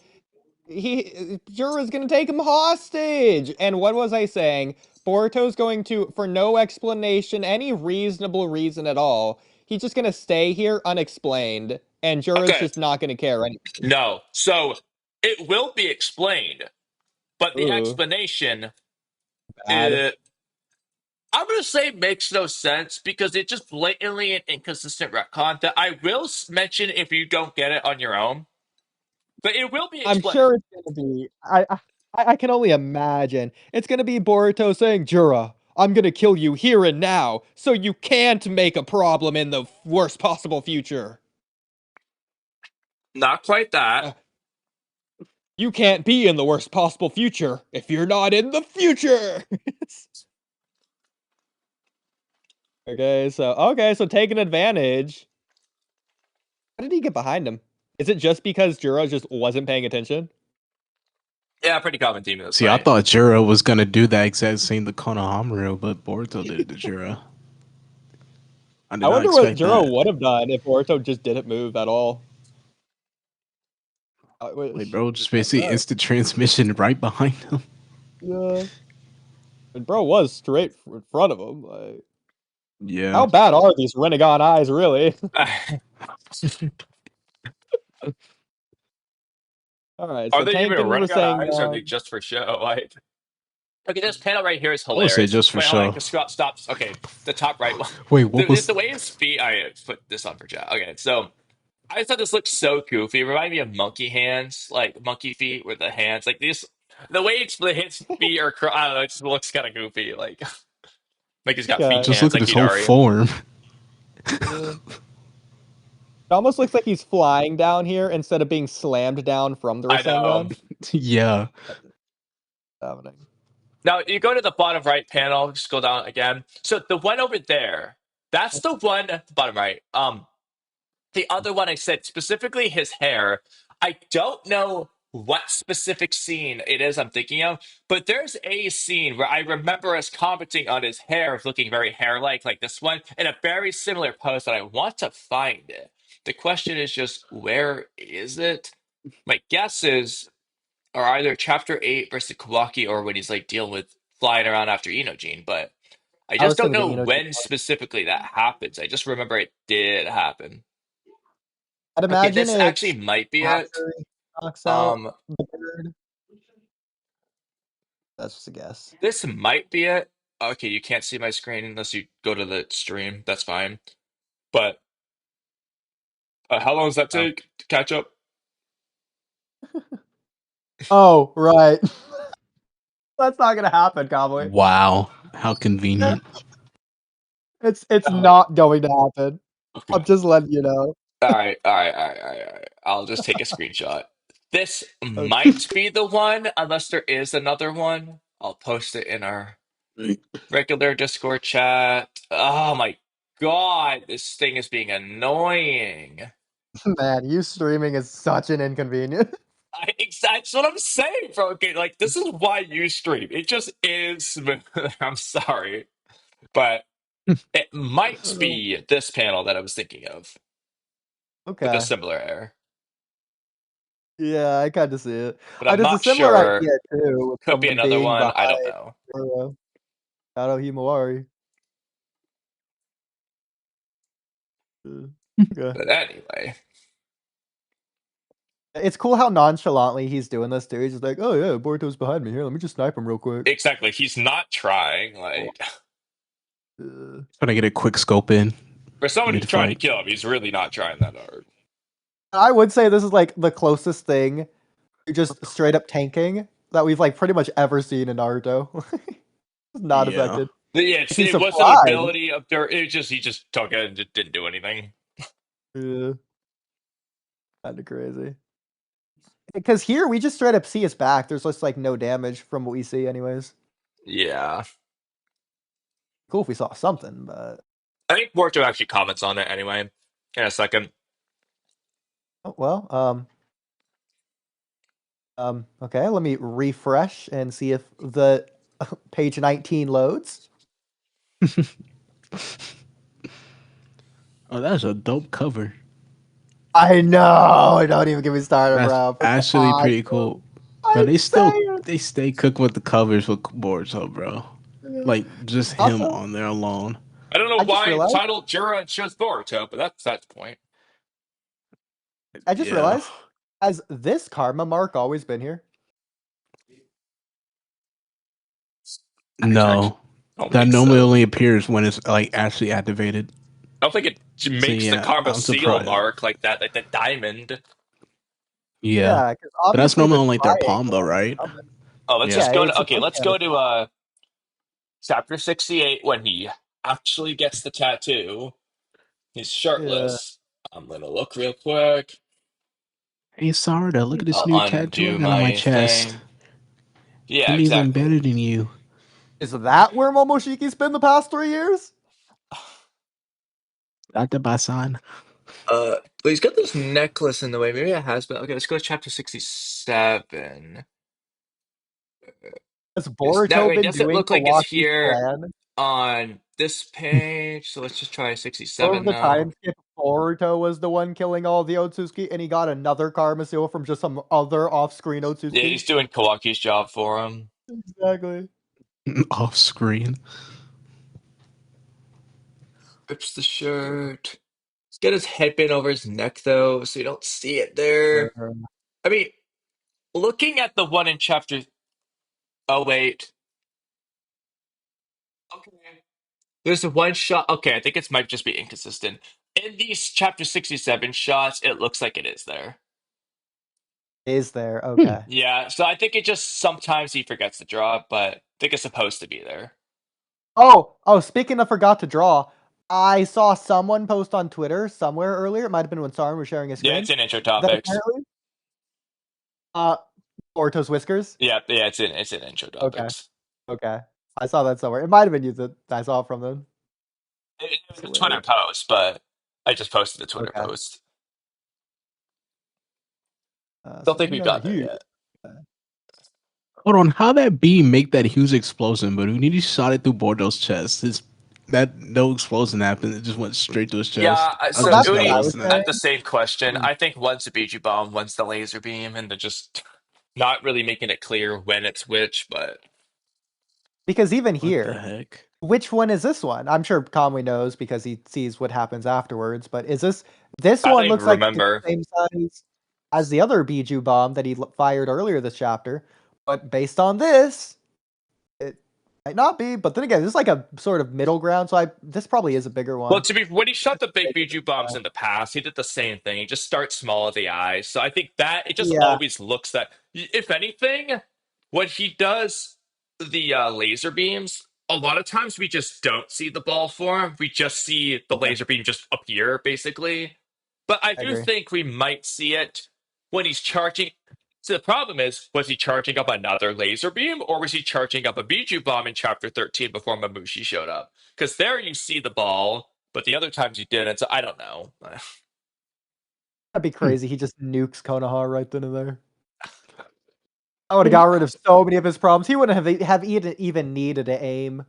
Jura's gonna take him hostage. And what was I saying? Boruto's going to, for no explanation, any reasonable reason at all, he's just gonna stay here unexplained, and Jura's Okay. just not gonna care anymore. No. So it will be explained, but the Ooh, explanation, bad. I'm going to say makes no sense because it's just blatantly an inconsistent retcon that I will mention if you don't get it on your own. But it will be I'm explained. sure it's gonna be. I can only imagine. It's gonna be Boruto saying, Jura, I'm gonna kill you here and now, so you can't make a problem in the worst possible future. Not quite that. You can't be in the worst possible future if you're not in the future. Okay, so taking advantage. How did he get behind him? Is it just because Jura just wasn't paying attention? Yeah, pretty common theme in this See, I fight. thought Juro was gonna do that exact same to Konohamaru, but Boruto did it to Juro. I did I not wonder what expect Jura that. would have done if Boruto just didn't move at all. Like, bro, just basically instant transmission right behind him. Yeah. And bro was straight in front of him. Like, Yeah. how bad are these Renegon eyes, really? All right, Are so they even Tankin, you were running out of saying, eyes or are they just for show? Like, okay, this panel right here is I would say hilarious. just for Wait, hold on. show. Stop. Okay, the top right one. Wait, what was? The way his feet. I put this on for chat. Okay, so I just thought this looked so goofy. It reminded me of monkey hands, like monkey feet with the hands. Like these, the way his feet are. I don't know. It just looks kind of goofy. Like he's got feet okay. Just hands look at like his whole Hidari. form. It almost looks like he's flying down here instead of being slammed down from the I know. Rasengan. Yeah. Happening. Now you go to the bottom right panel. Scroll down again. So the one over there, that's the one at the bottom right. The other one I said specifically his hair. I don't know what specific scene it is I'm thinking of, but there's a scene where I remember us commenting on his hair of looking very hair-like, like this one, in a very similar post that I want to find it. The question is just where is it? My guess is or either chapter 8 versus Kawaki or when he's like dealing with flying around after Enogene, but I I just was don't thinking know the Ino. when specifically that happens. I just remember it did happen. I'd Okay, imagine this actually it's might be it. after he knocks out Um, the bird. That's just a guess. this might be it. Okay, you can't see my screen unless you go to the stream. That's fine. But how long does that Oh, take to catch up? oh right. That's not gonna happen, Kamui. Wow. How convenient. It's Oh, not going to happen. okay. I'm just letting you know. All right. I'll just take a screenshot. This Okay. might be the one, unless there is another one. I'll post it in our regular Discord chat. Oh my god, this thing is being annoying. Man, you streaming is such an inconvenience. That's what I'm saying, bro. Okay, like this is why you stream. It just is smooth. I'm sorry, but it might be this panel that I was thinking of with a Okay. similar error, Yeah, I kind of see it. but I'm There's a not similar sure. idea too, with Could be someone another being one. behind I don't know. Shadow Himawari. Okay. But anyway, It's cool how nonchalantly he's doing this too. He's just like, "Oh yeah, Boruto's behind me here. Let me just snipe him real quick." exactly. He's not trying. Like, Uh, Trying to get a quick scope in. For someone who's trying to Mid-fight. kill him, he's really not trying that hard. I would say this is like the closest thing to just straight up tanking that we've like pretty much ever seen in Naruto. It's not Yeah. affected. But yeah, Like, he's it wasn't an surprised. ability of there. It just he just took it and just didn't do anything. Yeah. Kind of crazy. Because here we just straight up see his back. There's just like no damage from what we see, anyways. Yeah, Cool if we saw something, but I think Boruto actually comments on it anyway in a second. oh, well, okay. Let me refresh and see if the page 19 loads. Oh, that's a dope cover. I know. Don't even get me started, That's bro. actually pretty cool. But I'm saying. they stay cooking with the covers with Boruto, bro. Like just him Also, on there alone. I don't know I just why it's realized. titled Jura and shows Boruto, but that's the point. I just Yeah. realized. Has this karma mark always been here? No, I don't that think normally so. only appears when it's like actually activated. I don't think it So makes the yeah, karma I'm seal surprised. mark like that, like the diamond. Yeah, because but that's obviously normally the on like their palm though, triangle is right? coming. Oh, let's Yeah. just Yeah, go it's to okay. supposed Let's to have go a to chapter 68 when he actually gets the tattoo. He's yeah. shirtless. I'm gonna look real quick. Hey Sarda, look at this I'll new tattoo I undo got on my my chest. thing. Yeah, Kimmy's exactly. embedded in you. Is that where Momoshiki's been the past 3 years? Dr. Basan. But he's got this necklace in the way. Maybe it has been. Okay, let's go to chapter 67. Has Now, Boruto wait, been does it doing look like it's Kawaki's here plan? on this page? So let's just try Or 67 the time now. skip Boruto was the one killing all the Otsutsuki and he got another karma seal from just some other off-screen Yeah, Otsutsuki? he's doing Kawaki's job for him. Exactly. Off screen. Rips the shirt. Let's get his headband over his neck though, so you don't see it there. I mean, looking at the one in chapter. Oh wait. Okay. There's a one shot. Okay, I think it might just be inconsistent. In these chapter 67 shots, it looks like it is there. Is there? Hmm. Okay. Yeah, so I think it just sometimes he forgets to draw, but I think it's supposed to be there. Oh, speaking of forgot to draw, I saw someone post on Twitter somewhere earlier, it might have been when Sarin was sharing a Yeah, screen, it's in intro that topics. apparently uh Boruto's whiskers. Yeah, it's in intro Okay. topics. Okay. I saw that somewhere. It might have been you that I saw it from them. It was That's a Twitter hilarious. post, but I just posted the Twitter Okay. post. Don't So think we we've got gotten there here. yet. Hold on, how that beam make that huge explosion, but when he shot it through Bordeaux's chest, that no explosion happened. It just went straight to his chest. Yeah, I was so That's just what I Oodie, was noticing I that. have saying. the same question. I think one's the Biju bomb, one's the laser beam, and they're just not really making it clear when it's which, but Because even What the here, heck? which one is this one? I'm sure Kamui knows because he sees what happens afterwards, but is this I don't one even looks like it's remember. the same size as the other Biju bomb that he fired earlier this chapter. But based on this, it might not be. But then again, this is like a sort of middle ground, so this probably is a bigger Well, one. to be when he shot the big Bigger than Biju bombs in the past, he did the same thing. He just starts small at the eyes. So I think that it just Yeah, always looks that. If anything, when he does the laser beams, a lot of times we just don't see the ball form. We just see the yeah, laser beam just appear, basically. But I I do agree. think we might see it when he's charging. So the problem is, was he charging up another laser beam, or was he charging up a Biju bomb in chapter 13 before Mamushi showed up? Because there you see the ball, but the other times you didn't. So I don't know. That'd be Hmm. crazy. He just nukes Konoha right then and there. I would have got rid of so many of his problems. He wouldn't have even needed to aim.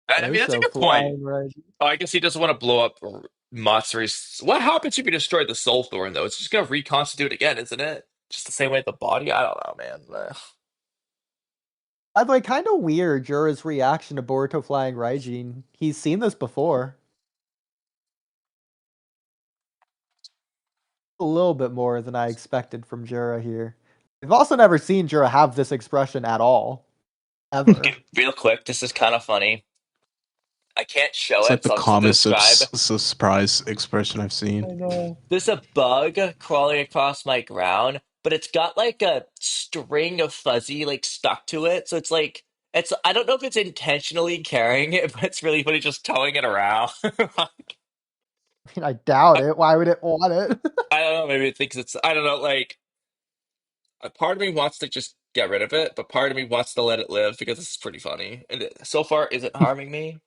I mean, There's that's a so good point. flying right. Oh, I guess he doesn't want to blow up Matsuri's. What happens if you destroy the Soul Thorn, though? It's just going to reconstitute again, isn't it? Just the same way the body? I don't know, man. By the way, kind of weird Jura's reaction to Boruto flying Raijin. He's seen this before. A little bit more than I expected from Jura here. I've also never seen Jura have this expression at all. Okay, Ever. real quick, this is kind of funny. I can't show It's like it, the so I'm just gonna calmest describe. surprise expression I've seen. I know. There's a bug crawling across my ground, but it's got like a string of fuzzy like stuck to it. So it's like it's I don't know if it's intentionally carrying it, but it's really funny just towing it around. I mean, I doubt it. Why would it want it? I don't know, maybe it thinks it's I don't know, like a part of me wants to just get rid of it, but part of me wants to let it live because it's pretty funny. And so far, is it harming me?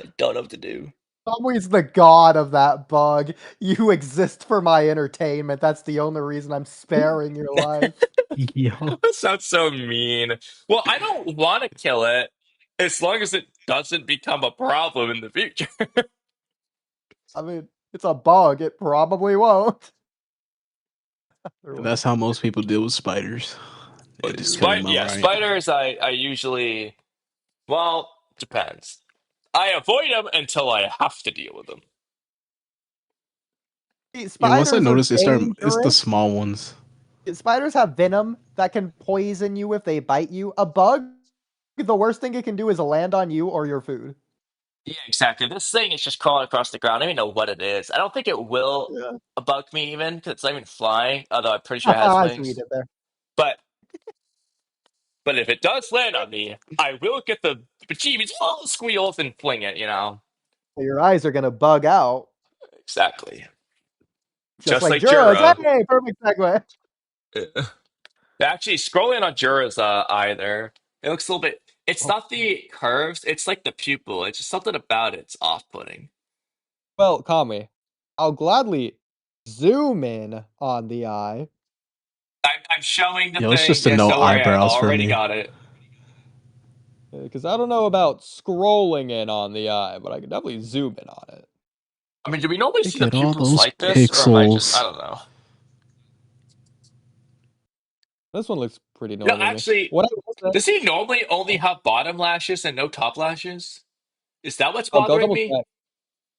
I don't know what to do. Kamui's the god of that bug. You exist for my entertainment. That's the only reason I'm sparing your life. Yo. That sounds so mean. Well, I don't want to kill it as long as it doesn't become a problem in the future. I mean, it's a bug. It probably won't. And that's how most people deal with spiders. They just kill them Yeah, outright. spiders, I usually, well, depends. I avoid them until I have to deal with them. See, Yeah, once I spiders are noticed it's the dangerous. small ones. Spiders have venom that can poison you if they bite you. A bug, the worst thing it can do is land on you or your food. Yeah, exactly. This thing is just crawling across the ground. I don't even know what it is. I don't think it will Yeah. bug me even because it's not even flying, although I'm pretty sure it has I see what you wings. did there. But but if it does land on me, I will get the bejeebies squeals and fling it, you know. Your eyes are gonna bug out, Exactly. just Just like like Jura's. Jura. Hey, perfect segue. Actually, scrolling on Jura's eye there, it looks a little bit. It's not the curves, it's like the pupil. It's just something about it's off putting. Well, Kamui, I'll gladly zoom in on the eye. I'm showing the Yo, it's thing. just a Yes, no don't worry, I eyebrows for already me. got it. Because I don't know about scrolling in on the eye, but I can definitely zoom in on it. I mean, do we normally see Look the at all pupils those like this, or am I just? I pixels. don't know. This one looks pretty No, normal to me. actually, What I will say, does he normally only have bottom lashes and no top lashes? Is that what's go bothering double me? check.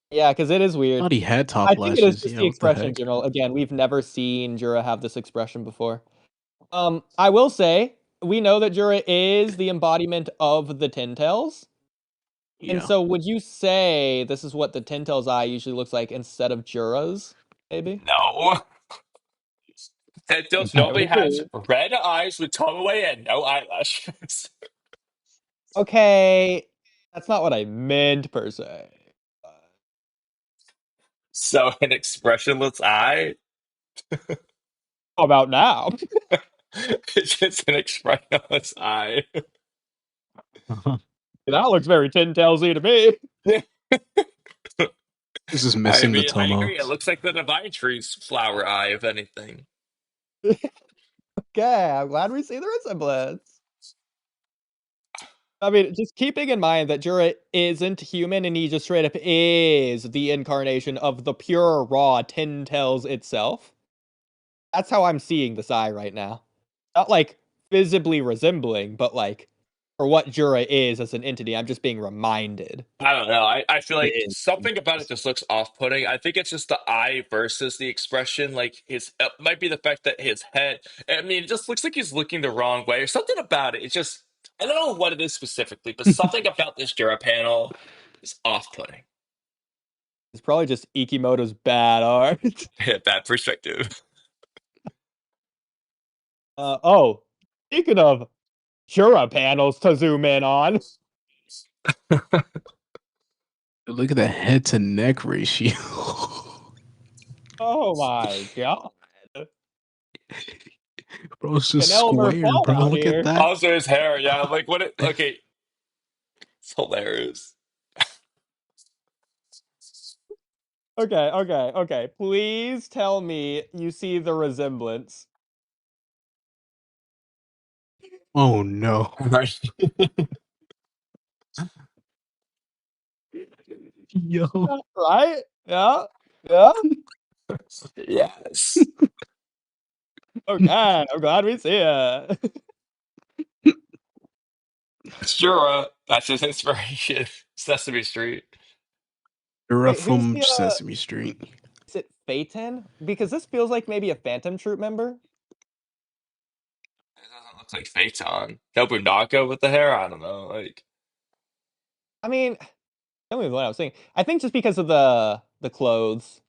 Yeah, because it is weird. Thought he had top I think it is lashes. just Yeah, the what the expression in heck? general. Again, we've never seen Jura have this expression before. I will say we know that Jura is the embodiment of the Tintails. And Yeah. so would you say this is what the Tintail's eye usually looks like instead of Jura's? Maybe? No. It does I normally would has agree. red eyes with tongue away and no eyelashes. Okay, that's not what I meant per se. So an expressionless eye. How about now? It's just an expressionless eye. That looks very Tintailsy to me. This is I missing the mean, I agree. It Tomos. looks like the Divine Tree's flower eye, if anything. Okay, I'm glad we see the resemblance. I mean, just keeping in mind that Jura isn't human and he just straight up is the incarnation of the pure raw Tintails itself. That's how I'm seeing this eye right now. Not like visibly resembling, but like for what Jura is as an entity, I'm just being reminded. I don't know. I feel It like is. something about it just looks off-putting. I think it's just the eye versus the expression. Like his might be the fact that his head. I mean, it just looks like he's looking the wrong way or something about it. It's just I don't know what it is specifically, but something about this Jura panel is off-putting. It's probably just Ikimoto's bad art. Bad perspective. Oh, speaking of Jura panels to zoom in on. Look at the head to neck ratio. Oh my god. Bro, it's An just Elmer square, bro. Fallout Look at here. that. Also, his hair. Yeah, I'm like what? Okay, it's hilarious. Okay. Please tell me you see the resemblance. Oh no. Yo. Right? Yeah. Yeah. Yes. Okay. I'm glad we see it. Jura. That's his inspiration. Sesame Street. Era Wait, who's from the Sesame Street. is it Phaeton? Because this feels like maybe a Phantom Troop member. It doesn't look like Phaeton. Nobunaga with the hair? I don't know. Like, I mean, Only what I was saying. I think just because of the clothes.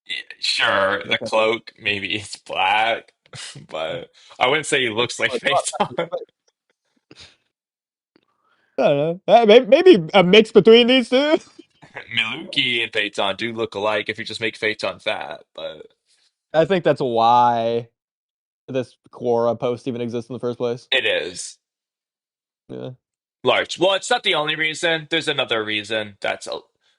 Yeah, sure, the Okay. cloak maybe it's black, but I wouldn't say he looks like Phaeton. I don't know. Maybe a mix between these two. Miluki and Phaeton do look alike if you just make Phaeton fat, but I think that's why this Quora post even exists in the first place. it is Yeah. large. Well, it's not the only reason. There's another reason that's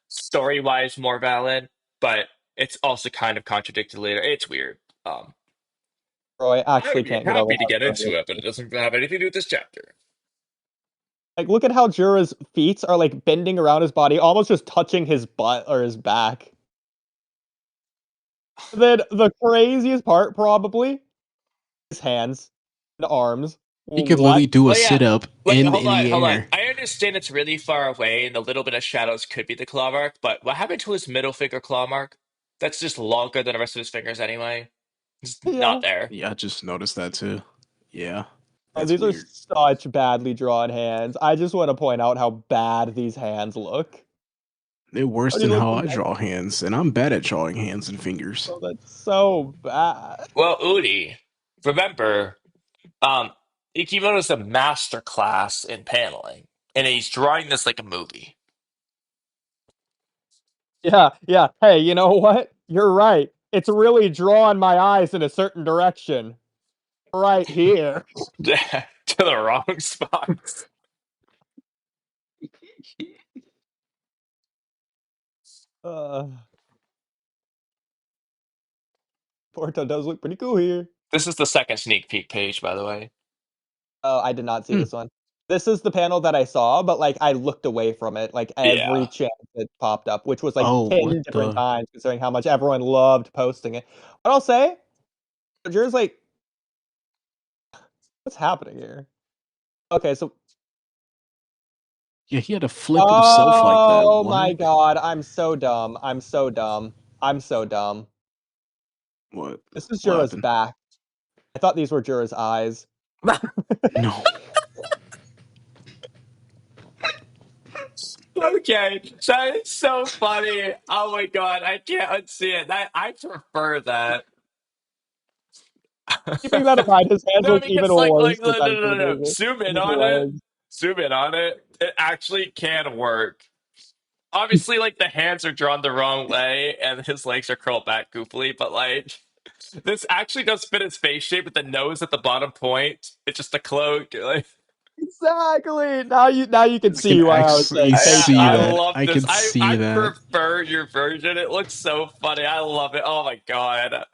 story-wise more valid, but it's also kind of contradicted later. It's weird. Bro, I I actually would be can't get over happy to how get Jorah into looks. it, but it doesn't have anything to do with this chapter. Like, look at how Jorah's feet are like bending around his body, almost just touching his butt or his back. Then the craziest part, probably, his hands and arms. He could What? literally do a Well, yeah. sit up Wait, in hold on, the hold on. air. I understand it's really far away, and the little bit of shadows could be the claw mark. But what happened to his middle finger claw mark? That's just longer than the rest of his fingers anyway. It's not Yeah. there. Yeah, I just noticed that too. Yeah, Oh, that's these are weird. such badly drawn hands. I just want to point out how bad these hands look. They're worse How do you than look how at I that? draw hands, and I'm bad at drawing hands and fingers. Oh, that's so bad. Well, Oodie, remember, Ikimoto's a master class in paneling, and he's drawing this like a movie. Yeah, yeah. Hey, you know what? You're right. It's really drawing my eyes in a certain direction. Right here. To the wrong spots. Uh, Porto does look pretty cool here. This is the second sneak peek page, by the way. Oh, I did not see Hmm. this one. This is the panel that I saw, but like I looked away from it like every Yeah. chance it popped up, which was like Oh, 10 what different the? times considering how much everyone loved posting it. But I'll say, Jura's like, what's happening here? Okay, so Yeah, he had to flip himself like that. oh my What? god, I'm so dumb. I'm so dumb. I'm so dumb. What? This is What Jura's happened? back. I thought these were Jura's eyes. No. Okay, that is so funny. Oh my god, I can't unsee it. I prefer that. Keeping that in mind, his hands No, look even because worse no, with no, that no, no. further. Zoom in His on it. legs. Zoom in on it. It actually can work. Obviously, like the hands are drawn the wrong way and his legs are curled back goofily, but like this actually does fit his face shape with the nose at the bottom point. It's just a cloak. Like, Exactly. Now you can I can see why I was saying actually face see I down. that. love I this. can see I that. prefer your version. It looks so funny. I love it. Oh my god.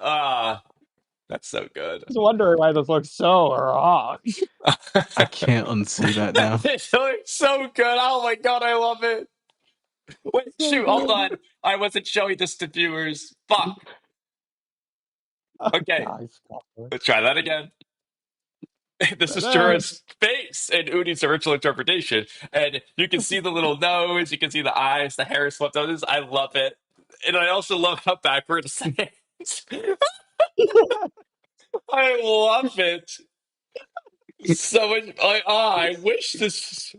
That's so good. I was wondering why this looks so wrong. I can't unsee that now. It looks so good. Oh my god, I love it. Wait, So shoot, hold good. on. I wasn't showing this to viewers. Fuck. Oh, Okay, guys, stop it. let's try that again. This is Ta-da. Jorah's face in Udi's original interpretation. And you can see the little nose, you can see the eyes, the hair swept on this. I love it. And I also love how backwards it is. I love it. So much. I wish this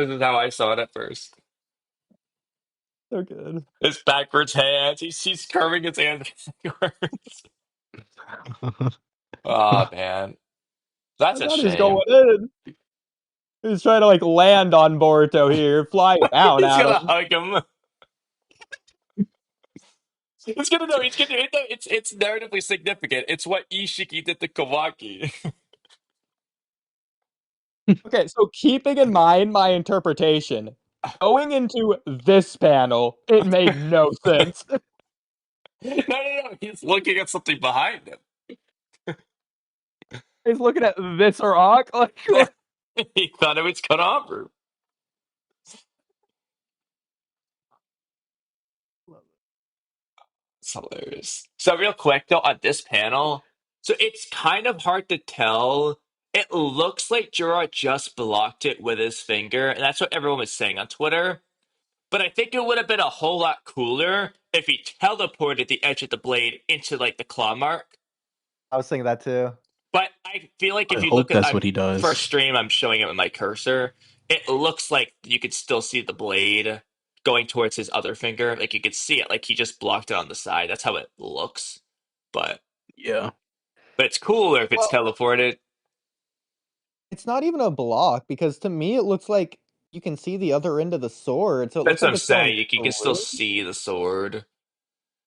is how I saw it at first. So good. His backwards hands. He's curving his hands backwards. Oh man, that's I a thought he was going shame. in. He was trying to like land on Boruto here, fly down He's at gonna him. hug him. He's gonna know. He's gonna. It's narratively significant. It's what Ishiki did to Kawaki. Okay, so keeping in mind my interpretation, going into this panel, it made no sense. No. He's looking at something behind He's looking at this rock. Like, him. He thought it was Kanabu. It's hilarious. So real quick though, on this panel, so it's kind of hard to tell. It looks like Jorah just blocked it with his finger, and that's what everyone was saying on Twitter. But I think it would have been a whole lot cooler if he teleported the edge of the blade into like the claw mark. I was thinking that too. But I feel like I if you hope look at that's I'm what he first does. stream, I'm showing it with my cursor. It looks like you could still see the blade. going towards his other finger. Like you could see it, like he just blocked it on the side. That's how it looks. But Yeah. it's cooler if it's Well, teleported. it's not even a block because to me it looks like you can see the other end of the sword, so it That's looks what like I'm it's going saying. You can still through. see the sword.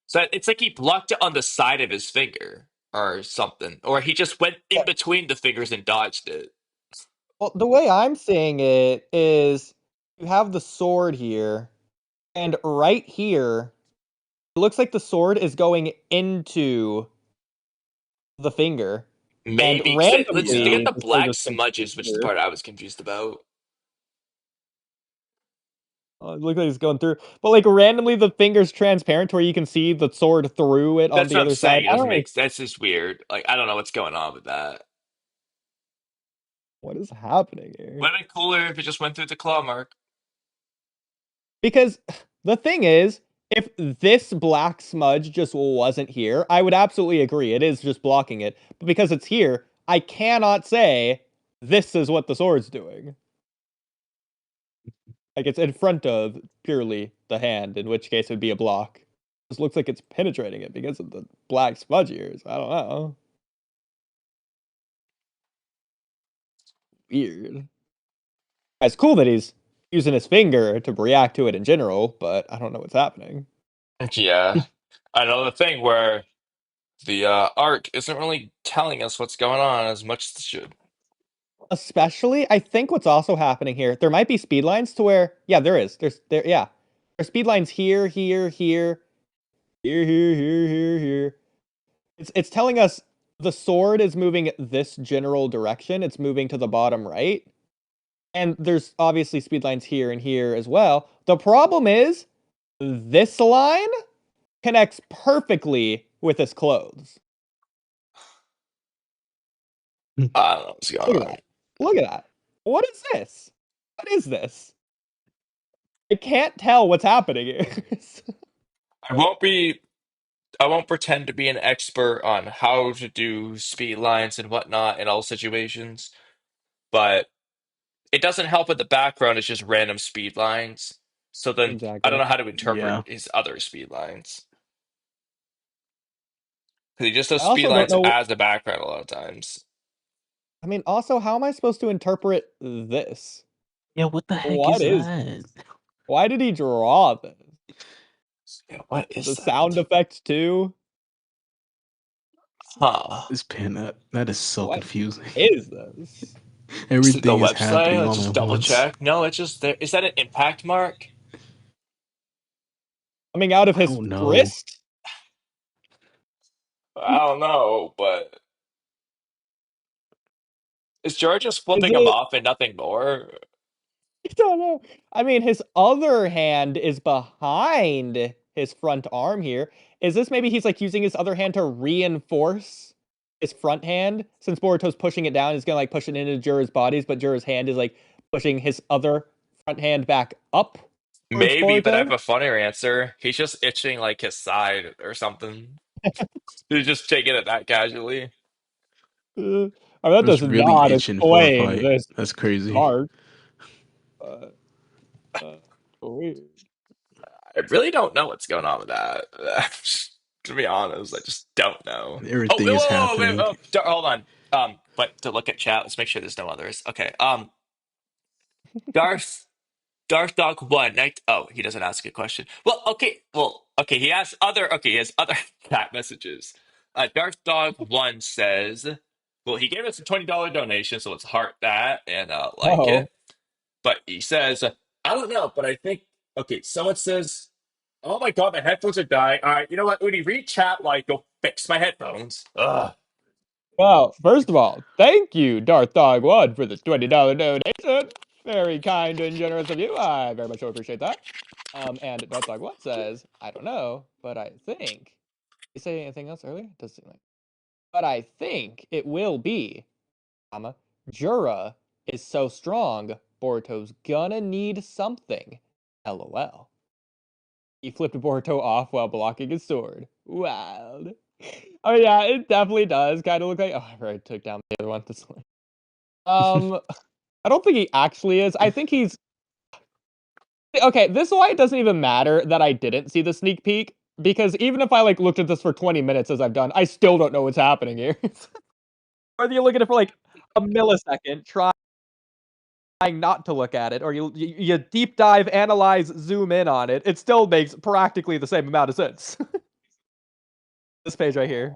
So it's like he blocked it on the side of his finger or something, or he just went in Yeah. between the fingers and dodged it. Well, the way I'm seeing it is you have the sword here, and right here, it looks like the sword is going into the finger, and Maybe because they got randomly, the the sword black just went smudges, which is the through. part I was confused about. Oh, it looks like it's going through, but like randomly, the finger's transparent to where you can see the sword through it on That's the what I'm other side. saying. It I doesn't don't know make. That's just weird. Like I don't know what's going on with that. what is happening here. Would have been cooler if it just went through the claw mark. Because the thing is, if this black smudge just wasn't here, I would absolutely agree. It is just blocking it. But because it's here, I cannot say this is what the sword's doing. Like it's in front of purely the hand, in which case it would be a block. This looks like it's penetrating it because of the black smudge ears. I don't know. Weird. It's cool that he's using his finger to react to it in general, but I don't know what's happening. Yeah, another thing where the art isn't really telling us what's going on as much as it should. Especially, I think what's also happening here, there might be speed lines to where, yeah, there is. Yeah. There's speed lines here, here, here, here, here, here, here, here. It's telling us the sword is moving this general direction. It's moving to the bottom right. And there's obviously speed lines here and here as well. The problem is this line connects perfectly with his clothes. I don't know what's going Look at on. that. Look at that. What is this? What is this? I can't tell what's happening here. I won't be. I won't pretend to be an expert on how to do speed lines and whatnot in all situations, but it doesn't help with the background. It's just random speed lines. So then I don't Exactly. know how to interpret Yeah. his other speed lines. Because he just does I speed also don't lines know. as the background a lot of times. I mean, also, how am I supposed to interpret this? Yeah, what the heck What is is? that? Why did he draw this? Yeah, what is The sound that? effect too. Huh. This pen that is so What confusing. is this? Is it the Everything is website? happening Let's all just at double once. check. No, it's just there. Is that an impact mark? Coming out of I his don't know. wrist? I don't know, but is George just Is flipping him it? off and nothing more? I don't know. I mean, his other hand is behind his front arm here. Is this maybe he's like using his other hand to reinforce his front hand? Since Boruto's pushing it down, he's gonna like push it into Jura's bodies, but Jura's hand is like pushing his other front hand back up towards Maybe, but I have Boruto. a funnier answer. He's just itching like his side or something. He's just taking it that casually. I mean, that It's does really not itching for a explain fight. this That's crazy. part. Uh, weird. I really don't know what's going on with that. To be honest, I just don't know. Oh, Everything wait, is whoa, whoa, wait, happening. oh, hold on. But to look at chat, let's make sure there's no others. Okay. Darth Darth Dog One Night. Oh, he doesn't ask a question. Well, okay. Well, okay. He has other. Okay, he has other chat messages. Darth Dog One says, "Well, he gave us a $20 donation, so let's heart that and like Oh, it." But he says, "I don't know, but I think." Okay, someone says, "Oh my god, my headphones are dying." All right, you know what, Udi, read chat like go fix my headphones. Ugh. well, first of all, thank you, Darth Dog One, for the $20 donation. Very kind and generous of you. I very much so appreciate that. And Darth Dog One says, I don't know, but I think. Did you say anything else earlier? Does seem like. But I think it will be, comma, Jura is so strong, Boruto's gonna need something. LOL. He flipped Boruto off while blocking his sword. Wild. Oh yeah, it definitely does kind of look like. Oh, I already took down the other one. This one. I don't think he actually is. I think he's. Okay, this is why it doesn't even matter that I didn't see the sneak peek, because even if I, like, looked at this for 20 minutes as I've done, I still don't know what's happening here. Whether you look at it for, like, a millisecond, trying not to look at it, or you deep dive, analyze, zoom in on it, it still makes practically the same amount of sense. This page right here.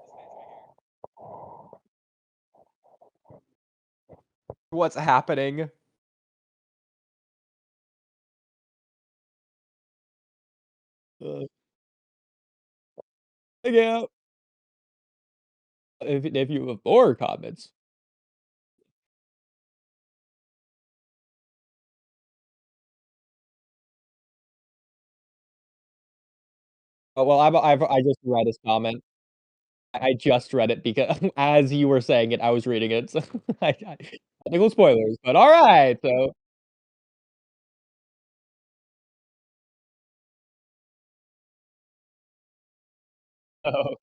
What's happening? Yeah. If you have more comments. Oh, well, I just read his comment. I just read it because as you were saying it, I was reading it, so technical spoilers, but alright, so oh,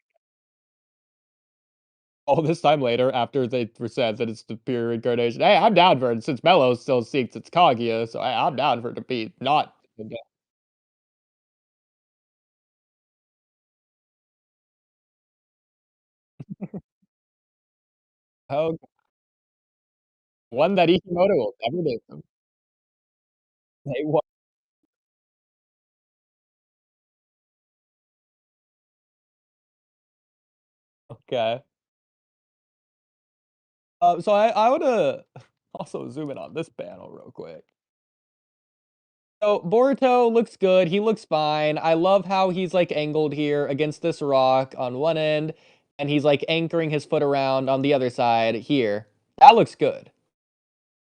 all this time later, after they were said that it's the pure incarnation, hey, I'm down for it since Mello still seeks its Kaguya, so I'm down for it to be not oh, one that Ikimoto will never do. They wa okay. So I wanna also zoom in on this panel real quick. So Boruto looks good. He looks fine. I love how he's like angled here against this rock on one end, and he's like anchoring his foot around on the other side here. That looks good.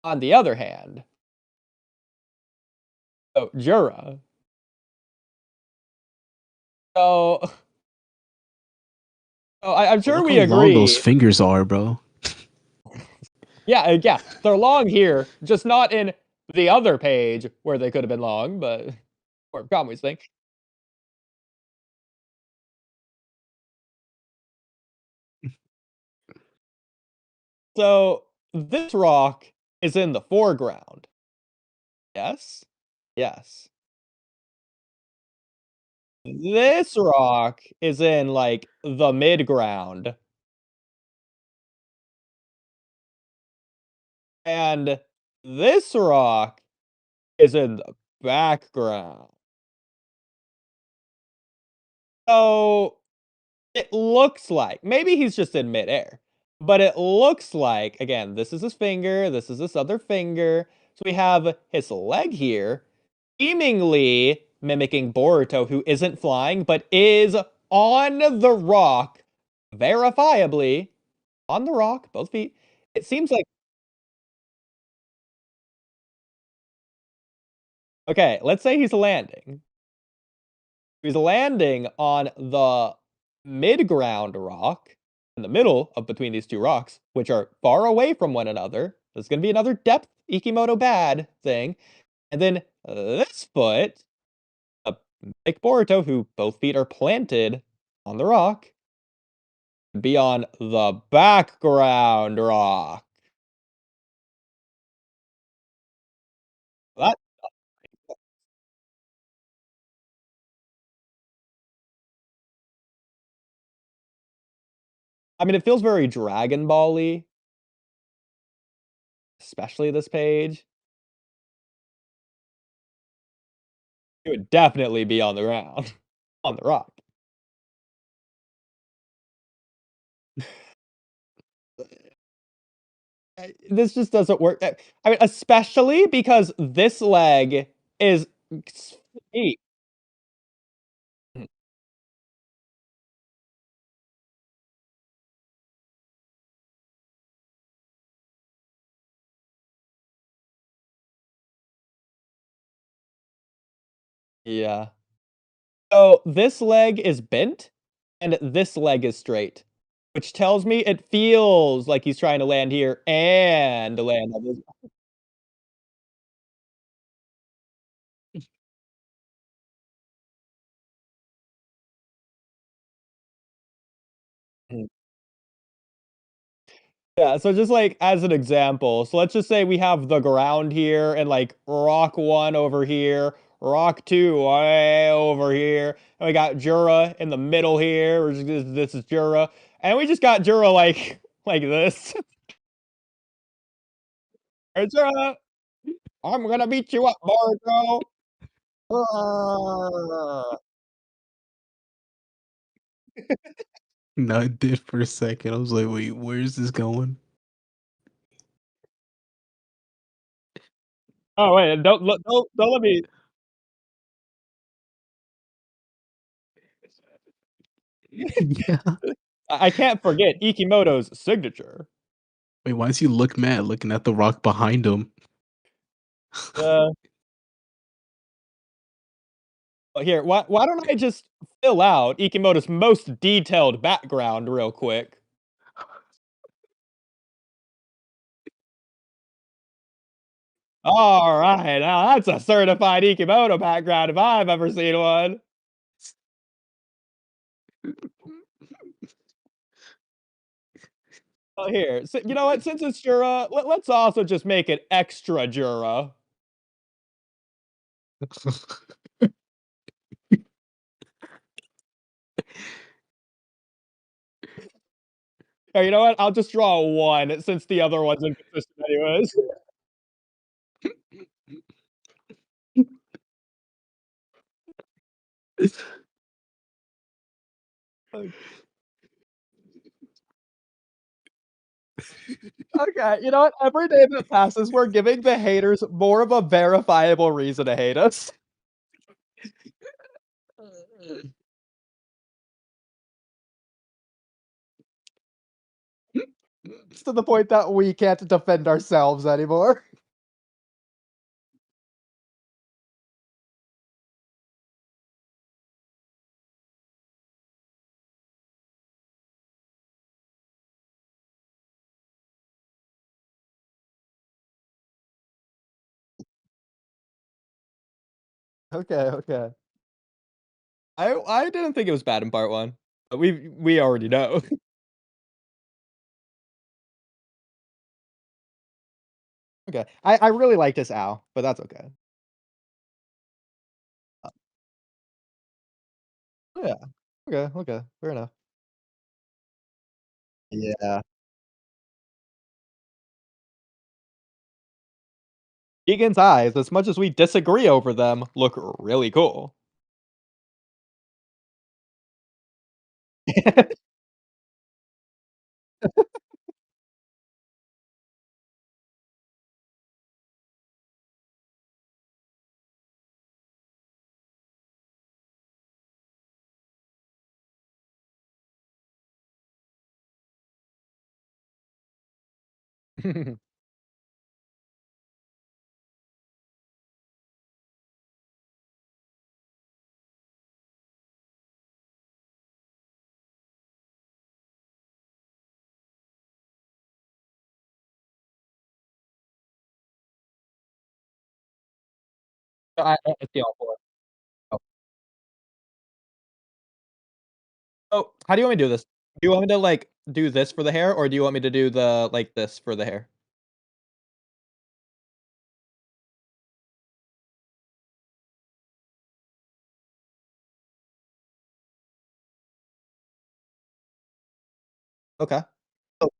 On the other hand, oh Jura. So, I'm sure Look how we long those agree. fingers are, bro. Yeah, yeah, they're long here, just not in the other page where they could have been long, but or Kamui's thing. So this rock is in the foreground. Yes? Yes. This rock is in, like, the mid-ground, and this rock is in the background. So, it looks like maybe he's just in midair, but it looks like again, this is his finger, this is his other finger, so we have his leg here, seemingly mimicking Boruto, who isn't flying, but is on the rock, verifiably on the rock, both feet. It seems like okay, let's say he's landing. He's landing on the mid-ground rock in the middle of between these two rocks, which are far away from one another. There's going to be another depth Ikimoto bad thing. And then this foot, like Boruto, who both feet are planted on the rock, be on the background rock. That I mean, it feels very Dragon Ball-y, especially this page. It would definitely be on the ground, on the rock. This just doesn't work. I mean, especially because this leg is feet. Yeah. So this leg is bent, and this leg is straight, which tells me it feels like he's trying to land here and land on this. Yeah, so just like as an example, so let's just say we have the ground here and like rock one over here, Rock 2 way over here. And we got Jura in the middle here. This is Jura. And we just got Jura like this. Hey, Jura, I'm gonna beat you up, Boruto. No, I did for a second. I was like, wait, where is this going? Oh wait, don't let me. Yeah. I can't forget Ikimoto's signature. Wait, why does he look mad looking at the rock behind him? Uh, Here, why don't I just fill out Ikimoto's most detailed background real quick? All right, now that's a certified Ikimoto background if I've ever seen one. Oh, here, so, you know what? Since it's Jura, let's also just make it extra Jura. Or you know what? I'll just draw a 1 since the other one's inconsistent anyways. Okay, you know what? Every day that passes, we're giving the haters more of a verifiable reason to hate us. It's to the point that we can't defend ourselves anymore. Okay, okay. I didn't think it was bad in part 1, but we already know. Okay, I really like this owl, but that's okay. Uh, yeah. Okay, okay, fair enough. Yeah. Egan's eyes, as much as we disagree over them, look really cool. I see all 4. Oh. Oh, how do you want me to do this? Do you want me to, like, do this for the hair, or do you want me to do the like, this for the hair? Okay. Oh.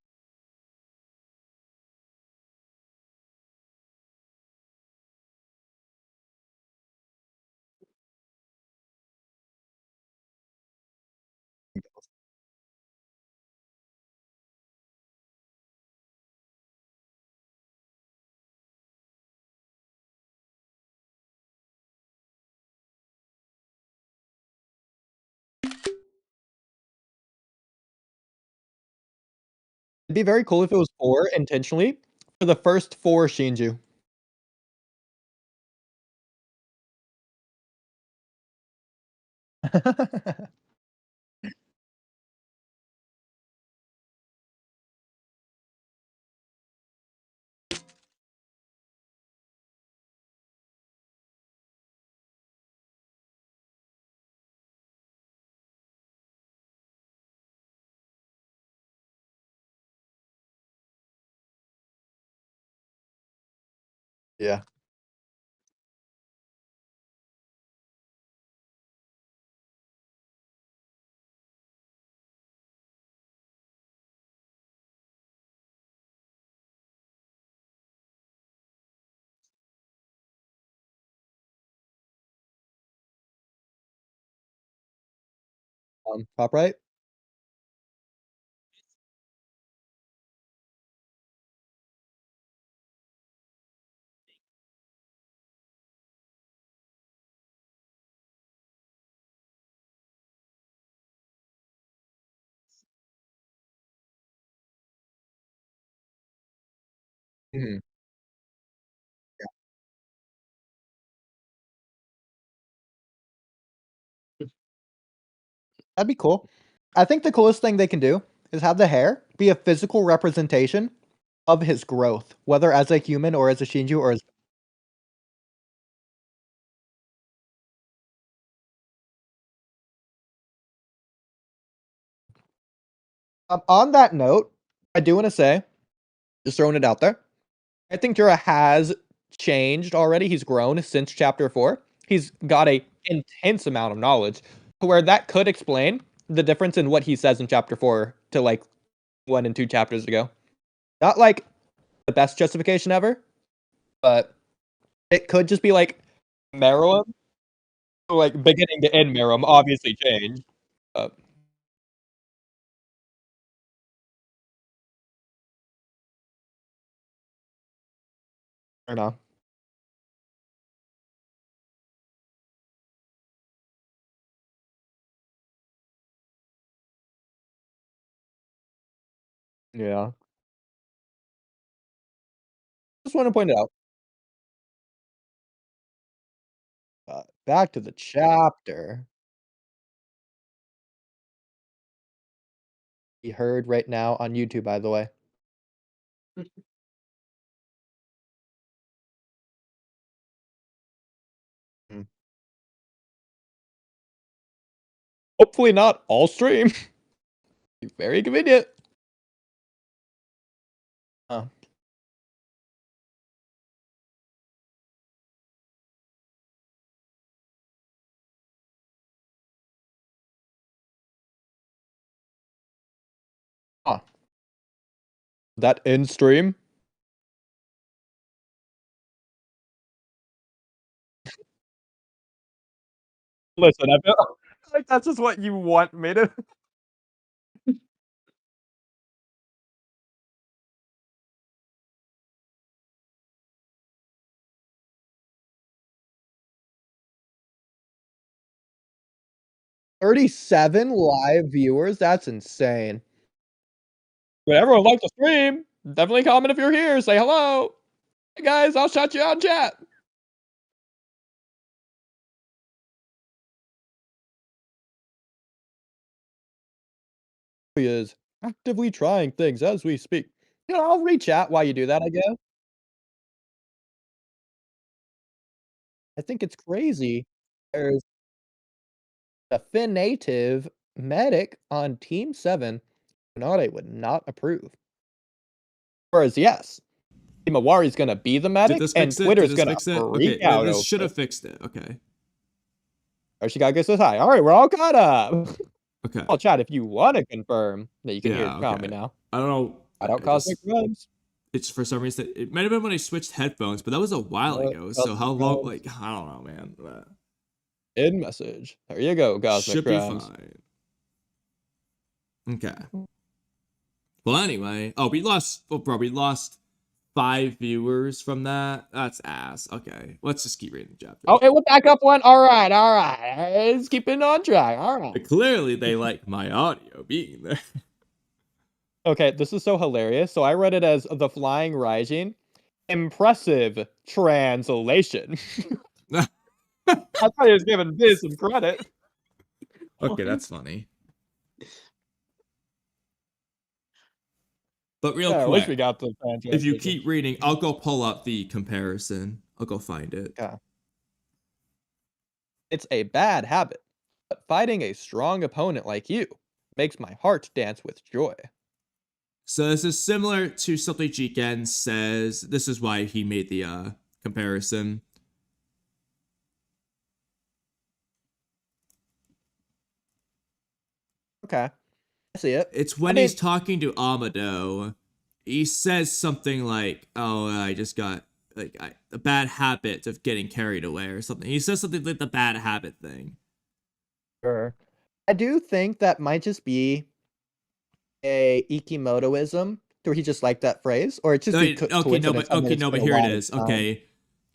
It'd be very cool if it was 4 intentionally for the first 4 Shinju. Yeah. Top right. Mhm. That'd be cool. I think the coolest thing they can do is have the hair be a physical representation of his growth, whether as a human or as a Shinju or as on that note, I do wanna say, just throwing it out there, I think Jura has changed already, he's grown since chapter 4. He's got a intense amount of knowledge to where that could explain the difference in what he says in chapter 4 to, like, 1 and 2 chapters ago. Not, like, the best justification ever, but it could just be, like, Meruem, like, beginning to end Meruem obviously changed, uh or no. Yeah. Just wanna point it out. Back to the chapter. Be heard right now on YouTube, by the way. Mm. Hopefully not all stream. Be very convenient. Oh. Huh. That end stream? Listen, I feel like that's just what you want me to 37 live viewers? That's insane. But everyone like the stream. Definitely comment if you're here. Say hello. Hey guys, I'll shout you out in chat. He is actively trying things as we speak. You know, I'll reach out while you do that, I guess. I think it's crazy. There's a Finn native medic on Team 7. Tsunade would not approve. Whereas, yes, Team Awari's gonna be the Did medic, this and fix it? Twitter's Did this gonna fix it? freak Okay, out this over should it. have fixed it. Okay. Archie gotta say hi. Alright, we're all caught up. Okay. I'll chat if you wanna confirm that you can hear Yeah, Kamui okay. now. I don't know. I don't I cosmic just, runs. it's for some reason. It might have been when I switched headphones, but that was a while ago. So Cosmic how long? runs. Like, I don't know, man. But In message. There you go, cosmic should be crimes. fine. Okay. Well, anyway. Oh, we lost. Oh, bro, we lost 5 viewers from that. That's ass. Okay, let's just keep reading the chapter. Oh, it went back up one. Alright, alright. Let's keep it on track. Alright. But clearly, they like my audio being there. Okay, this is so hilarious. So I read it as the Flying Rising. Impressive translation. I thought he was giving this some credit. Okay, that's funny. But real Yeah, I quick, wish we got the translation. if you keep reading, I'll go pull up the comparison. I'll go find it. Yeah. It's a bad habit, but fighting a strong opponent like you makes my heart dance with joy. So this is similar to something Jiken says. This is why he made the comparison. Okay. I see it. It's when he's talking to Amado. He says something like, "Oh, I just got like a bad habit of getting carried away," or something. He says something like the bad habit thing. Sure. I do think that might just be a Ikimotoism, where he just liked that phrase, or it's just a coincidence. But here it is. Okay,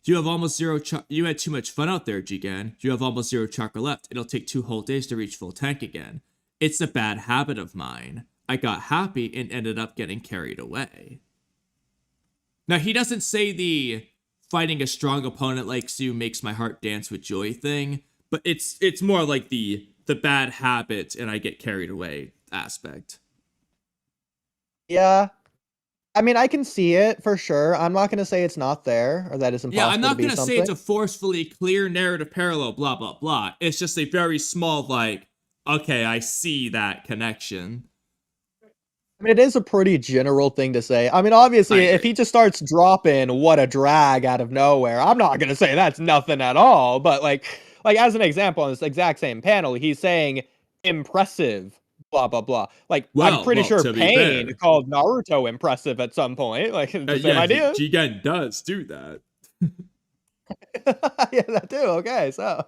you have almost zero. You had too much fun out there, Jigen. You have almost zero chakra left. It'll take 2 whole days to reach full tank again. It's a bad habit of mine. I got happy and ended up getting carried away. Now he doesn't say the fighting a strong opponent like you makes my heart dance with joy thing, but it's more like the bad habit and I get carried away aspect. Yeah. I mean, I can see it for sure. I'm not going to say it's not there or that it's impossible. Yeah, I'm not going to say it's a forcefully clear narrative parallel, blah, blah, blah. It's just a very small, like, okay, I see that connection. I mean, it is a pretty general thing to say. I mean, obviously, if he just starts dropping what a drag out of nowhere, I'm not going to say that's nothing at all. But like as an example, on this exact same panel, he's saying impressive, blah, blah, blah. Like, I'm pretty sure Pain called Naruto impressive at some point. Like, the same idea. Jigen does do that. Yeah, that too. Okay, so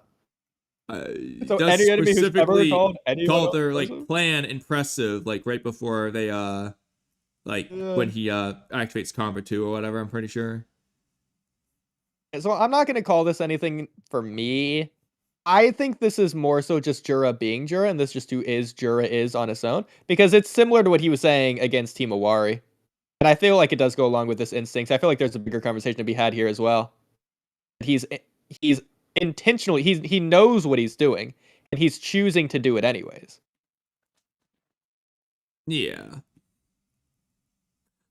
any enemy who's ever called their like plan impressive, like right before they when he activates Combo 2 or whatever, I'm pretty sure. So I'm not gonna call this anything for me. I think this is more so just Jura being Jura, and this just who is Jura is on its own, because it's similar to what he was saying against Team Owari. And I feel like it does go along with this instinct. I feel like there's a bigger conversation to be had here as well. He's intentionally, he knows what he's doing, and he's choosing to do it anyways. Yeah.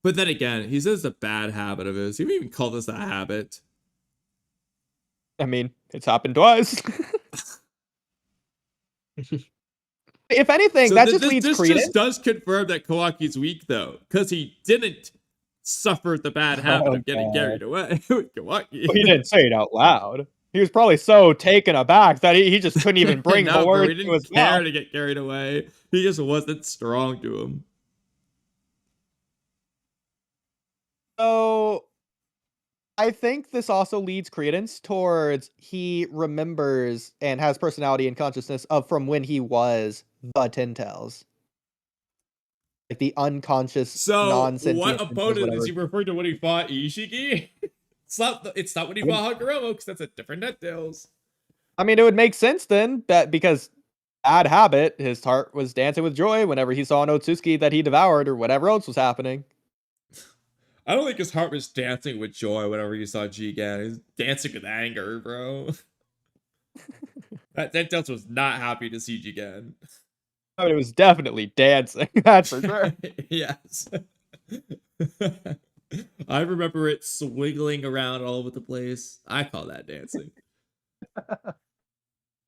But then again, he says it's a bad habit of his. He would even call this a habit. I mean, it's happened twice. If anything, so that just leads credence. This just does confirm that Kawaki's weak, though, because he didn't suffer the bad habit of getting carried away with Kawaki. Well, he didn't say it out loud. He was probably so taken aback that he just couldn't even bring the words to his mouth. To get carried away. He just wasn't strong to him. So, I think this also leads credence towards he remembers and has personality and consciousness of from when he was the Ten Tails. Like the unconscious, non-sentient. What opponent is he referring to when he fought Ishiki? It's not when he fought Hagoromo, because that's a different Ten Tails. I mean, it would make sense then, that because bad habit, his heart was dancing with joy whenever he saw an Otsutsuki that he devoured or whatever else was happening. I don't think his heart was dancing with joy whenever he saw Jigen. He was dancing with anger, bro. That Ten Tails was not happy to see Jigen. I mean, it was definitely dancing, that's for sure. Yes. I remember it swiggling around all over the place. I call that dancing.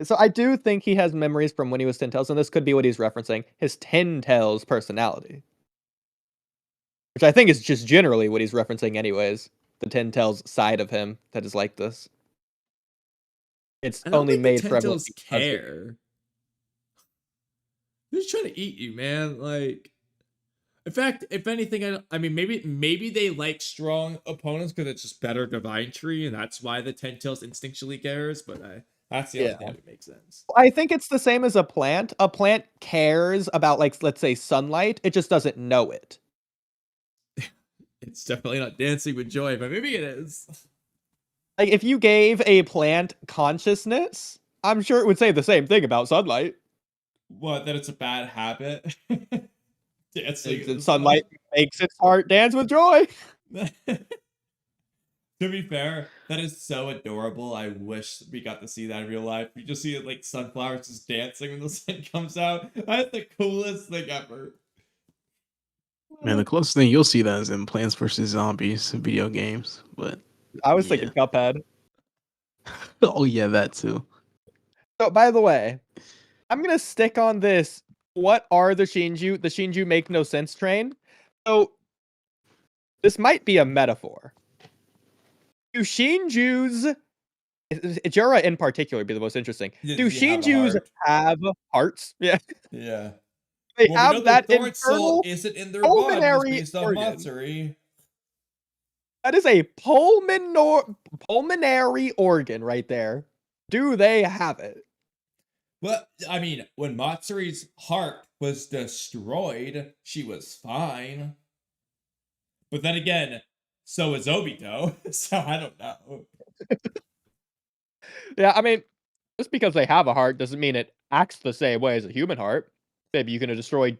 So I do think he has memories from when he was Ten Tails, and this could be what he's referencing, his Ten Tails personality. Which I think is just generally what he's referencing anyways. The Ten Tails side of him that is like this. It's only made for everyone. Care. They're just trying to eat you, man. Like, in fact, if anything, I mean, maybe they like strong opponents because it's just better divine tree, and that's why the Ten Tails instinctually cares. But that's the only thing that makes sense. I think it's the same as a plant. A plant cares about, like, let's say, sunlight. It just doesn't know it. It's definitely not dancing with joy, but maybe it is. Like, if you gave a plant consciousness, I'm sure it would say the same thing about sunlight. What, that it's a bad habit? Dancing sunlight makes its heart dance with joy. To be fair, that is so adorable. I wish we got to see that in real life. You just see it like sunflowers just dancing when the sun comes out. That's the coolest thing ever. Man, the closest thing you'll see that is in Plants vs. Zombies video games. But I was thinking Cuphead. Oh yeah, that too. So by the way, I'm gonna stick on this. What are the Shinju? The Shinju make no sense train. So this might be a metaphor. Do Shinjus, Jura in particular, be the most interesting? Do Shinjus have hearts? Yeah. Yeah. They have that internal isn't in their pulmonary organ. That is a pulmonary organ right there. Do they have it? Well, I mean, when Matsuri's heart was destroyed, she was fine. But then again, so is Obito, so I don't know. Yeah, I mean, just because they have a heart doesn't mean it acts the same way as a human heart. Maybe you can destroy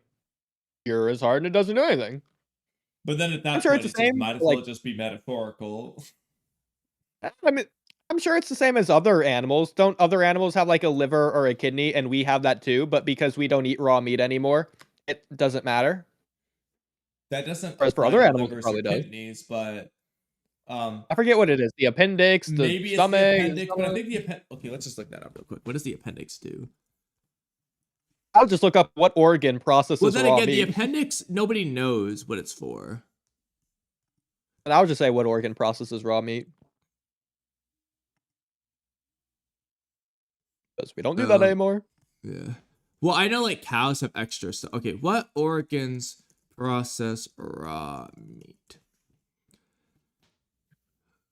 Yura's heart and it doesn't do anything. But then at that sure point, it's it the just same, might as like- well just be metaphorical. I mean, I'm sure it's the same as other animals. Don't other animals have like a liver or a kidney, and we have that too? But because we don't eat raw meat anymore, it doesn't matter. That doesn't Whereas for apply other to animals, it livers probably or does. kidneys, but I forget what it is. The appendix, the maybe it's stomach. the appendix. But I think the appendix. Okay, let's just look that up real quick. What does the appendix do? I'll just look up what organ processes Well, then raw again, meat. the appendix, nobody knows what it's for. And I'll just say what organ processes raw meat. Because we don't do that anymore. Yeah. Well, I know like cows have extra stuff. Okay, what organs process raw meat?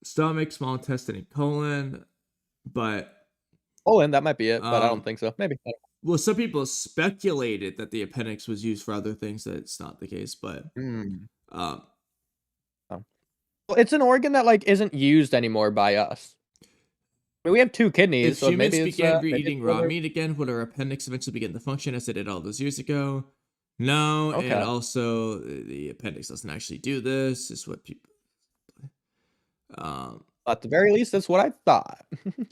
Stomach, small intestine, and colon. But Colon, that might be it, but I don't think so. Maybe. well, some people speculated that the appendix was used for other things. That's not the case, but Well, it's an organ that like isn't used anymore by us. I mean, we have 2 kidneys, if so humans maybe it's began maybe eating it's raw liver. meat again, would our appendix eventually begin to function as it did all those years ago? No, Okay. and also the appendix doesn't actually do this. Is what people. At the very least, that's what I thought.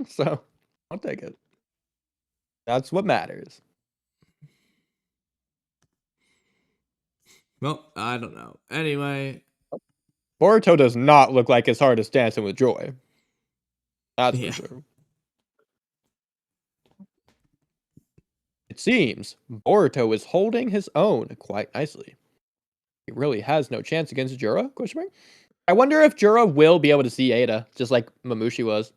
So I'll take it. That's what matters. Well, I don't know. Anyway, Boruto does not look like his heart is dancing with joy. That's Yeah. for sure. It seems Boruto is holding his own quite nicely. He really has no chance against Jura? Question mark? I wonder if Jura will be able to see Ada, just like Mamushi was.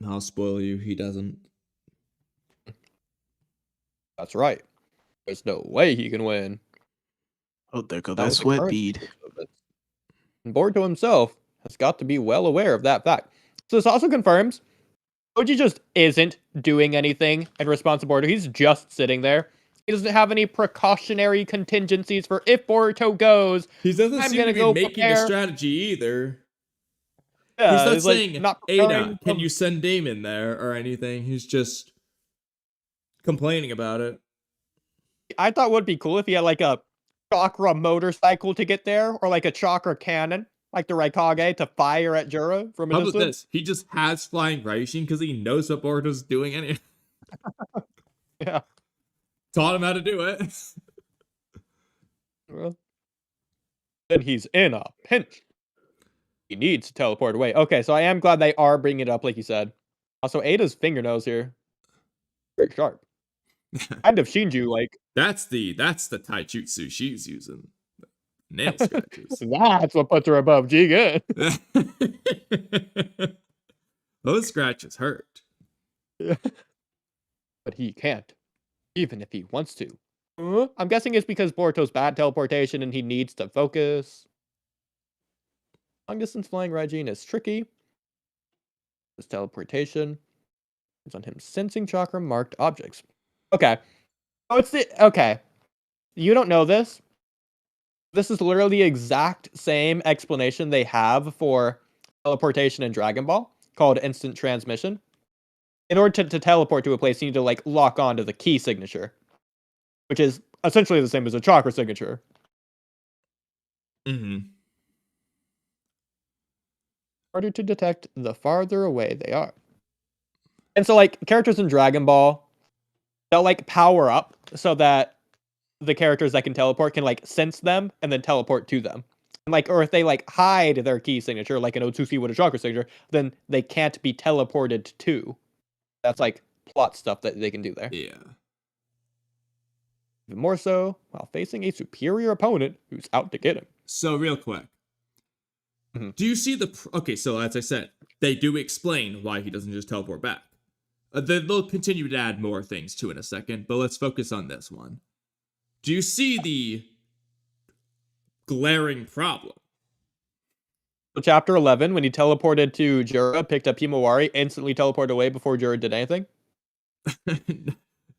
I'll spoil you. He doesn't. That's right. There's no way he can win. Oh, there go Not that with the sweat current bead. state of it. And Boruto himself has got to be well aware of that fact. So this also confirms Koji just isn't doing anything in response to Boruto. He's just sitting there. He doesn't have any precautionary contingencies for if Boruto goes. He doesn't I'm seem gonna to be go making a prepare. strategy either. Yeah, He's not he's, like, saying, not Ada, preparing can from- you send Damon there or anything? He's just complaining about it. I thought would be cool if he had like a chakra motorcycle to get there, or like a chakra cannon, like the Raikage, to fire at Jura from a How about distance. this? He just has flying Raishin because he knows what Boruto's doing anyway. Yeah. Taught him how to do it. Well, then he's in a pinch. He needs to teleport away. Okay, so I am glad they are bringing it up, like you said. Also, Ada's fingernails here, very sharp. Kind of Shinju, like. That's the taijutsu she's using. Nail scratches. That's what puts her above Jigen. Those scratches hurt. But he can't, even if he wants to. I'm guessing it's because Boruto's bad teleportation and he needs to focus. Long distance flying Raijin is tricky. His teleportation is on him sensing chakra marked objects. Okay. Oh, okay. You don't know this. This is literally the exact same explanation they have for teleportation in Dragon Ball, called instant transmission. In order to teleport to a place, you need to like lock onto the key signature, which is essentially the same as a chakra signature. Mm-hmm. Harder to detect the farther away they are. And so like characters in Dragon Ball, they'll like power up so that the characters that can teleport can like sense them and then teleport to them. And, like, or if they like hide their key signature, like an Otsutsuki with a chakra signature, then they can't be teleported to. That's like plot stuff that they can do there. Yeah. Even more so while facing a superior opponent who's out to get him. So real quick, do you see the? Okay, so as I said, they do explain why he doesn't just teleport back. They'll continue to add more things to in a second, but let's focus on this one. Do you see the glaring problem? So chapter 11, when he teleported to Jura, picked up Himawari, instantly teleported away before Jura did anything?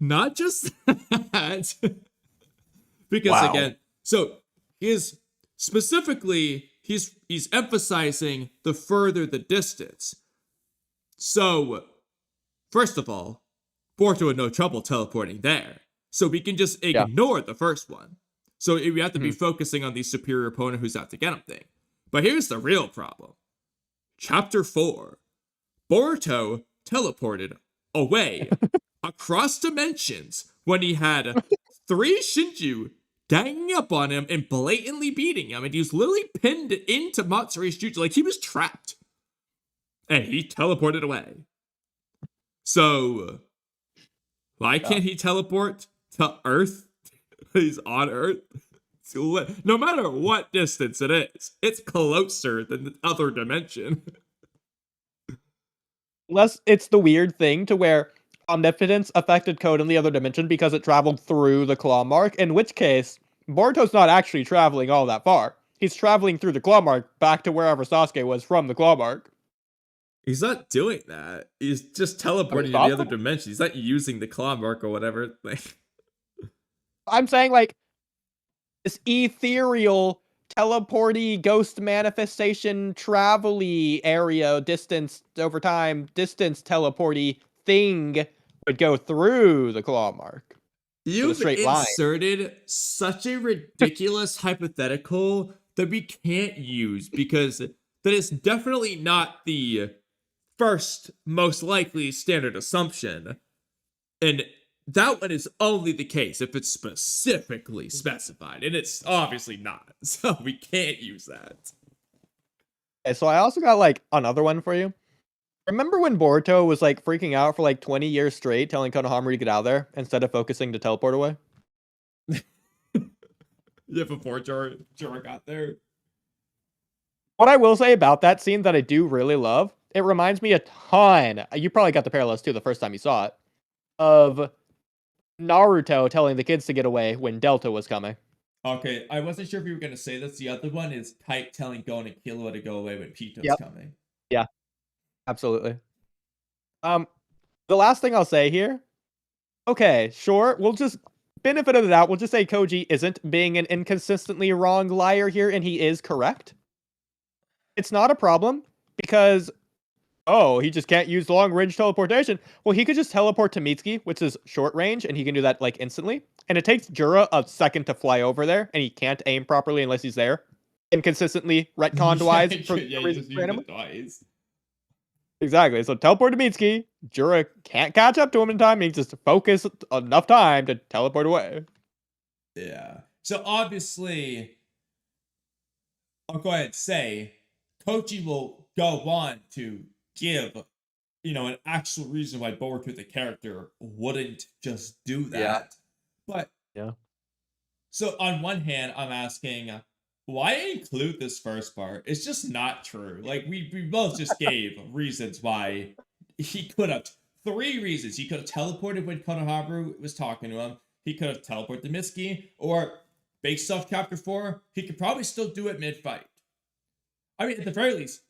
Not just that. Because Wow. again, so he's specifically he's emphasizing the further the distance. So first of all, Boruto had no trouble teleporting there. So we can just ignore the first one. So we have to be focusing on the superior opponent who's out to get him thing. But here's the real problem. Chapter 4. Boruto teleported away across dimensions when he had 3 Shinju ganging up on him and blatantly beating him, and he was literally pinned into Matsuri's jutsu, like he was trapped. And he teleported away. So, why can't he teleport to Earth? He's on Earth. No matter what distance it is, it's closer than the other dimension. Unless it's the weird thing to where omnipotence affected code in the other dimension because it traveled through the claw mark, in which case, Boruto's not actually traveling all that far. He's traveling through the claw mark back to wherever Sasuke was from the claw mark. He's not doing that. He's just teleporting to the other dimension. He's not using the claw mark or whatever. I'm saying, like, this ethereal, teleporty, ghost manifestation, travel-y area, distance over time, distance teleporty thing would go through the claw mark. You've straight line. inserted such a ridiculous hypothetical that we can't use because that is definitely not the first most likely standard assumption. And that one is only the case if it's specifically specified, and it's obviously not, so we can't use that. Okay, so I also got, like, another one for you. Remember when Boruto was, like, freaking out for, like, 20 years straight, telling Konohamaru to get out of there, instead of focusing to teleport away? Yeah, before Jorah got there. What I will say about that scene that I do really love, it reminds me a ton, you probably got the parallels too the first time you saw it, of Naruto telling the kids to get away when Delta was coming. Okay, I wasn't sure if you were going to say this. The other one is Type telling Gon and Killua to go away when Pito's coming. Yeah, absolutely. The last thing I'll say here, okay, sure, we'll just, benefit of the doubt, we'll just say Koji isn't being an inconsistently wrong liar here, and he is correct. It's not a problem, because, oh, he just can't use long-range teleportation. Well, he could just teleport to Mitsuki, which is short range, and he can do that, like, instantly. And it takes Jura a second to fly over there, and he can't aim properly unless he's there. Inconsistently retconned-wise. Exactly. So teleport to Mitsuki. Jura can't catch up to him in time. He just focus enough time to teleport away. Yeah. So obviously, I'll go ahead and say, Kochi will go on to give, an actual reason why Boruto the character wouldn't just do that. Yeah. But yeah. So on one hand, I'm asking, why include this first part? It's just not true. Like we both just gave reasons why he could have 3 reasons. He could have teleported when Konohamaru was talking to him. He could have teleported to Mitsuki, or based off chapter 4, he could probably still do it mid-fight. I mean, at the very least,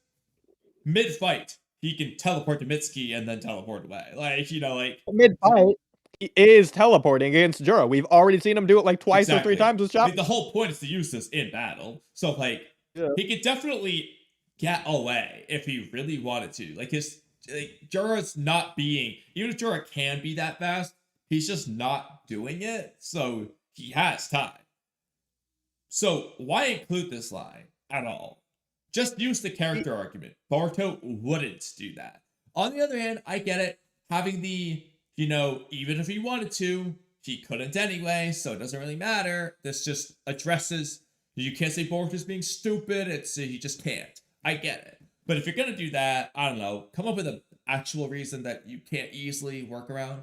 mid-fight, he can teleport to Mitsuki and then teleport away. Mid-fight, he is teleporting against Jura. We've already seen him do it like twice or 3 times this chapter. I mean, the whole point is to use this in battle. So, he could definitely get away if he really wanted to. Jura's not being, even if Jura can be that fast, he's just not doing it. So, he has time. So, why include this line at all? Just use the character argument. Boruto wouldn't do that. On the other hand, I get it. Having the, even if he wanted to, he couldn't anyway, so it doesn't really matter. This just addresses, you can't say Boruto's being stupid. He just can't. I get it. But if you're going to do that, I don't know, come up with an actual reason that you can't easily work around.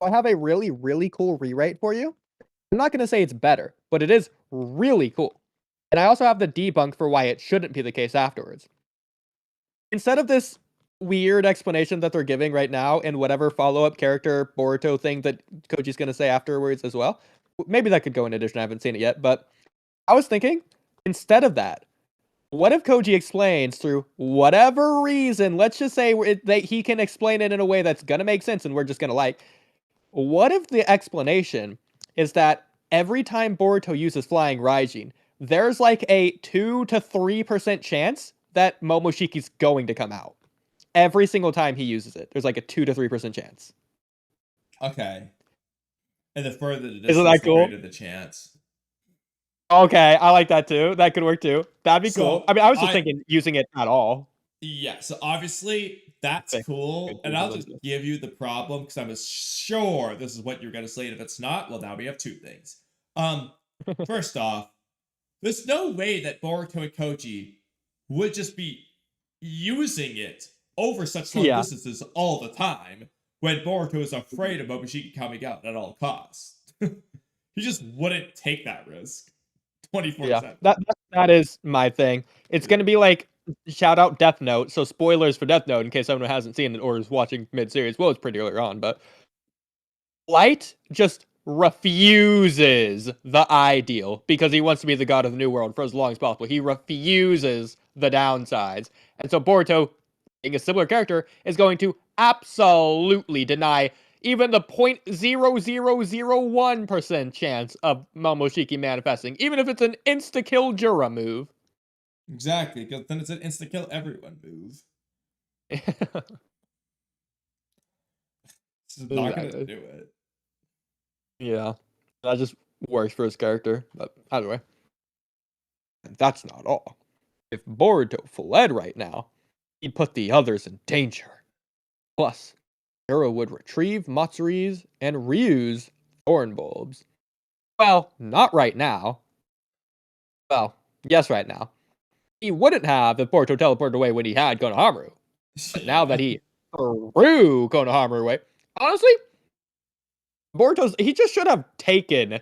I have a really, really cool rewrite for you. I'm not going to say it's better, but it is really cool. And I also have the debunk for why it shouldn't be the case afterwards. Instead of this weird explanation that they're giving right now and whatever follow-up character Boruto thing that Koji's going to say afterwards as well, maybe that could go in addition, I haven't seen it yet, but I was thinking, instead of that, What if Koji explains through whatever reason? Let's just say that he can explain it in a way that's gonna make sense, and we're just gonna like. What if the explanation is that every time Boruto uses Flying Raijin, there's like a 2 to 3% chance that Momoshiki's going to come out? Every single time he uses it, there's like a 2 to 3% chance. Okay. And the further the Isn't distance, that the cool? greater the chance. Okay, I like that too. That could work too. That'd be So, cool. I mean, I was just thinking using it at all. Yeah, so obviously that's Okay. cool, and I'll just Good. give you the problem because I'm sure this is what you're gonna say. And if it's not, well, now we have two things. First off, there's no way that Boruto and Koji would just be using it over such long distances all the time when Boruto is afraid of Momoshiki coming out at all costs. He just wouldn't take that risk 24/7. Yeah, that is my thing. It's gonna be like shout out Death Note. So spoilers for Death Note in case someone hasn't seen it or is watching mid-series. Well, it's pretty early on, but Light just refuses the ideal because he wants to be the god of the new world for as long as possible. He refuses the downsides. And so Boruto, being a similar character, is going to absolutely deny even the 0.0001% chance of Momoshiki manifesting, even if it's an insta-kill Jura move. Exactly, because then it's an insta-kill everyone move. It's not gonna do it. Yeah, that just works for his character. But either way, and that's not all. If Boruto fled right now, he'd put the others in danger. Plus, Juro would retrieve Matsuri's and Ryu's thorn bulbs. Well, not right now. Well, yes, right now. He wouldn't have if Boruto teleported away when he had Konohamaru. But now that he threw Konohamaru away, honestly, he just should have taken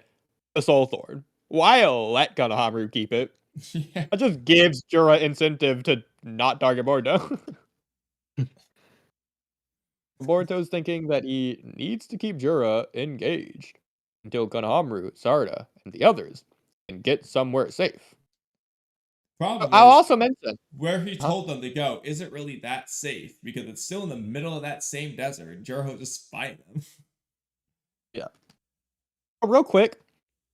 the Soul Thorn. Why let Konohamaru keep it? Yeah. That just gives Jura incentive to not target Boruto. Boruto's thinking that he needs to keep Jura engaged until Konohamaru, Sarada, and the others can get somewhere safe. Problem I'll is, also mention where he told them to go isn't really that safe because it's still in the middle of that same desert and Juro just spy them. Yeah. Real quick,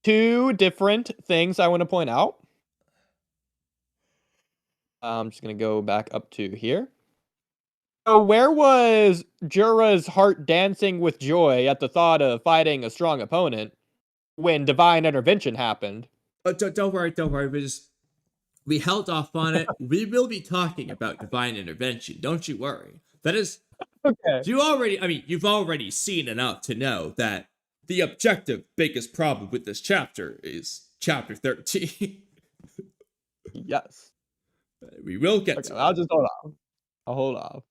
two different things I want to point out. I'm just going to go back up to here. So where was Jura's heart dancing with joy at the thought of fighting a strong opponent when divine intervention happened? Don't worry. We held off on it. We will be talking about divine intervention. Don't you worry. That is Okay. You've already seen enough to know that the objective biggest problem with this chapter is chapter 13. Yes. We will get to I'll just hold off. I'll hold off.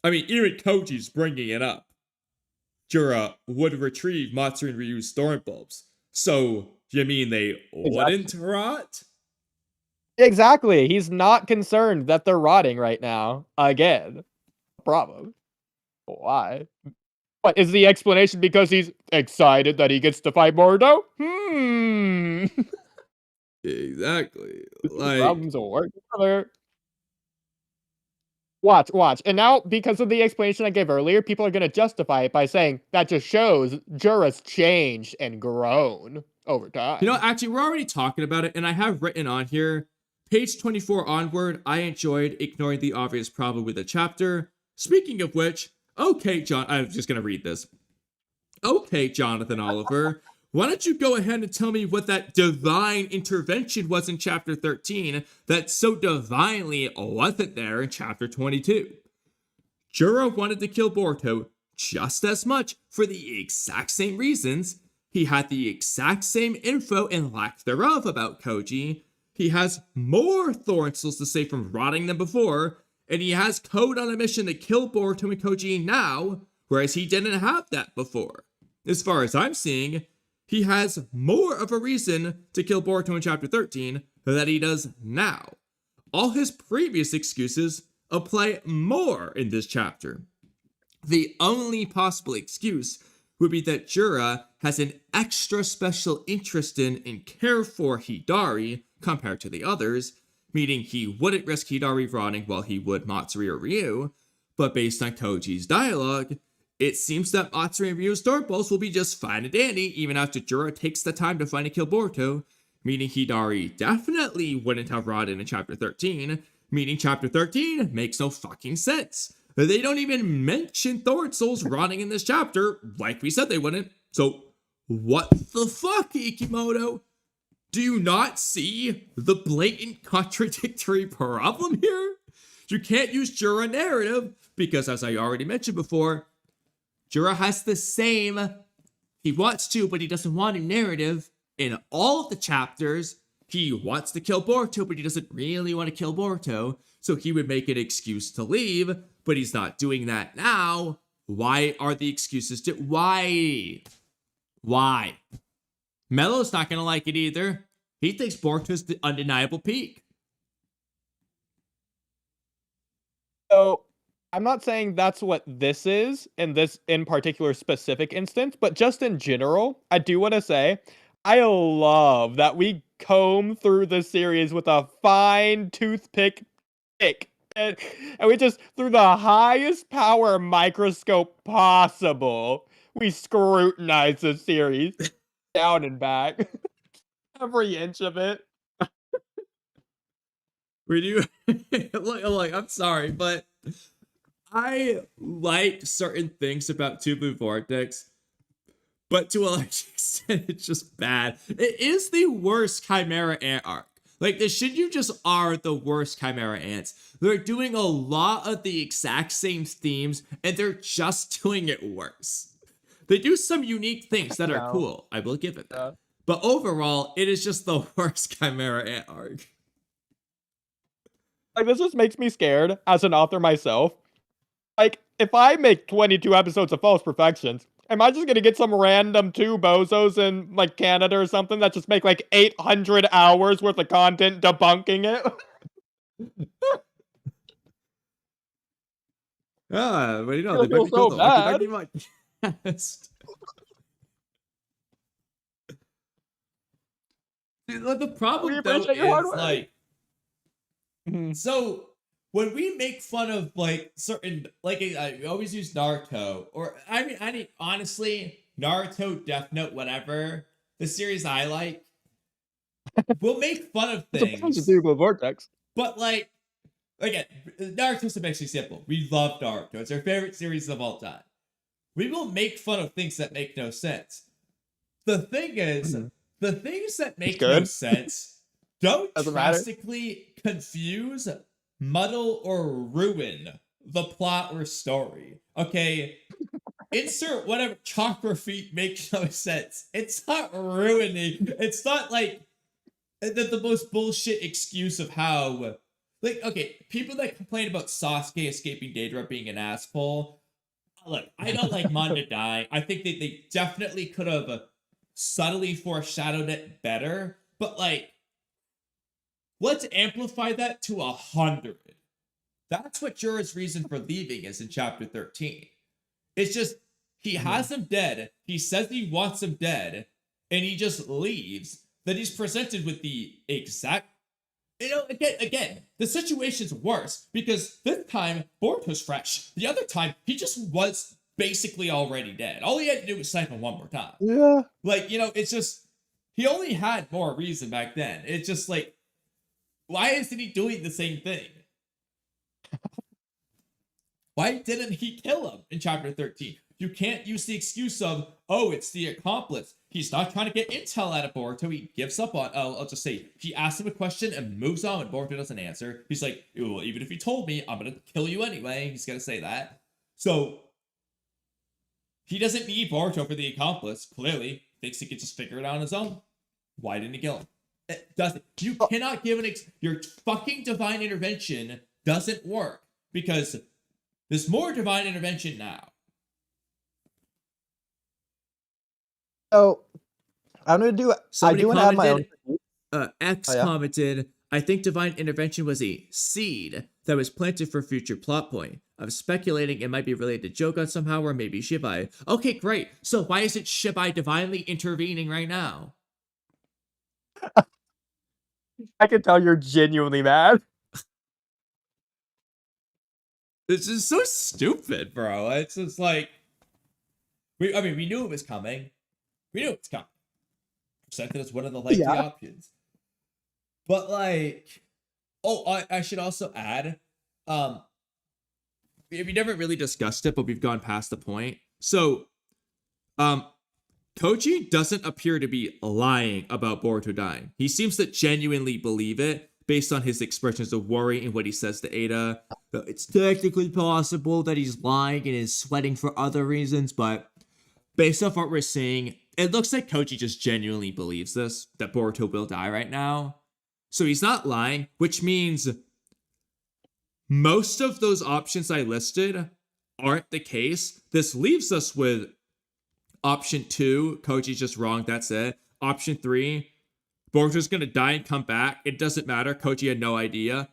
Even Koji's bringing it up. Jura would retrieve Matsuri and Ryu's thorn bulbs. So, you mean they wouldn't rot? Exactly. He's not concerned that they're rotting right now. Again. Problem. Why? What is the explanation? Because he's excited that he gets to fight Boruto? Exactly. Problems will work together. Watch. And now, because of the explanation I gave earlier, people are going to justify it by saying that just shows Jura's changed and grown over time. Actually, we're already talking about it, and I have written on here, page 24 onward, I enjoyed ignoring the obvious problem with the chapter. Speaking of which, okay, I'm just going to read this. Okay, Jonathan Oliver, why don't you go ahead and tell me what that divine intervention was in chapter 13 that so divinely wasn't there in chapter 22? Juro wanted to kill Boruto just as much for the exact same reasons. He had the exact same info and lack thereof about Koji. He has more thorn souls to save from rotting than before, and he has code on a mission to kill Boruto and Koji now, whereas he didn't have that before. As far as I'm seeing, he has more of a reason to kill Boruto in chapter 13 than he does now. All his previous excuses apply more in this chapter. The only possible excuse would be that Jura has an extra special interest in and care for Hidari compared to the others, meaning he wouldn't risk Hidari rotting while he would Matsuri or Ryu, but based on Koji's dialogue, it seems that Matsuri and Ryu's Dark Balls will be just fine and dandy even after Jura takes the time to find and kill Boruto, meaning Hidari definitely wouldn't have rotted in Chapter 13, meaning Chapter 13 makes no fucking sense. They don't even mention Thorn Souls rotting in this chapter, like we said they wouldn't. So, what the fuck, Ikimoto? Do you not see the blatant contradictory problem here? You can't use Jura narrative, because as I already mentioned before, Jura has the same, he wants to, but he doesn't want to narrative in all of the chapters. He wants to kill Boruto, but he doesn't really want to kill Boruto, so he would make an excuse to leave, but he's not doing that now. Why are the excuses why? Melo's not gonna like it either. He thinks Boruto's the undeniable peak. So I'm not saying that's what this is in this in particular specific instance, but just in general, I do want to say I love that we comb through the series with a fine toothpick pick. And we just, through the highest power microscope possible, we scrutinize the series down and back. Every inch of it. We do. Look, I'm sorry, but I like certain things about Two Blue Vortex, but to a large extent, it's just bad. It is the worst Chimera Ant arc. Like, the Shinju just are the worst Chimera Ants. They're doing a lot of the exact same themes, and they're just doing it worse. They do some unique things that are cool. I will give it that. But overall, it is just the worst Chimera Ant arc. Like, this just makes me scared as an author myself. Like, if I make 22 episodes of False Perfections, am I just gonna get some random two bozos in, like, Canada or something that just make, like, 800 hours worth of content debunking it? But you know, they feel might be cool so though. I bad. could argue my chest. The problem We though appreciate your hard is work. like, Mhm. so when we make fun of like certain, like I always use Naruto, or I mean honestly, Naruto, Death Note, whatever, the series I like, we'll make fun of It's a bunch of things, Two Blue Vortex. but like, again, Naruto's the best example. We love Naruto. It's our favorite series of all time. We will make fun of things that make no sense. The thing is, the things that make no good. sense don't Doesn't matter. drastically confuse, muddle, or ruin the plot or story. Okay? Insert whatever chakra feet makes no sense. It's not ruining. It's not like the most bullshit excuse of how, like, okay, people that complain about Sasuke escaping Deidara being an asshole. Look, I don't like Manda dying. I think that they definitely could have subtly foreshadowed it better, but like, let's amplify that to 100. That's what Jura's reason for leaving is in chapter 13. It's just, he has him dead, he says he wants him dead, and he just leaves. Then he's presented with the exact, you know, again, the situation's worse because this time Boruto's fresh. The other time he just was basically already dead. All he had to do was siphon one more time. Yeah. Like, you know, it's just, he only had more reason back then. It's just like, why isn't he doing the same thing? Why didn't he kill him in chapter 13? You can't use the excuse of, oh, it's the accomplice. He's not trying to get intel out of Boruto. He gives up on, I'll just say, he asks him a question and moves on and Boruto doesn't answer. He's like, well, even if he told me, I'm going to kill you anyway. He's going to say that. So, he doesn't need Boruto for the accomplice. Clearly, thinks he can just figure it out on his own. Why didn't he kill him? It doesn't. You cannot give your fucking divine intervention doesn't work because there's more divine intervention now. So I'm gonna do. Somebody I do want to have my own. commented, X Oh, yeah? commented, I think divine intervention was a seed that was planted for future plot point. I'm speculating it might be related to Jogan somehow or maybe Shibai. Okay, great. So why isn't Shibai divinely intervening right now? I can tell you're genuinely mad. This is so stupid, bro. It's just like we knew it was coming. We knew it was coming. Presented as one of the likely options. But like, I should also add, we never really discussed it, but we've gone past the point. So, Koji doesn't appear to be lying about Boruto dying. He seems to genuinely believe it based on his expressions of worry and what he says to Ada. It's technically possible that he's lying and is sweating for other reasons, but based off what we're seeing, it looks like Koji just genuinely believes this, that Boruto will die right now. So he's not lying, which means most of those options I listed aren't the case. This leaves us with option 2, Koji's just wrong, that's it. Option 3, Boruto's gonna die and come back. It doesn't matter, Koji had no idea.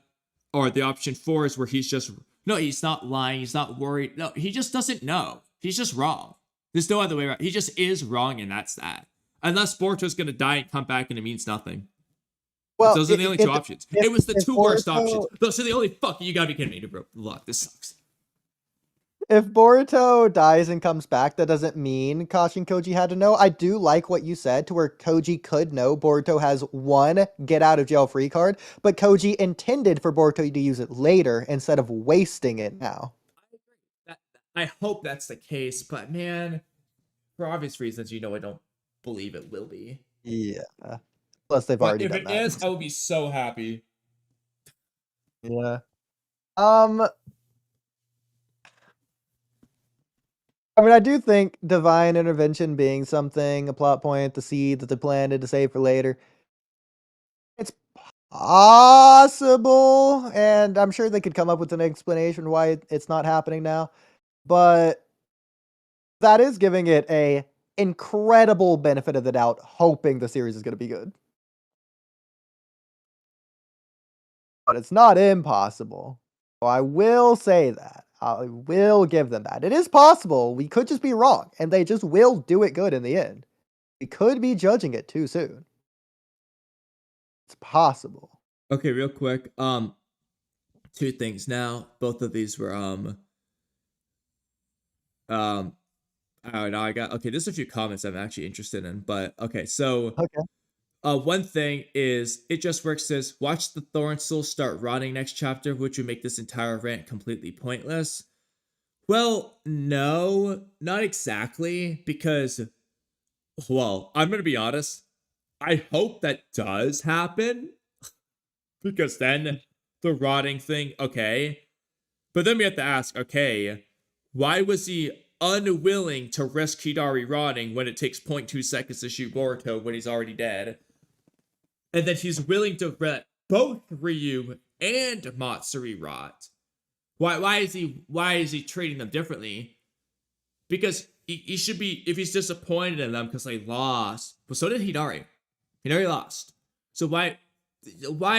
Or the option 4 is where he's just, no, he's not lying, he's not worried. No, he just doesn't know. He's just wrong. There's no other way around. He just is wrong, and that's that. Unless Boruto's gonna die and come back and it means nothing. Well, those are the only two options. It was the two worst options. Those are the only you gotta be kidding me, bro. Look, this sucks. If Boruto dies and comes back, that doesn't mean Kashin Koji had to know. I do like what you said to where Koji could know Boruto has one get out of jail free card, but Koji intended for Boruto to use it later instead of wasting it now. I hope that's the case, but man, for obvious reasons, I don't believe it will be. Yeah. Plus they've already done that. If it is, I will be so happy. Yeah. I mean, I do think divine intervention being something, a plot point, the seed that they planted to save for later. It's possible, and I'm sure they could come up with an explanation why it's not happening now. But that is giving it a incredible benefit of the doubt, hoping the series is going to be good. But it's not impossible. So I will say that. I will give them that. It is possible. We could just be wrong, and they just will do it good in the end. We could be judging it too soon. It's possible. Okay, real quick. Two things now. Both of these were I don't know. There's a few comments I'm actually interested in, but okay, so one thing is It Just Works says, watch the Thorn Soul start rotting next chapter, which would make this entire rant completely pointless. Well, no, not exactly, because, well, I'm going to be honest. I hope that does happen, because then the rotting thing, okay. But then we have to ask, okay, why was he unwilling to risk Hidari rotting when it takes 0.2 seconds to shoot Boruto when he's already dead? And then he's willing to let both Ryu and Matsuri rot. Why is he treating them differently? Because he should be, if he's disappointed in them because they lost. But so did Hidari. Hidari lost. So why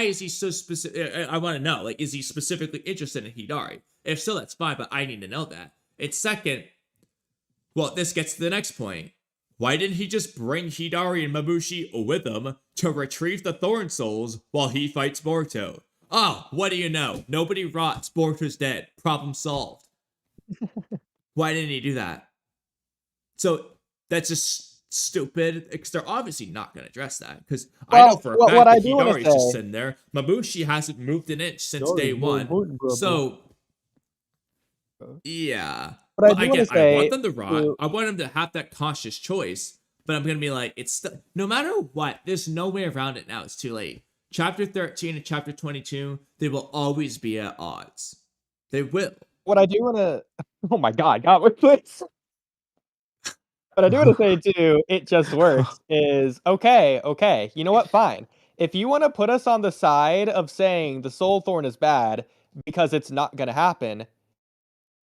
is he so specific? I want to know, like, is he specifically interested in Hidari? If so, that's fine, but I need to know that. And second, well, this gets to the next point. Why didn't he just bring Hidari and Mabushi with him to retrieve the Thorn Souls while he fights Boruto? Oh, what do you know? Nobody rots. Boruto's dead. Problem solved. Why didn't he do that? So that's just stupid. Because they're obviously not going to address that. Because I know for a fact that Hidari's just sitting there. Mabushi hasn't moved an inch since day one. So, yeah. But I want them to rot. I want them to have that cautious choice. But I'm going to be like, no matter what, there's no way around it now. It's too late. Chapter 13 and Chapter 22, they will always be at odds. They will. What I do want to... Oh my god, please. What I do want to say, too, It Just Works, is, okay, you know what? Fine. If you want to put us on the side of saying the Soul Thorn is bad because it's not going to happen,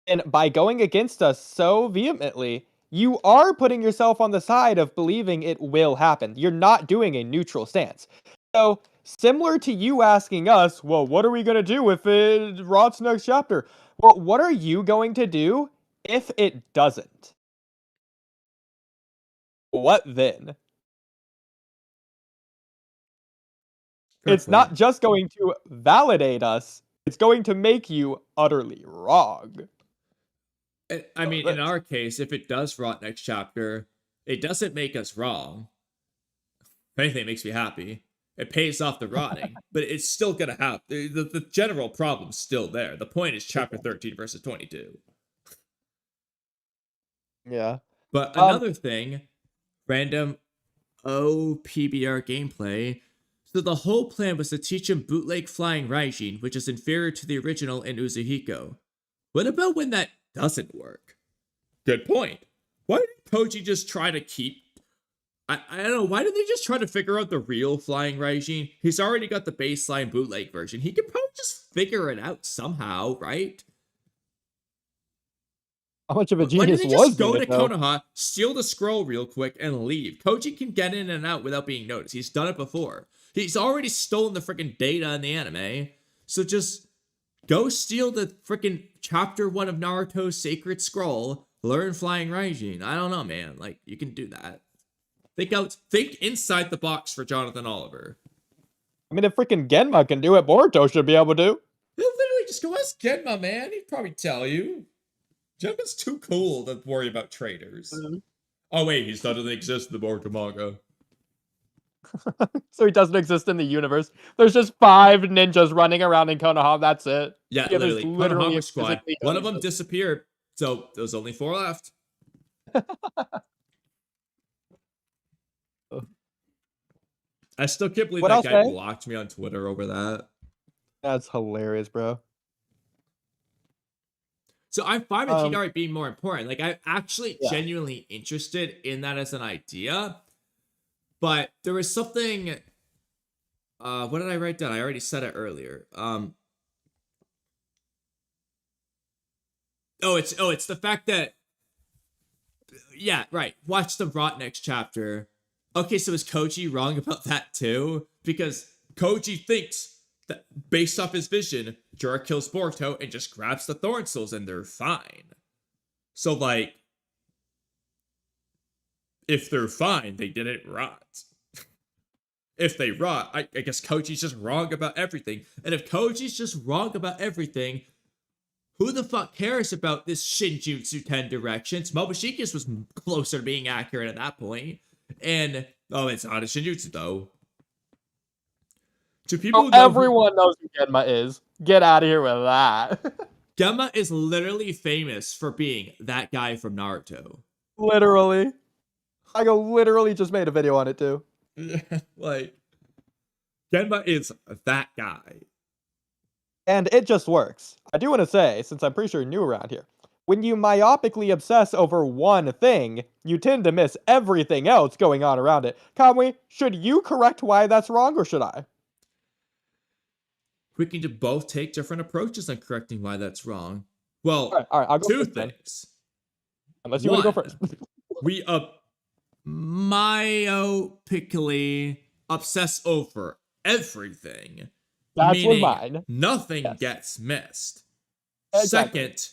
and by going against us so vehemently, you are putting yourself on the side of believing it will happen. You're not doing a neutral stance. So, similar to you asking us, well, what are we going to do if it rots next chapter? Well, what are you going to do if it doesn't? What then? it's not just going to validate us, it's going to make you utterly wrong. I mean, in our case, if it does rot next chapter, it doesn't make us wrong. If anything, it makes me happy. It pays off the rotting, but it's still gonna happen. The general problem's still there. The point is chapter 13 versus 22. Yeah. But another thing, random OPBR gameplay. So the whole plan was to teach him bootleg flying Raijin, which is inferior to the original in Uzuhiko. What about when that doesn't work? Good point. Why did Koji just try to keep... I don't know, why did they just try to figure out the real flying Raijin? He's already got the baseline bootleg version. He could probably just figure it out somehow, right? How much of a Why genius did they was just go to though? Konoha, steal the scroll real quick, and leave? Koji can get in and out without being noticed. He's done it before. He's already stolen the freaking data in the anime. So just go steal the freaking chapter 1 of Naruto's Sacred Scroll, learn flying Raijin. I don't know, man. Like, you can do that. Think inside the box for Jonathan Oliver. I mean, if freaking Genma can do it, Boruto should be able to. Literally, just go ask Genma, man. He'd probably tell you. Genma's too cool to worry about traitors. Oh wait, he doesn't exist in the Boruto manga. So he doesn't exist in the universe. There's just 5 ninjas running around in Konoha. That's it. Yeah, there's literally. Konohama Squad. physically One no of them ninjas. disappeared, so there's only 4 left. I still can't believe What that I'll guy say- blocked me on Twitter over that. That's hilarious, bro. So I'm fine with Hidari being more important. Like, I'm actually Yeah. genuinely interested in that as an idea. But there was something... what did I write down? I already said it earlier. It's the fact that... Yeah, right. Watch the rot next chapter. Okay, so is Koji wrong about that too? Because Koji thinks that based off his vision, Jorah kills Boruto and just grabs the Thorn Souls and they're fine. So, like, if they're fine, they didn't rot. If they rot, I guess Koji's just wrong about everything. And if Koji's just wrong about everything, who the fuck cares about this Shinjutsu 10 directions? Mobashiki's was closer to being accurate at that point. And, it's not a Shinjutsu, though. To people who know Everyone knows who Genma is. Get out of here with that. Genma is literally famous for being that guy from Naruto. Literally. I literally just made a video on it too. Like, Genma is that guy. And it just works. I do want to say, since I'm pretty sure you're new around here, when you myopically obsess over one thing, you tend to miss everything else going on around it. Kamui, should you correct why that's wrong, or should I? We can both take different approaches on correcting why that's wrong. Well, All right, I'll go 2 first then. things. Unless you want to go One, first. We myopically obsess over everything. That's meaning mine. Nothing Yes. gets missed. Exactly. Second,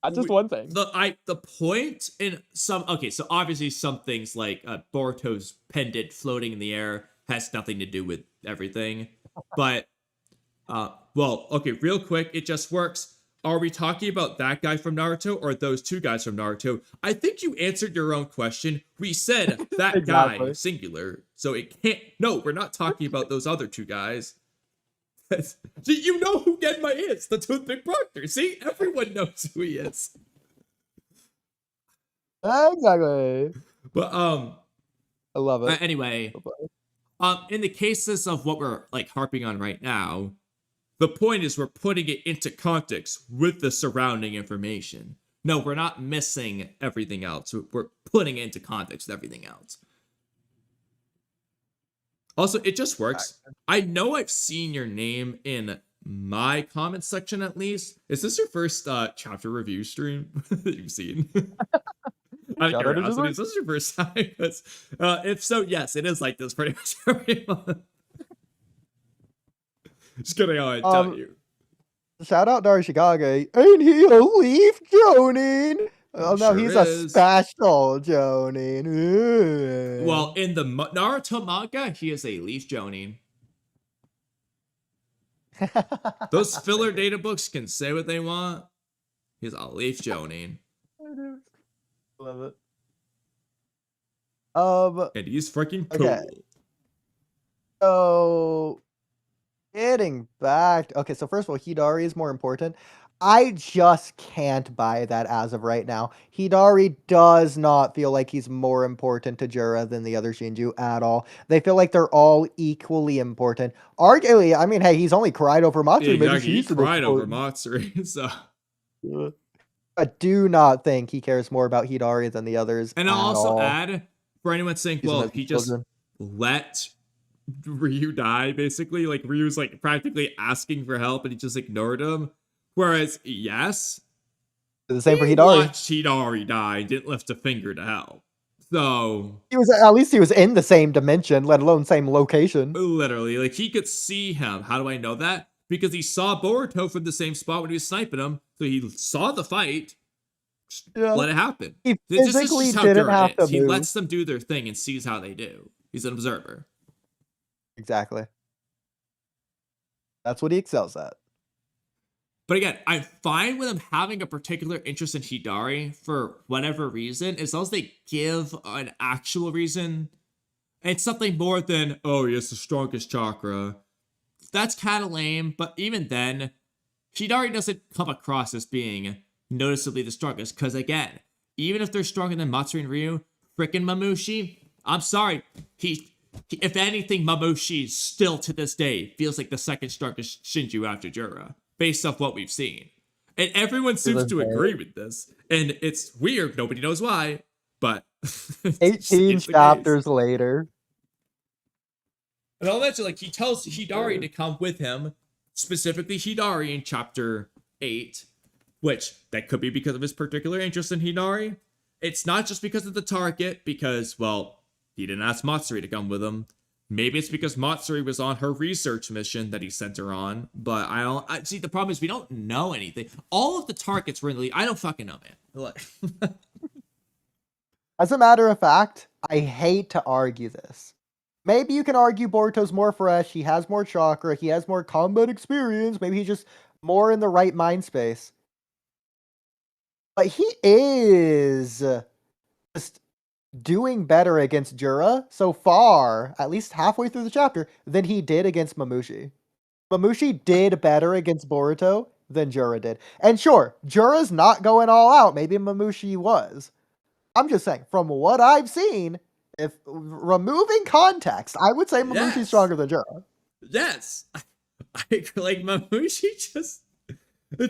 That's just one thing. the point in some so obviously some things like Boruto's pendant floating in the air has nothing to do with everything, but real quick, it just works. Are we talking about that guy from Naruto or those 2 guys from Naruto? I think you answered your own question. We said that guy Exactly. singular, so it can't. No, we're not talking about those other 2 guys. You know who Genma is, the Toothpick Proctor. See, everyone knows who he is. Exactly. But I love it. anyway, in the cases of what we're like harping on right now, the point is we're putting it into context with the surrounding information. No, we're not missing everything else. We're putting it into context with everything else. Also, it just works. I know I've seen your name in my comment section at least. Is this your first chapter review stream that you've seen? Out of curiosity, is this your first time? If so, yes, it is like this pretty much every month. Just kidding, I tell you. Shout out Darishikage. Ain't he a leaf Jonin? Oh no, Sure he's is. a special Jonin. Well, in the Naruto manga, he is a Leaf Jonin. Those filler data books can say what they want. He's a leaf joning. Love it. And he's freaking cool. Okay. So, getting back. Okay, so first of all, Hidari is more important. I just can't buy that as of right now. Hidari does not feel like he's more important to Jura than the other Shinju at all. They feel like they're all equally important. Arguably, I mean, hey, he's only cried over Matsuri. Yeah, Maybe exactly. He she's the most cried over important. Matsuri, so. I do not think he cares more about Hidari than the others. And I'll at also all. add, for anyone saying, Using well, those he just children. let Ryu die, basically. Like, Ryu's, like, practically asking for help, and he just ignored him. Whereas, yes, The same for he Hidari. watched Hidari die and didn't lift a finger to help. So, He was at least he was in the same dimension, let alone same location. literally, like, he could see him. How do I know that? Because he saw Boruto from the same spot when he was sniping him, so he saw the fight. Yeah. Let it happen. He This is physically just how didn't Gura have to is. He move. lets them do their thing and sees how they do. He's an observer. Exactly. That's what he excels at. But again, I'm fine with him having a particular interest in Hidari for whatever reason, as long as they give an actual reason. It's something more than, oh, he has the strongest chakra. That's kind of lame, but even then, Hidari doesn't come across as being noticeably the strongest, because again, even if they're stronger than Matsuri and Ryu, frickin' Mamushi, I'm sorry, he if anything, Mamushi still to this day feels like the second strongest Shinju after Jura, based off what we've seen. And everyone seems to agree with this. And it's weird, nobody knows why, but 18 it's the chapters case. later. And I'll mention, like, he tells Hidari to come with him, specifically Hidari in chapter 8, which that could be because of his particular interest in Hidari. It's not just because of the target, because, well, he didn't ask Matsuri to come with him. Maybe it's because Matsuri was on her research mission that he sent her on, but I see, the problem is we don't know anything. All of the targets were in the lead. I don't fucking know, man. As a matter of fact, I hate to argue this. Maybe you can argue Boruto's more fresh, he has more chakra, he has more combat experience, maybe he's just more in the right mind space. But he is just doing better against Jura so far, at least halfway through the chapter, than he did against Mamushi. Mamushi did better against Boruto than Jura did. And sure, Jura's not going all out, maybe Mamushi was. I'm just saying, from what I've seen, if removing context, I would say Mamushi's Yes. stronger than Jura. Yes. Like, Mamushi just...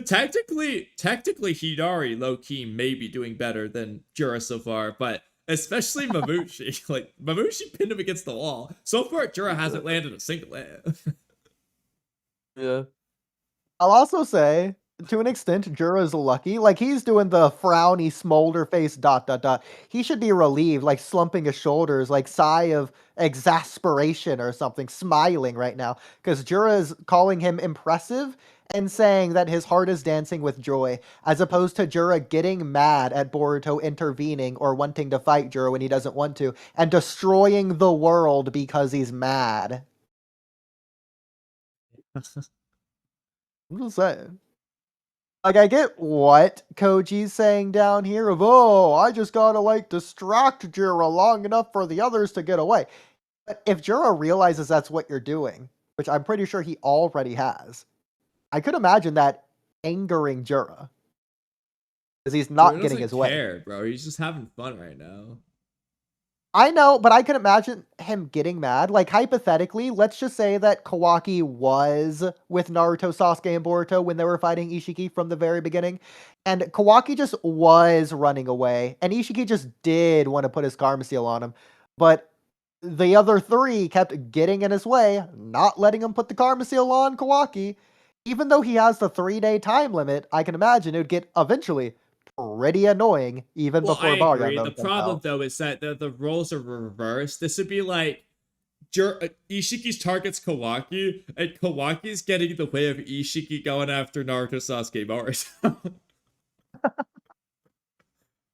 Technically, Hidari, low-key, may be doing better than Jura so far, but especially Mamushi. Like, Mamushi pinned him against the wall. So far, Jura hasn't landed a single hit. Yeah. I'll also say, to an extent, Jura's lucky. Like, he's doing the frowny, smolder face, ... He should be relieved, like, slumping his shoulders, like, sigh of exasperation or something, smiling right now. Because Jura is calling him impressive and saying that his heart is dancing with joy, as opposed to Jura getting mad at Boruto intervening or wanting to fight Jura when he doesn't want to, and destroying the world because he's mad. I'm just saying. Like, I get what Koji's saying down here of, oh, I just gotta, like, distract Jura long enough for the others to get away. But if Jura realizes that's what you're doing, which I'm pretty sure he already has, I could imagine that angering Jura. Because he's not Jura getting doesn't his way. care, bro. He's just having fun right now. I know, but I can imagine him getting mad. Like, hypothetically, let's just say that Kawaki was with Naruto, Sasuke, and Boruto when they were fighting Ishiki from the very beginning. And Kawaki just was running away. And Ishiki just did want to put his Karma Seal on him. But the other three kept getting in his way, not letting him put the Karma Seal on Kawaki. Even though he has the 3-day time limit, I can imagine it would get eventually pretty annoying even Well, before I agree. Baryon The problem, though, is that the roles are reversed. This would be like Ishiki's targets Kawaki, and Kawaki's getting in the way of Ishiki going after Naruto, Sasuke, Boruto.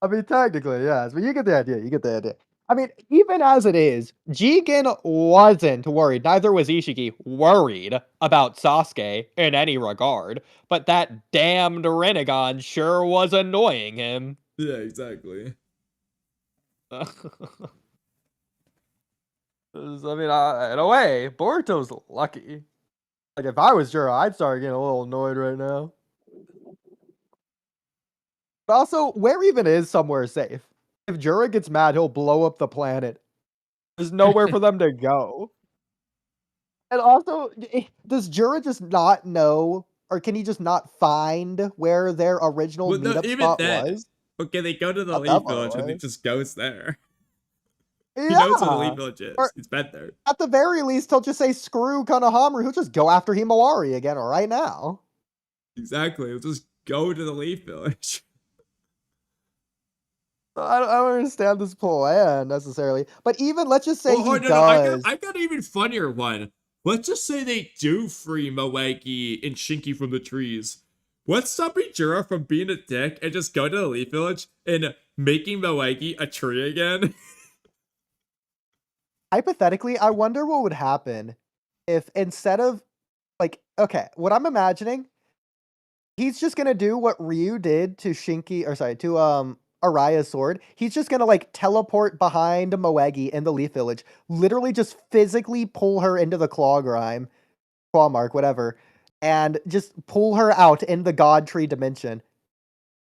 I mean, technically, yes, but you get the idea. You get the idea. I mean, even as it is, Jigen wasn't worried. Neither was Ishiki worried about Sasuke in any regard. But that damned Rinnegan sure was annoying him. Yeah, exactly. I mean, in a way, Boruto's lucky. Like, if I was Juro, I'd start getting a little annoyed right now. But also, where even is somewhere safe? If Juro gets mad, he'll blow up the planet. There's nowhere for them to go. And also, does Juro just not know, or can he just not find where their original Well, no, meetup even spot then, was? okay, they go to the Not that Leaf far Village and he away. just goes there. He Yeah. knows where the Leaf Village is. Or He's been there. at the very least, he'll just say, screw Konohamaru. He'll just go after Himawari again right now. Exactly. He'll just go to the Leaf Village. I don't understand this plan necessarily. But even, let's just say Oh, he no, does. I got an even funnier one. Let's just say they do free Moegi and Shinki from the trees. What's stopping Juro from being a dick and just go to the Leaf Village and making Moegi a tree again? Hypothetically, I wonder what would happen if instead of, like, okay, what I'm imagining, he's just gonna do what Ryu did to Araya's sword. He's just gonna, like, teleport behind Moegi in the Leaf Village, literally just physically pull her into the claw mark, whatever, and just pull her out in the God Tree dimension.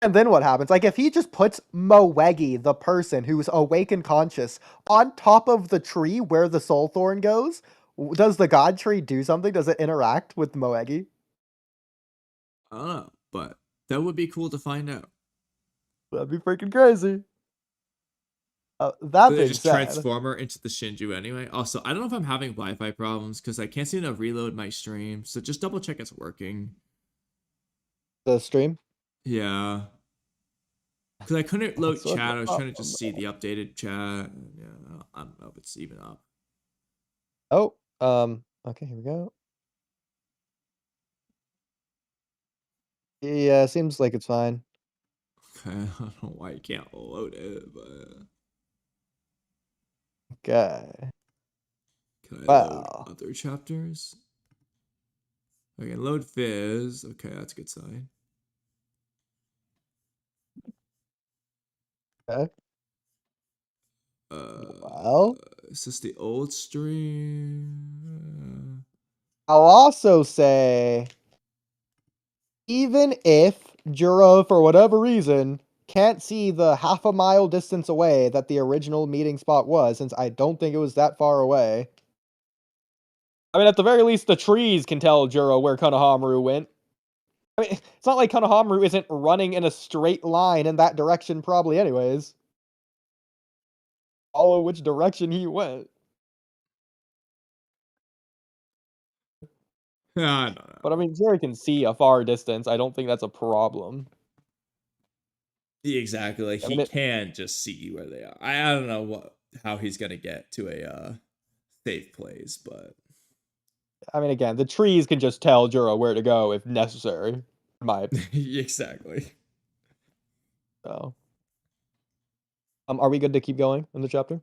And then what happens? Like, if he just puts Moegi, the person who's awake and conscious, on top of the tree where the Soul Thorn goes, does the God Tree do something? Does it interact with Moegi? I don't know, but that would be cool to find out. That'd be freaking crazy. That But they being just said, transform her into the Shinju anyway. Also, I don't know if I'm having Wi-Fi problems because I can't seem to reload my stream. So just double check it's working. the stream. Yeah. Because I couldn't load That's what chat. I was trying to the just see the updated chat. Yeah, I don't know if it's even up. Oh, okay, here we go. Yeah, seems like it's fine. Okay, I don't know why you can't load it, but Okay. can I Wow. load other chapters? Okay, load Fizz. Okay, that's a good sign. Okay. Well, Is this the old stream? I'll also say, even if Juro, for whatever reason, can't see the half a mile distance away that the original meeting spot was, since I don't think it was that far away. I mean, at the very least, the trees can tell Juro where Konohamaru went. I mean, it's not like Konohamaru isn't running in a straight line in that direction probably anyways. Follow which direction he went. I don't know. But I mean, Jerry can see a far distance. I don't think that's a problem. Exactly. Like I he mean, can just see where they are. I don't know how he's gonna get to a safe place, but I mean, again, the trees can just tell Juro where to go if necessary. In my opinion. exactly. So, are we good to keep going in the chapter?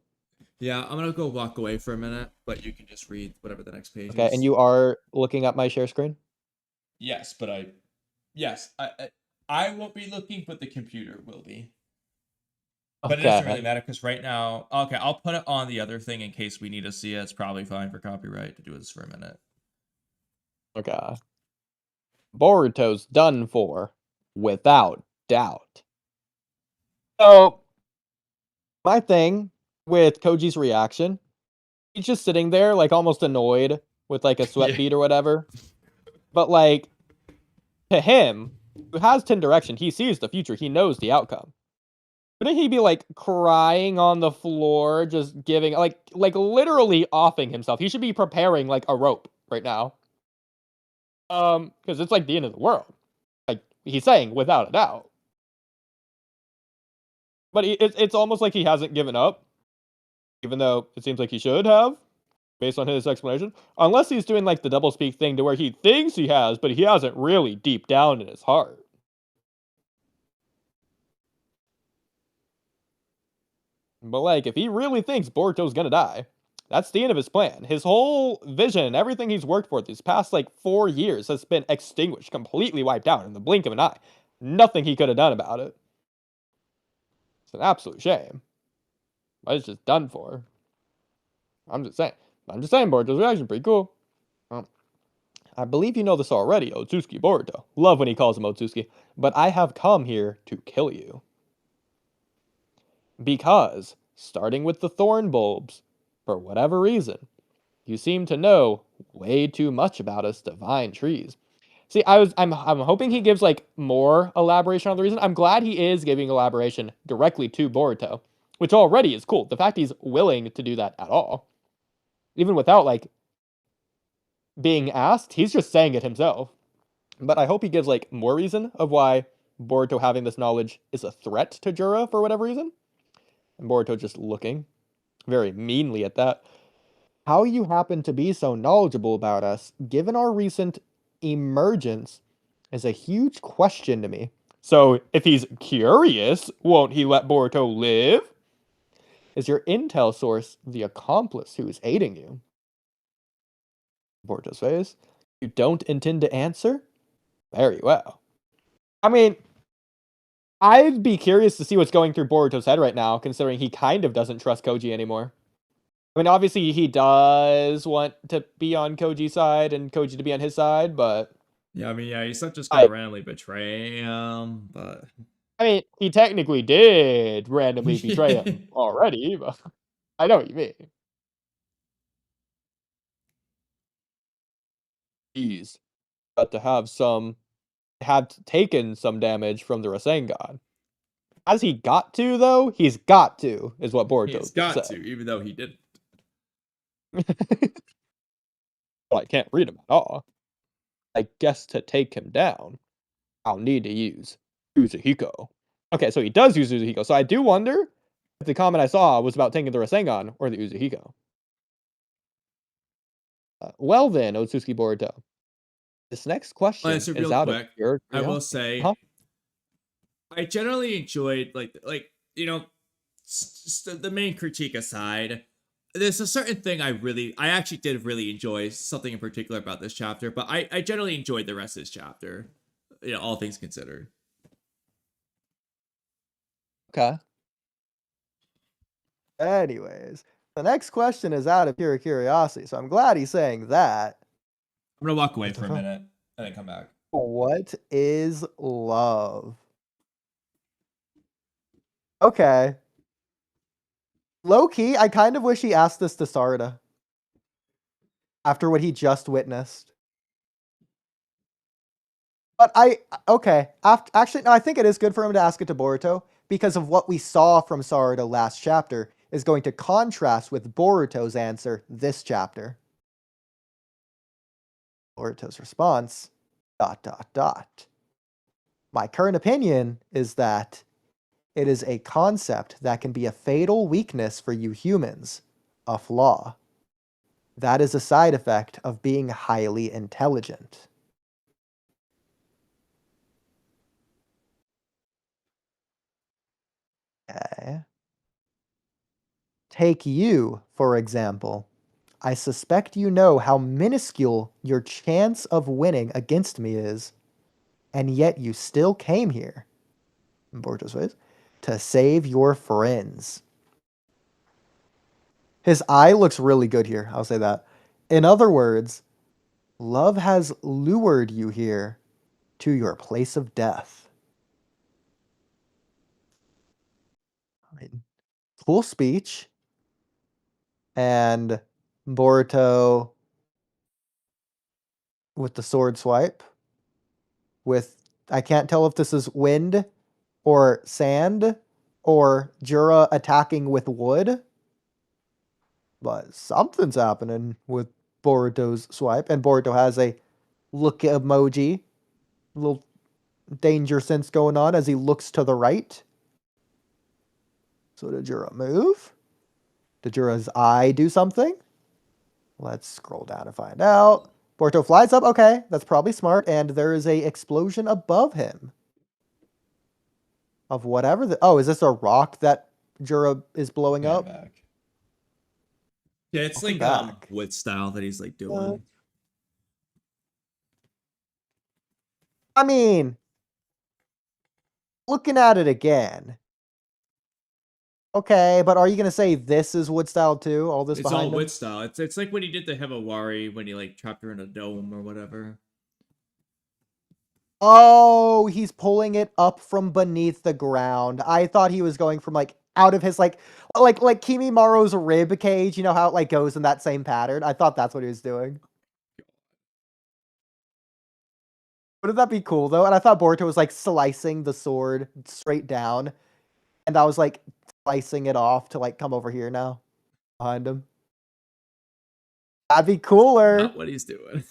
Yeah, I'm gonna go walk away for a minute, but you can just read whatever the next page Okay, is. and you are looking at my share screen? Yes, but I won't be looking, but the computer will be. But it doesn't really matter because right now, okay, I'll put it on the other thing in case we need to see it. It's probably fine for copyright to do this for a minute. Okay. Boruto's done for, without doubt. So, my thing with Koji's reaction, he's just sitting there, like, almost annoyed with, like, a sweat bead or whatever. But, like, to him, who has 10 direction, he sees the future. He knows the outcome. Wouldn't he be, like, crying on the floor, just giving, like literally offing himself? He should be preparing, like, a rope right now. Because it's, like, the end of the world. Like, he's saying, without a doubt. But it's almost like he hasn't given up. Even though it seems like he should have, based on his explanation. Unless he's doing, like, the doublespeak thing to where he thinks he has, but he hasn't really deep down in his heart. But like, if he really thinks Boruto's gonna die, that's the end of his plan. His whole vision, everything he's worked for these past like 4 years has been extinguished, completely wiped out in the blink of an eye. Nothing he could have done about it. It's an absolute shame. But it's just done for. I'm just saying. Boruto's reaction pretty cool. I believe you know this already, Otsutsuki Boruto. Love when he calls him Otsutsuki. But I have come here to kill you. Because, starting with the thorn bulbs, for whatever reason, you seem to know way too much about us divine trees. See, I'm hoping he gives like more elaboration on the reason. I'm glad he is giving elaboration directly to Boruto, which already is cool. The fact he's willing to do that at all, even without like being asked, he's just saying it himself. But I hope he gives like more reason of why Boruto having this knowledge is a threat to Jura for whatever reason. And Boruto just looking very meanly at that. How you happen to be so knowledgeable about us, given our recent emergence, is a huge question to me. So, if he's curious, won't he let Boruto live? Is your intel source the accomplice who is aiding you? Boruto's face. You don't intend to answer? Very well. I mean, I'd be curious to see what's going through Boruto's head right now, considering he kind of doesn't trust Koji anymore. I mean, obviously, he does want to be on Koji's side and Koji to be on his side, but... Yeah, I mean, yeah, he's not just gonna randomly betray him, but... I mean, he technically did randomly betray him already, but I know what you mean. He's got to have taken some damage from the Rasengan. Has he got to, though? He's got to, is what Boruto He's got said. to, even though he didn't. Well, I can't read him at all. I guess to take him down, I'll need to use Uzuhiko. Okay, so he does use Uzuhiko. So I do wonder if the comment I saw was about taking the Rasengan or the Uzuhiko. Well then, Otsutsuki Boruto. This next question is out of your I will say, I generally enjoyed like you know, the main critique aside, there's a certain thing I actually did really enjoy something in particular about this chapter, but I generally enjoyed the rest of this chapter, you know, all things considered. Okay. Anyways, the next question is out of pure curiosity, so I'm glad he's saying that. I'm gonna walk away for a minute and then come back. What is love? Okay. Low-key, I kind of wish he asked this to Sarda. After what he just witnessed. But okay. Actually, no, I think it is good for him to ask it to Boruto, because of what we saw from Sarda last chapter is going to contrast with Boruto's answer this chapter. Boruto's response, ... My current opinion is that it is a concept that can be a fatal weakness for you humans, a flaw. That is a side effect of being highly intelligent. Okay. Take you, for example. I suspect you know how minuscule your chance of winning against me is, and yet you still came here, in Boruto's face, to save your friends. His eye looks really good here, I'll say that. In other words, love has lured you here to your place of death. I mean, cool speech. And Boruto with the sword swipe. With, I can't tell if this is wind or sand or Jura attacking with wood. But something's happening with Boruto's swipe. And Boruto has a look emoji. Little danger sense going on as he looks to the right. So did Jura move? Did Jura's eye do something? Let's scroll down and find out. Boruto flies up. Okay, that's probably smart. And there is a explosion above him. Of whatever the... Oh, is this a rock that Jura is blowing Yeah, up. back. Yeah, it's Welcome like back. wood style that he's like doing. I mean, looking at it again. Okay, but are you gonna say this is wood style too? All this It's behind all him? wood style. It's like when he did the Himawari when he like trapped her in a dome or whatever. Oh, he's pulling it up from beneath the ground. I thought he was going from like out of his like Kimimaro's rib cage. You know how it like goes in that same pattern. I thought that's what he was doing. Wouldn't that be cool though? And I thought Boruto was like slicing the sword straight down, and I was like slicing it off to like come over here now behind him. That'd be cooler. Not what he's doing.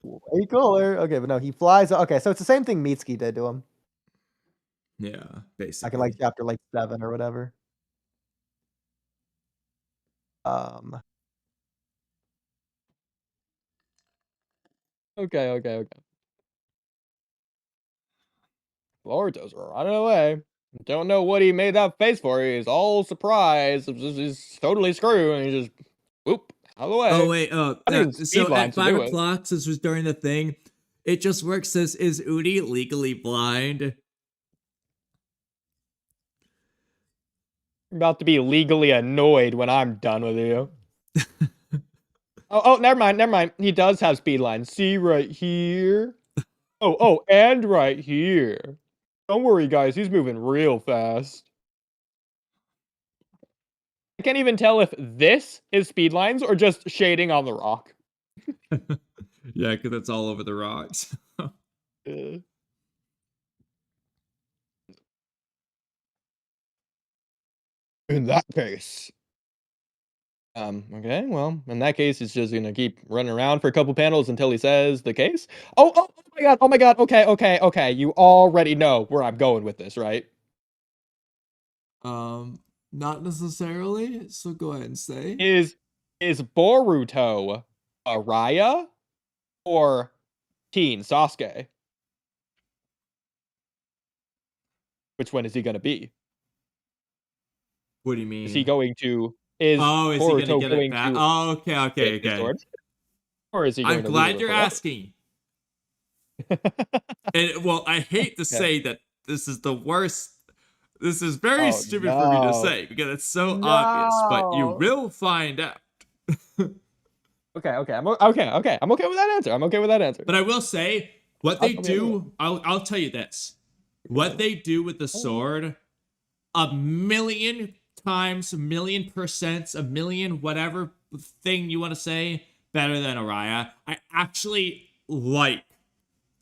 Way cooler. Okay, but no, he flies. Okay, so it's the same thing Mitsuki did to him. Yeah, basically. Back in like chapter like 7 or whatever. Okay. Boruto's running away. Don't know what he made that face for. He's all surprised. He's totally screwed, and he just whoop out of the way. Oh wait, so at 5 it. o'clock, since it was during the thing, it just works. Says, is Oodie legally blind? I'm about to be legally annoyed when I'm done with you. oh, never mind. He does have speed lines. See right here. Oh, and right here. Don't worry, guys. He's moving real fast. I can't even tell if this is speed lines or just shading on the rock. Yeah, because it's all over the rocks. In that case. Okay, well, in that case, it's just gonna keep running around for a couple panels until he says the case. Oh my god, okay. You already know where I'm going with this, right? Not necessarily, so go ahead and say. Is Boruto Araya or Teen Sasuke? Which one is he gonna be? What do you mean? Is he going to is Boruto he gonna get it back? to Oh, okay. get his sword? Or is he going I'm to glad leave it you're forever? asking. And well, I hate to say that this is the worst. This is very stupid for me to say because it's so obvious, but you will find out. Okay. I'm okay with that answer. But I will say what they do. I'll tell you this: what they do with the sword, a million times, a million percent, a million whatever thing you want to say, better than Araya. I actually like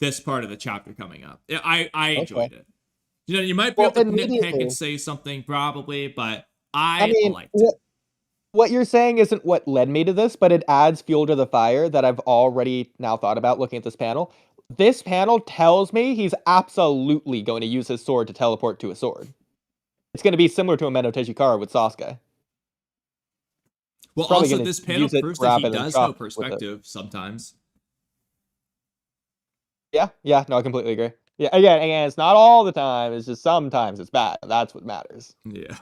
this part of the chapter coming up. I enjoyed it. You know, you might be able to nitpick and say something probably, but I liked it. What you're saying isn't what led me to this, but it adds fuel to the fire that I've already now thought about looking at this panel. This panel tells me he's absolutely going to use his sword to teleport to a sword. It's going to be similar to a Meno Tejikara with Sasuke. Well, also this panel proves that he does know perspective sometimes. Yeah, no, I completely agree. Yeah, again, it's not all the time. It's just sometimes it's bad. That's what matters. Yeah.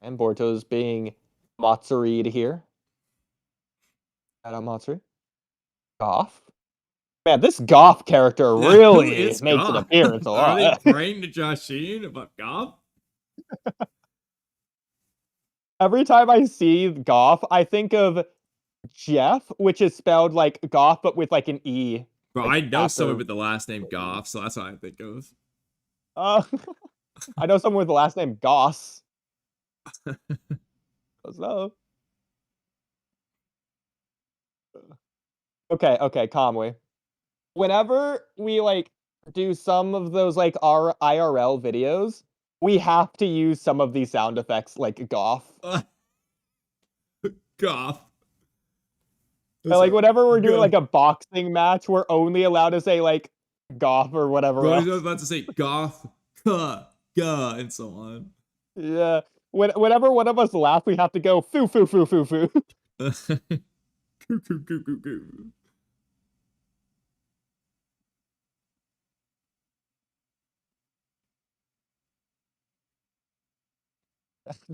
And Boruto's being Matsuri'd here. Shout out Matsuri. Goth. Man, this Goth character really makes an appearance a lot. Are they praying to Joshin about Goth? Every time I see Goth, I think of Jeff, which is spelled like Goth, but with like an E. Bro, like I know someone with the last name Goth, so that's what I think of. I know someone with the last name Goss. So. Okay, Kamui. Whenever we like do some of those like our IRL videos, we have to use some of these sound effects like Goth. Goth. Like whenever we're doing like a boxing match, we're only allowed to say like Goth or whatever. Bro, I was about to say Goth, and so on. Yeah. Whenever one of us laughs, we have to go foo. Coo.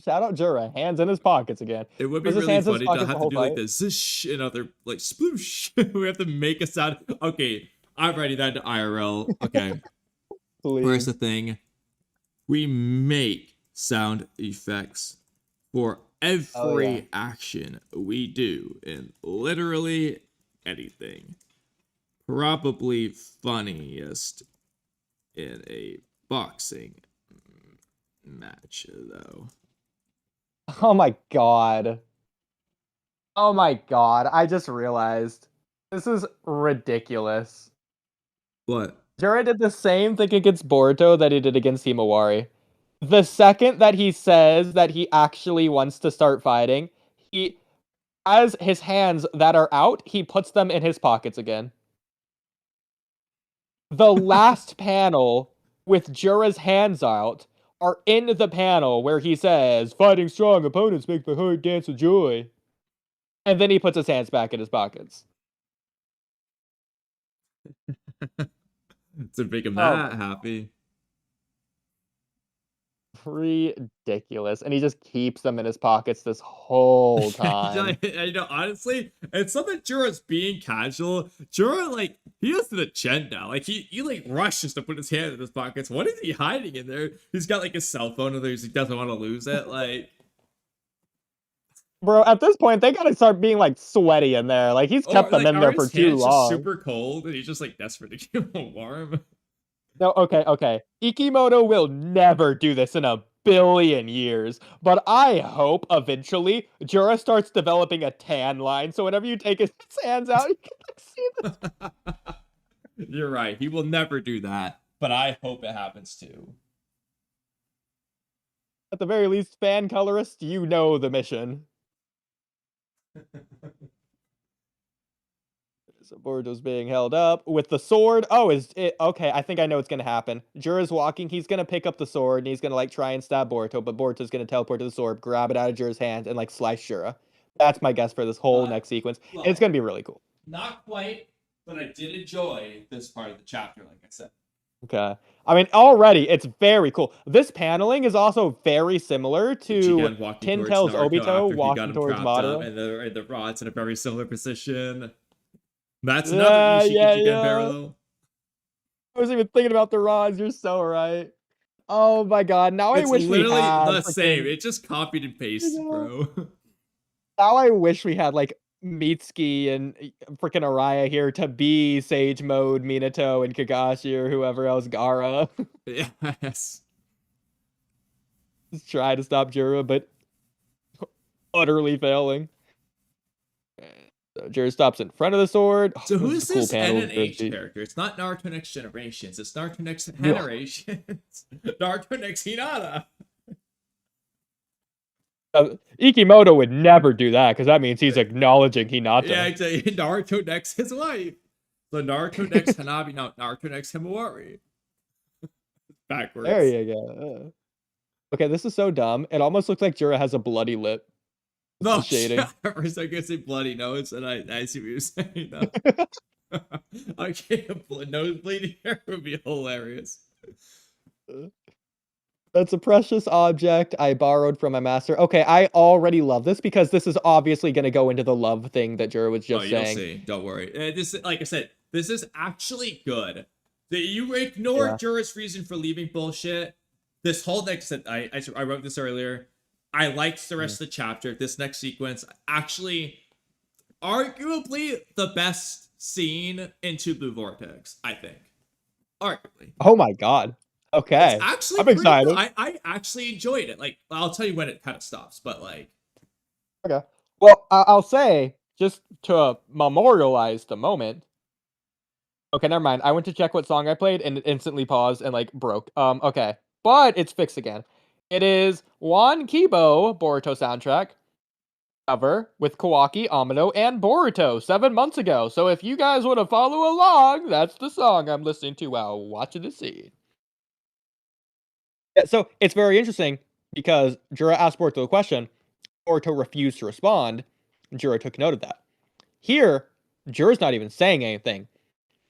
Shout out Jura, hands in his pockets again. It would be Was his really hands in his funny to pockets the have to whole do like fight? the zish and other like sploosh. We have to make a sound. Okay, I'm writing that to IRL. Okay, here's Please. the thing: we make sound effects for every action we do in literally anything. Probably funniest in a boxing match, though. Oh my god. Oh my god. I just realized. This is ridiculous. What? Jura did the same thing against Boruto that he did against Himawari. The second that he says that he actually wants to start fighting, he has his hands that are out, he puts them in his pockets again. The last panel with Jura's hands out are in the panel where he says, "Fighting strong opponents make the heart dance with joy." And then he puts his hands back in his pockets. To make him Oh that my happy. Ridiculous. And he just keeps them in his pockets this whole time. I know, honestly, it's not that Jura's being casual. Jura, like, he has the chin now. Like, he like rushes to put his hand in his pockets. What is he hiding in there? He's got like his cell phone in there. He doesn't want to lose it. Like, Bro, at this point, they gotta start being like sweaty in there. Like he's kept them like, in there are for his too hands just long. super cold and he's just like desperate to keep them warm? No, okay. Ikimoto will never do this in a billion years, but I hope eventually Jura starts developing a tan line, so whenever you take his hands out, you can like see this. You're right. He will never do that, but I hope it happens too. At the very least, fan colorist, you know the mission. So Boruto's being held up with the sword. Oh, is it okay? I think I know what's gonna happen. Jura's walking. He's gonna pick up the sword and he's gonna like try and stab Boruto, but Boruto's gonna teleport to the sword, grab it out of Jura's hand, and like slice Jura. That's my guess for this whole next sequence. Well, And it's gonna be really cool. Not quite, but I did enjoy this part of the chapter, like I said. Okay. I mean, already it's very cool. This paneling is also very similar to Jigen walking Tintel's towards Naruto Obito after he got walking him towards trapped up, Madara. and the rod's in a very similar position. That's another Ishiki Jigen parallel. I wasn't even thinking about the rods. You're so right. Oh my god! Now It's I wish we literally had the same. freaking- It just copied and pasted, bro. Now I wish we had like Mitsuki and freaking Araya here to be Sage Mode, Minato, and Kakashi or whoever else, Gara. Yes. Just try to stop Jura, but utterly failing. So Jura stops in front of the sword. So This who's is a cool this panel. N and H character? It's not Naruto Next Generations. It's Naruto Next Generations. Naruto Next Hinata. Ikimoto would never do that because that means he's acknowledging Hinata. Yeah, exactly. Naruto Next his wife. So Naruto Next Hanabi. No, Naruto Next Himawari. Backwards. There you go. Okay, this is so dumb. It almost looks like Jura has a bloody lip. No, shading. for a second I say bloody nose, and I see what you're saying now. Okay, a nose bleeding here would be hilarious. That's a precious object I borrowed from my master. Okay, I already love this because this is obviously going to go into the love thing that Jura was just saying. You'll see. Don't worry. This, like I said, this is actually good. You ignore Jura's reason for leaving bullshit. This whole next, I wrote this earlier. I liked the rest of the chapter. This next sequence, actually, arguably the best scene into Blue Vortex, I think. Arguably. Oh my god. Okay. It's actually I'm excited. Cool. I actually enjoyed it. Like, I'll tell you when it kind of stops, but like. Okay. Well, I'll say, just to memorialize the moment. Okay, never mind. I went to check what song I played and it instantly paused and like broke. Okay. But it's fixed again. It is Juan Kibo Boruto soundtrack cover with Kawaki, Amino, and Boruto 7 months ago. So if you guys want to follow along, that's the song I'm listening to while watching the scene. Yeah, so it's very interesting because Jura asked Boruto a question. Boruto refused to respond. Jura took note of that. Here, Jura's not even saying anything.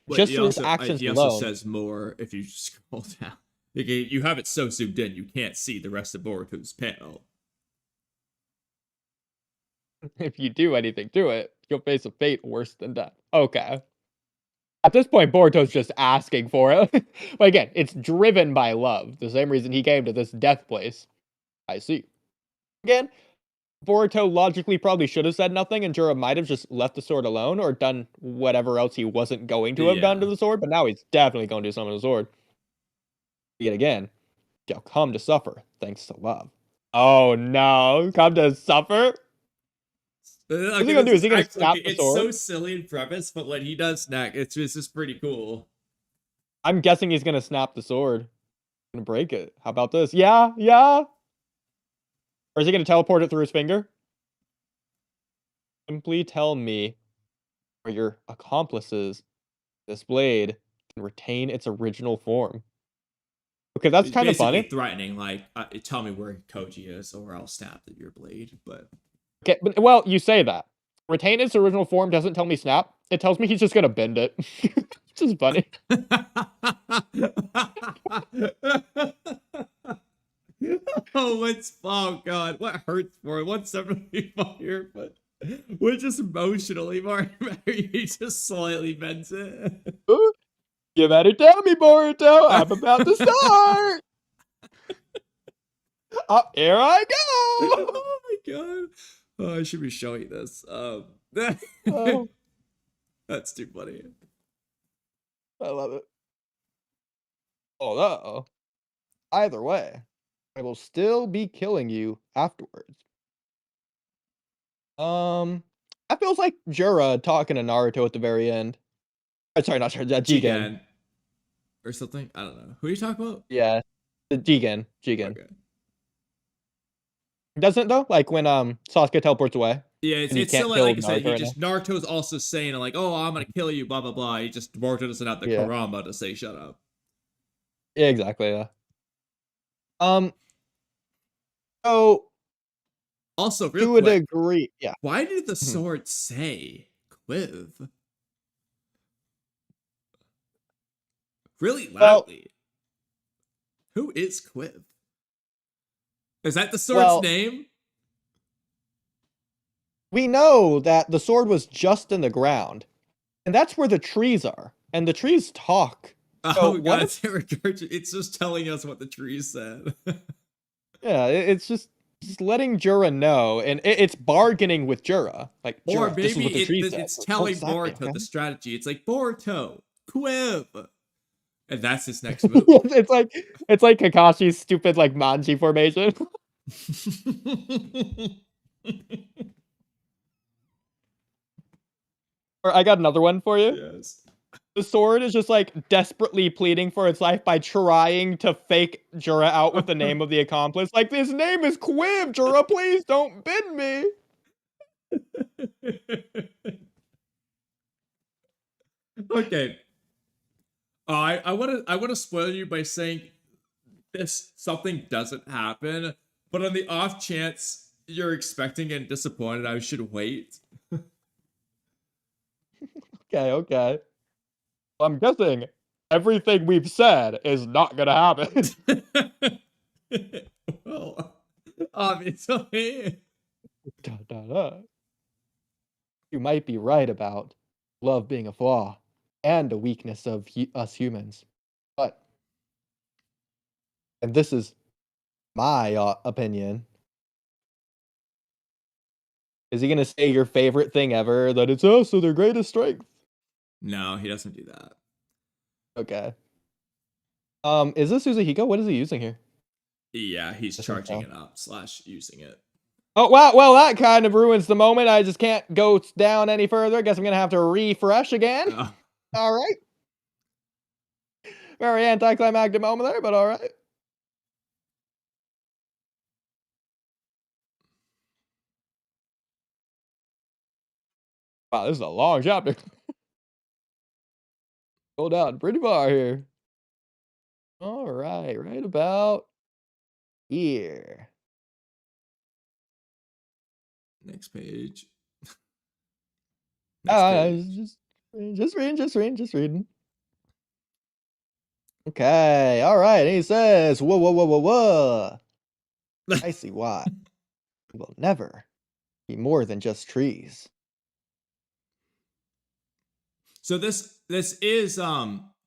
But just through his actions he alone. also says more if you scroll down. You have it so zoomed in, you can't see the rest of Boruto's panel. If you do anything to it, you'll face a fate worse than death. Okay. At this point, Boruto's just asking for it. But again, it's driven by love. The same reason he came to this death place. I see. Again, Boruto logically probably should have said nothing, and Jura might have just left the sword alone or done whatever else he wasn't going to have done to Yeah. the sword, but now he's definitely going to do something to the sword. Yet again, shall come to suffer thanks to love. Oh no, come to suffer? What's he gonna do? Is he gonna snap the it's sword? so silly in premise, but when he does snack, it's just pretty cool. I'm guessing he's gonna snap the sword. Gonna break it. How about this? Yeah, yeah. Or is he gonna teleport it through his finger? Simply tell me where your accomplices, this blade, can retain its original form. Okay, that's He's kind of basically funny. threatening, like, tell me where Koji is, or I'll snap your blade. But Okay, but well, you say that. Retain its original form doesn't tell me snap. It tells me he's just gonna bend it. Which is funny. Oh god, what hurts more? What's definitely fire, but we're just emotionally more. He just slightly bends it. You better tell me, Boruto. I'm about to start. Oh, here I go. Oh my god. Oh, I should be showing this. Oh, That's too funny. I love it. Oh no. Either way, I will still be killing you afterwards. That feels like Jura talking to Naruto at the very end. Sorry, not Jura, Jigen. Jigen. Or something? I don't know. Who are you talking about? Yeah, the Jigen. Okay. Doesn't it though? Like when Sasuke teleports away. Yeah, and you it's can't still kill like I said, Naruto he right just Naruto's also saying like, oh, I'm gonna kill you, blah blah blah. He just Boruto doesn't have the Yeah. Kurama to say shut up. Yeah, exactly. Yeah. So Also, real to a quick, degree, yeah. why did the sword say Quiv? Really loudly. Who is Quiv? Is that the sword's name? We know that the sword was just in the ground, and that's where the trees are, and the trees talk. Oh So god, what it's just telling us what the trees said. Yeah, it's just letting Jura know, and it's bargaining with Jura. Like, Or Jura, this is maybe what the tree said. it's Don't telling snap it, Boruto man. the strategy. It's like Boruto, Quiv, and that's his next move. it's like Kakashi's stupid like manji formation. Or I got another one for you. Yes. The sword is just like desperately pleading for its life by trying to fake Jura out with the name of the accomplice. Like, his name is Quiv, Jura, please don't bend me. Okay. I want to spoil you by saying this something doesn't happen, but on the off chance you're expecting and disappointed, I should wait. Okay. I'm guessing everything we've said is not gonna happen. Well, obviously. You might be right about love being a flaw and a weakness of us humans. But, and this is my opinion, is he gonna say your favorite thing ever, that it's also their greatest strength? No, he doesn't do that. Okay. Is this Suzuhiko? What is he using here? Yeah, he's charging it up / using it. Oh, wow. Well, that kind of ruins the moment. I just can't go down any further. I guess I'm going to have to refresh again. Oh. All right. Very anticlimactic moment there, but all right. Wow, this is a long chapter. Go down pretty far here. All right, right about here. Next page. Next page. Just reading. Okay, all right. And he says, whoa. I see why. You will never be more than just trees. So this is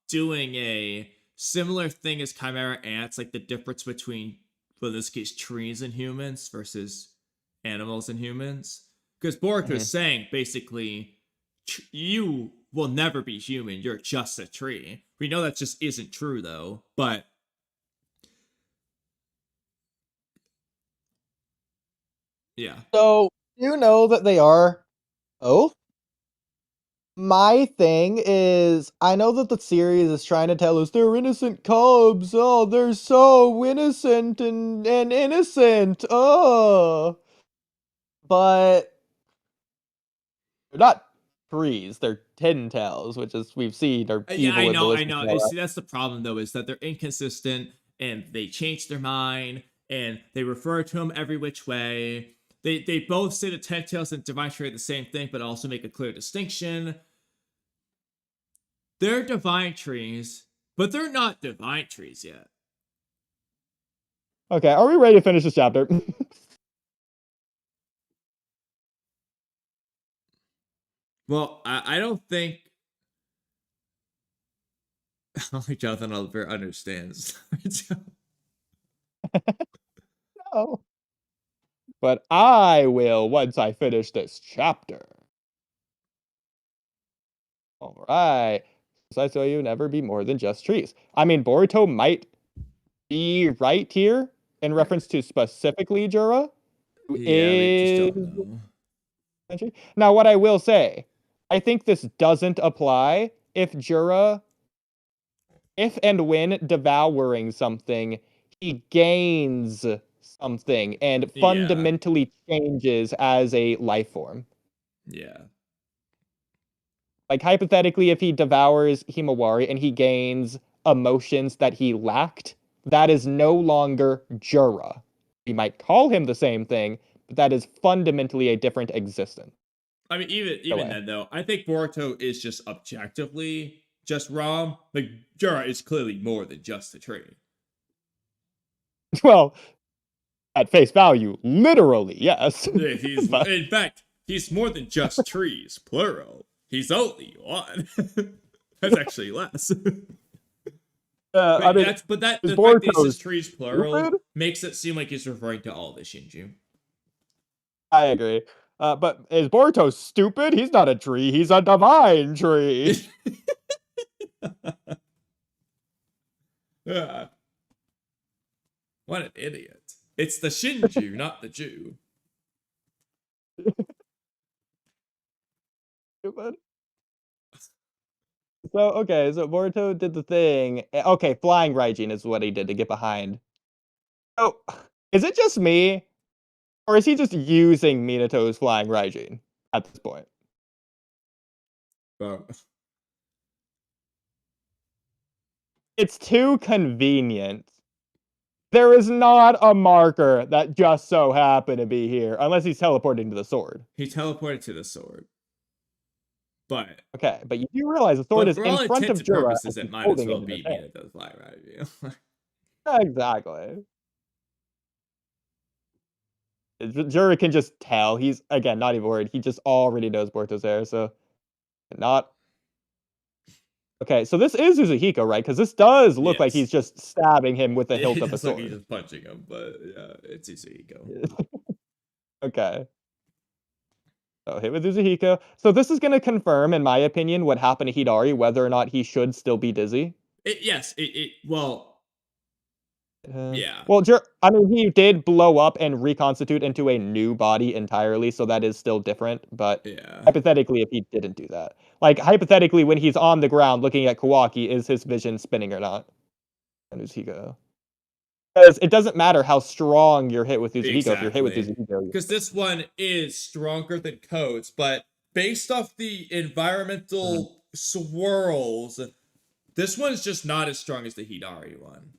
doing a similar thing as Chimera Ants, like the difference between, well, in this case, trees and humans versus animals and humans. Because Boruto is saying basically, you will never be human. You're just a tree. We know that just isn't true though, but yeah. So you know that they are both. My thing is, I know that the series is trying to tell us they're innocent cubs. Oh, they're so innocent and innocent. Oh, but they're not trees. They're tin-tails, which is we've seen are Yeah, evil I and know. malicious. See, that's the problem though, is that they're inconsistent and they change their mind and they refer to them every which way. They both say that Ten-Tails and Divine Tree are the same thing, but also make a clear distinction. They're divine trees, but they're not divine trees yet. Okay, are we ready to finish this chapter? Well, I don't think only Jonathan Oliver understands. No. But I will once I finish this chapter. Alright. So I saw you never be more than just trees. I mean, Boruto might be right here in reference to specifically Jura. Who Yeah, we just is don't know. Now, what I will say, I think this doesn't apply if Jura, if and when devouring something, he gains something and Yeah. fundamentally changes as a life form. Yeah. Like, hypothetically, if he devours Himawari and he gains emotions that he lacked, that is no longer Jura. We might call him the same thing, but that is fundamentally a different existence. I mean, even then, though, I think Boruto is just objectively just wrong. Like, Jura is clearly more than just a tree. Well, at face value, literally, yes. Yeah, in fact, he's more than just trees, plural. He's only one. That's actually less. I mean, the fact that this is trees plural stupid? makes it seem like he's referring to all the Shinju. I agree. But is Boruto stupid? He's not a tree. He's a divine tree. What an idiot. It's the Shinju, not the Jew. Stupid. So Boruto did the thing. Okay, flying Raijin is what he did to get behind. So, is it just me? Or is he just using Minato's flying Raijin at this point? It's too convenient. There is not a marker that just so happened to be here, unless he's teleporting to the sword. He teleported to the sword. But okay, but you do realize the sword is in front of Jura. Purposes, it might as well be Minato's fly Raijin. Exactly. Jura can just tell. He's, again, not even worried. He just already knows Boruto's there, so not... Okay, so this is Uzuhiko, right? Because this does look like he's just stabbing him with the hilt of a sword. He's just punching him, but yeah, it's Uzuhiko. Okay. So hit with Uzuhiko. So this is going to confirm, in my opinion, what happened to Hidari, whether or not he should still be dizzy. Yeah. Well, I mean, he did blow up and reconstitute into a new body entirely, so that is still different. But hypothetically, if he didn't do that, like hypothetically, when he's on the ground looking at Kawaki, is his vision spinning or not? And Uzuhiko, because it doesn't matter how strong you're hit with Uzuhiko. If you're hit with Uzuhiko, because this one is stronger than Codes, but based off the environmental swirls, this one's just not as strong as the Hidari one.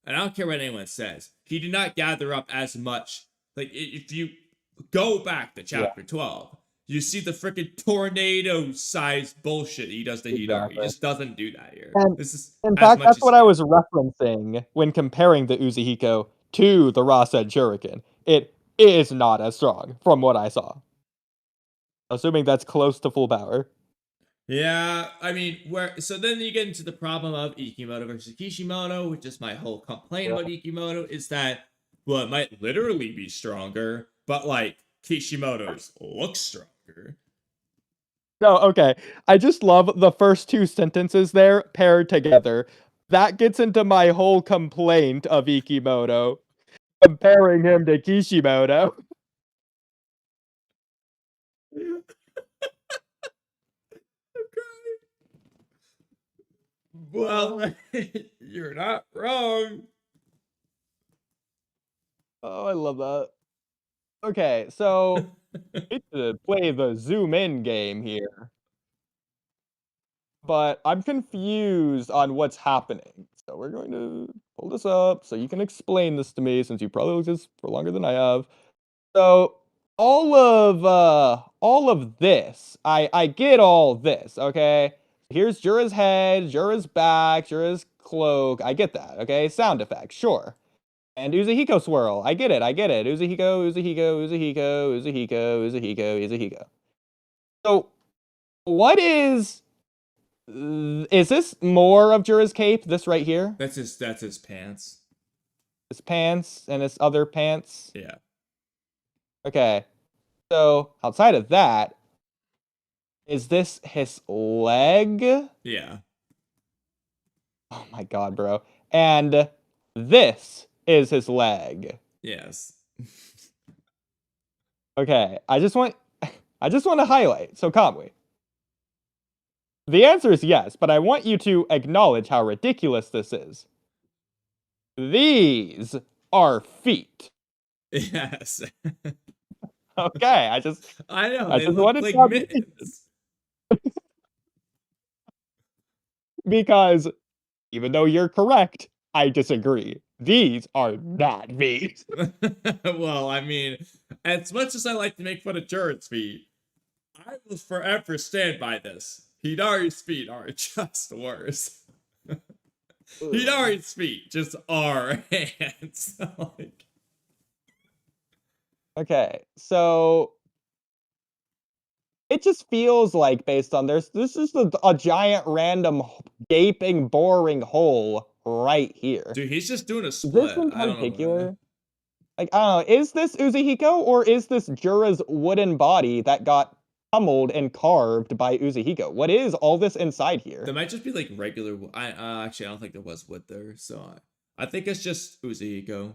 And I don't care what anyone says. He did not gather up as much. Like, if you go back to chapter 12, you see the freaking tornado-sized bullshit he does to Hidari. He just doesn't do that here. And in fact, that's what I was referencing when comparing the Uzuhiko to the Rasen Shuriken. It is not as strong from what I saw. Assuming that's close to full power. Yeah, I mean, so then you get into the problem of Ikimoto versus Kishimoto, which is my whole complaint about Ikimoto, is that, well, it might literally be stronger, but like Kishimoto's look stronger. No, okay. I just love the first two sentences there paired together. That gets into my whole complaint of Ikimoto, comparing him to Kishimoto. Well, you're not wrong. Oh, I love that. Okay, so need to play the zoom in game here. But I'm confused on what's happening. So we're going to pull this up so you can explain this to me since you probably looked at this for longer than I have. So all of this, I get all this, okay? Here's Jura's head, Jura's back, Jura's cloak. I get that, okay? Sound effects, sure. And Uzuhiko swirl. I get it. Uzuhiko, Uzuhiko, Uzuhiko, Uzuhiko, Uzuhiko, Uzuhiko. So what is this more of Jura's cape? This right here? That's his pants. His pants and his other pants? Yeah. Okay. So outside of that, is this his leg? Yeah. Oh my god, bro. And this is his leg. Yes. Okay, I just want to highlight. So Kamui. The answer is yes, but I want you to acknowledge how ridiculous this is. These are feet. Yes. Okay, I know. I They just look wanted like to mittens. Because even though you're correct, I disagree. These are not feet. Well, I mean, as much as I like to make fun of Jared's feet, I will forever stand by this. Hidari's feet are just worse. Hidari's feet just are hands. Like, Okay, so it just feels like based on this is a giant random gaping boring hole right here. dude, he's just doing a This split. in I don't know. particular, like I don't know, is this Uzuhiko or is this Jura's wooden body that got pummeled and carved by Uzuhiko? What is all this inside here? There might just be like regular. Actually, I don't think there was wood there, so I think it's just Uzuhiko.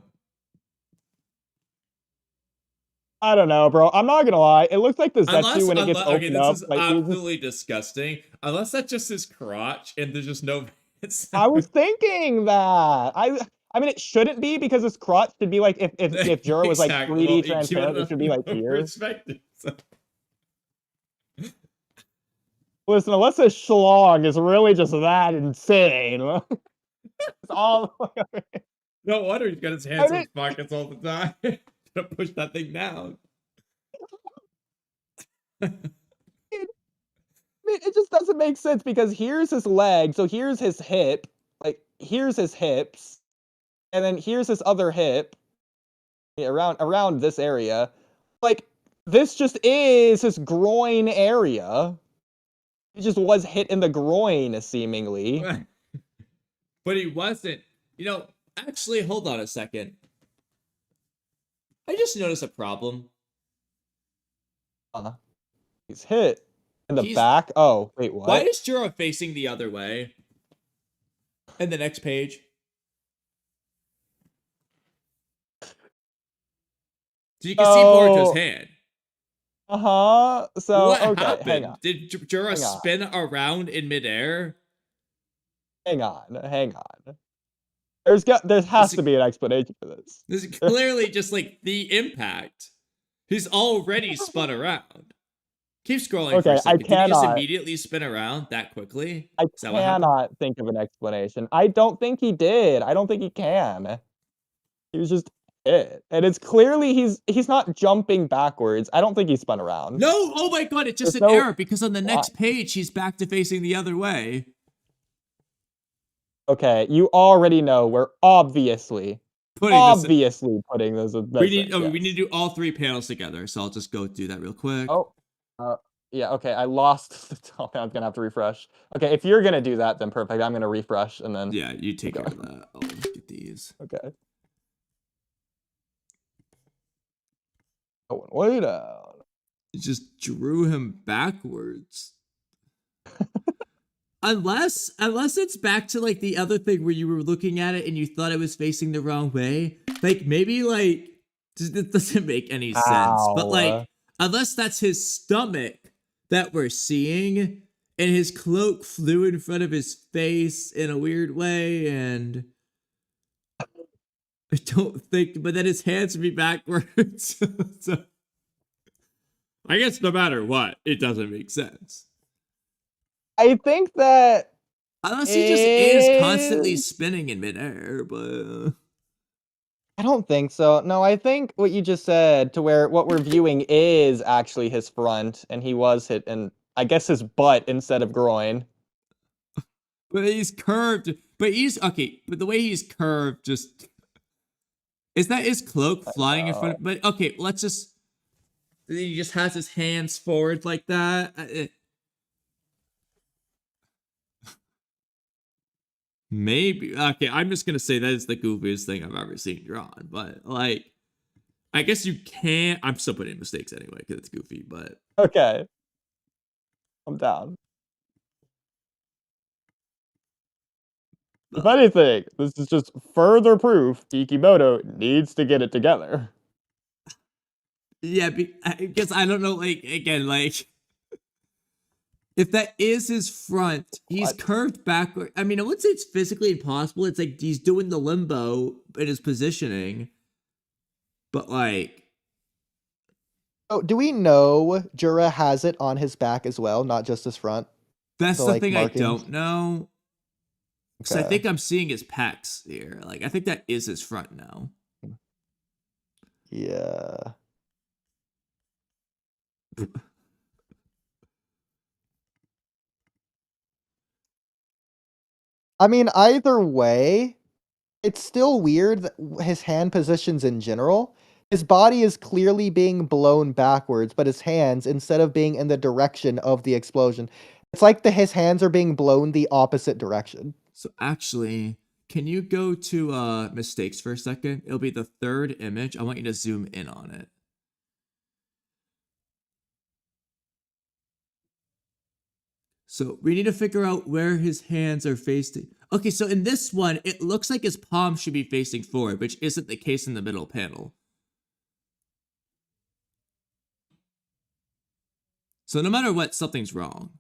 I don't know, bro. I'm not gonna lie. It looks like the Zetsu when it gets opened up. This is Like, absolutely disgusting. Unless that's just his crotch and there's just no. I was thinking that. I mean, it shouldn't be because his crotch should be like if Jura was like 3D transparent, it should be like here. Listen, unless his schlong is really just that insane. It's all. No wonder he's got his hands in his pockets all the time. Gonna push that thing down. It just doesn't make sense because here's his leg, so here's his hip, like here's his hips, and then here's his other hip, around this area. Like this just is his groin area. He just was hit in the groin, seemingly. But he wasn't. You know, actually, hold on a second. I just noticed a problem. He's hit in the back. Oh, wait, what? Why is Jura facing the other way? In the next page. So you can see Boruto's hand. So what okay, happened? hang on. Did Jura spin around in midair? Hang on. There has to be an explanation for this. This is clearly just like the impact. He's already spun around. Keep scrolling for a second. Did he just immediately spin around that quickly? I cannot think of an explanation. I don't think he did. I don't think he can. He was just hit. And it's clearly he's not jumping backwards. I don't think he spun around. No! Oh my god, it's just an error because on the next page he's back to facing the other way. Okay, you already know we're obviously putting this in. We need to do all three panels together, so I'll just go do that real quick. Oh, Yeah, okay, I lost the top. I'm gonna have to refresh. Okay, if you're gonna do that, then perfect. I'm gonna refresh and then. Yeah, you take care going. of that. I'll get these. Okay. Going way down. You just drew him backwards. Unless it's back to like the other thing where you were looking at it and you thought it was facing the wrong way. Like maybe like it doesn't make any sense. But like unless that's his stomach that we're seeing and his cloak flew in front of his face in a weird way and I don't think but then his hands would be backwards. So I guess no matter what, it doesn't make sense. I think that Unless he just is constantly spinning in midair, but I don't think so. No, I think what you just said to where what we're viewing is actually his front, and he was hit in, I guess, his butt instead of groin. but he's curved. But he's okay. But the way he's curved, just is that his cloak flying in front of? But okay, let's just. He just has his hands forward like that. Maybe. Okay, I'm just gonna say that is the goofiest thing I've ever seen drawn. But like, I guess you can't. I'm still putting in mistakes anyway because it's goofy. But Okay, I'm down. If anything, this is just further proof Ikimoto needs to get it together. yeah, because I don't know. Like again, like. If that is his front, he's curved backward. I mean, I wouldn't say it's physically impossible. It's like he's doing the limbo in his positioning. But like... Oh, do we know Jura has it on his back as well, not just his front? That's So, the like, thing markings? I don't know. Because I Okay. think I'm seeing his pecs here. Like, I think that is his front now. Yeah. I mean, either way, it's still weird that his hand positions in general. His body is clearly being blown backwards, but his hands, instead of being in the direction of the explosion, it's like his hands are being blown the opposite direction. So actually, can you go to mistakes for a second? It'll be the third image. I want you to zoom in on it. So we need to figure out where his hands are facing. Okay, so in this one, it looks like his palm should be facing forward, which isn't the case in the middle panel. So no matter what, something's wrong.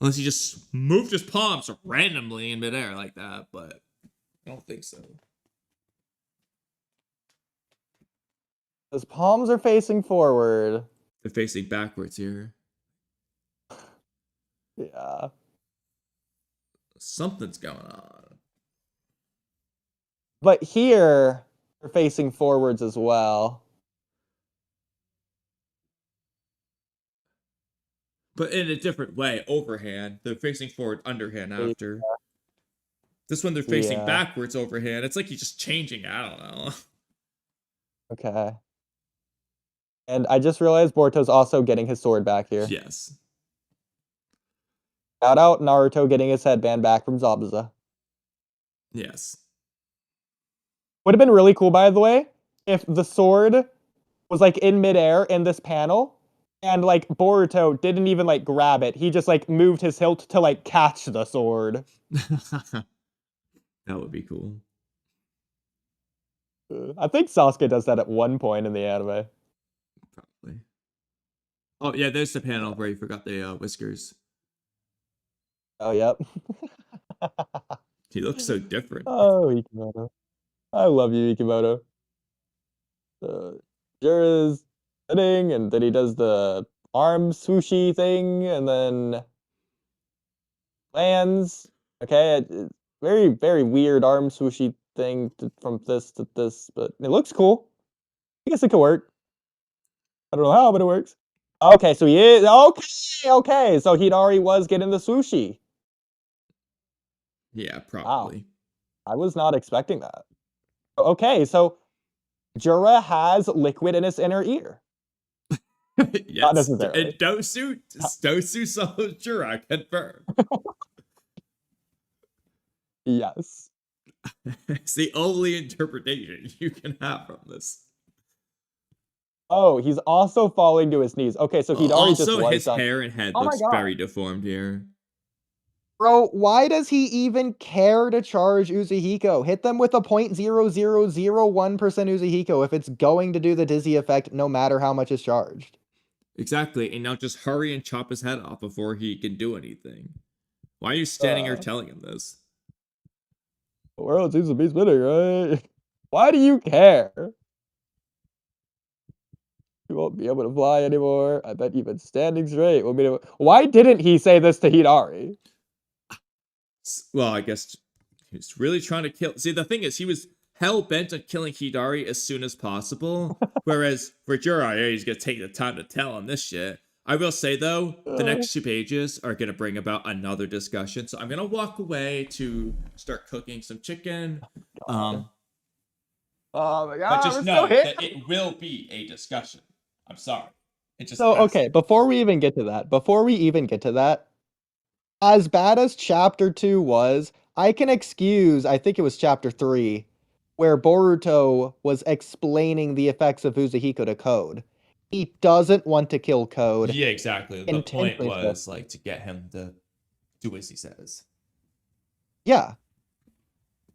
Unless he just moved his palms randomly in midair like that, but I don't think so. His palms are facing forward. They're facing backwards here. Yeah. Something's going on. But here, they're facing forwards as well. But in a different way, overhand. They're facing forward, underhand after. This one they're facing backwards, overhand. It's like he's just changing. I don't know. Okay. And I just realized Boruto's also getting his sword back here. Yes. Shout out Naruto getting his headband back from Zabuza. Yes. Would have been really cool, by the way, if the sword was like in midair in this panel, and like Boruto didn't even like grab it. He just like moved his hilt to like catch the sword. That would be cool. I think Sasuke does that at one point in the anime. Probably. Oh yeah, there's the panel where you forgot the whiskers. Oh, yep. He looks so different. Oh, Ikimoto. I love you, Ikimoto. Jura's sitting, and then he does the arm sushi thing, and then lands. Okay, it's very, very weird arm sushi thing from this to this, but it looks cool. I guess it could work. I don't know how, but it works. Okay, so he is okay. So he already was getting the sushi. Yeah, probably. Wow. I was not expecting that. Okay, so Jura has liquid in his inner ear. Yes, necessarily. and Dosu solo Jura confirmed. Yes. It's the only interpretation you can have from this. Oh, he's also falling to his knees. Okay, so Hidari just Also, was his done. hair and head Oh my looks God. very deformed here. Bro, why does he even care to charge Uzuhiko? Hit them with a 0.0001% Uzuhiko if it's going to do the dizzy effect no matter how much is charged. Exactly, and now just hurry and chop his head off before he can do anything. Why are you standing here telling him this? The world seems to be spinning, right? Why do you care? You won't be able to fly anymore. I bet even standing straight will be able... Why didn't he say this to Hidari? Well, I guess he was really trying to kill... See, the thing is, he was hell-bent on killing Hidari as soon as possible, whereas for Jiraiya, he's gonna take the time to tell him this shit. I will say, though, the next 2 pages are gonna bring about another discussion, so I'm gonna walk away to start cooking some chicken. Oh my God, But just know that it will be a discussion. I'm sorry. It just So, has okay, to. before we even get to that, as bad as chapter 2 was, I can excuse, I think it was chapter 3, where Boruto was explaining the effects of Uzuhiko to Code. He doesn't want to kill Code. Yeah, exactly. The point intentionally so. was like to get him to do as he says. Yeah.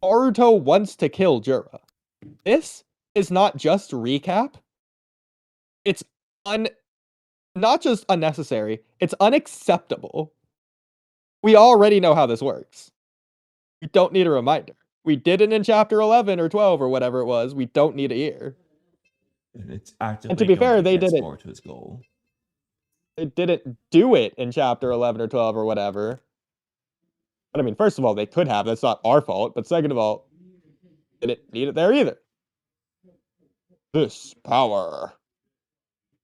Boruto wants to kill Jura. This is not just recap. It's not just unnecessary, it's unacceptable. We already know how this works. We don't need a reminder. We did it in chapter 11 or 12 or whatever it was. We don't need a year. And it's actively And to be fair, going they against did it. Boruto's goal. They didn't do it in chapter 11 or 12 or whatever. But I mean, first of all, they could have. That's not our fault. But second of all, they didn't need it there either. This power.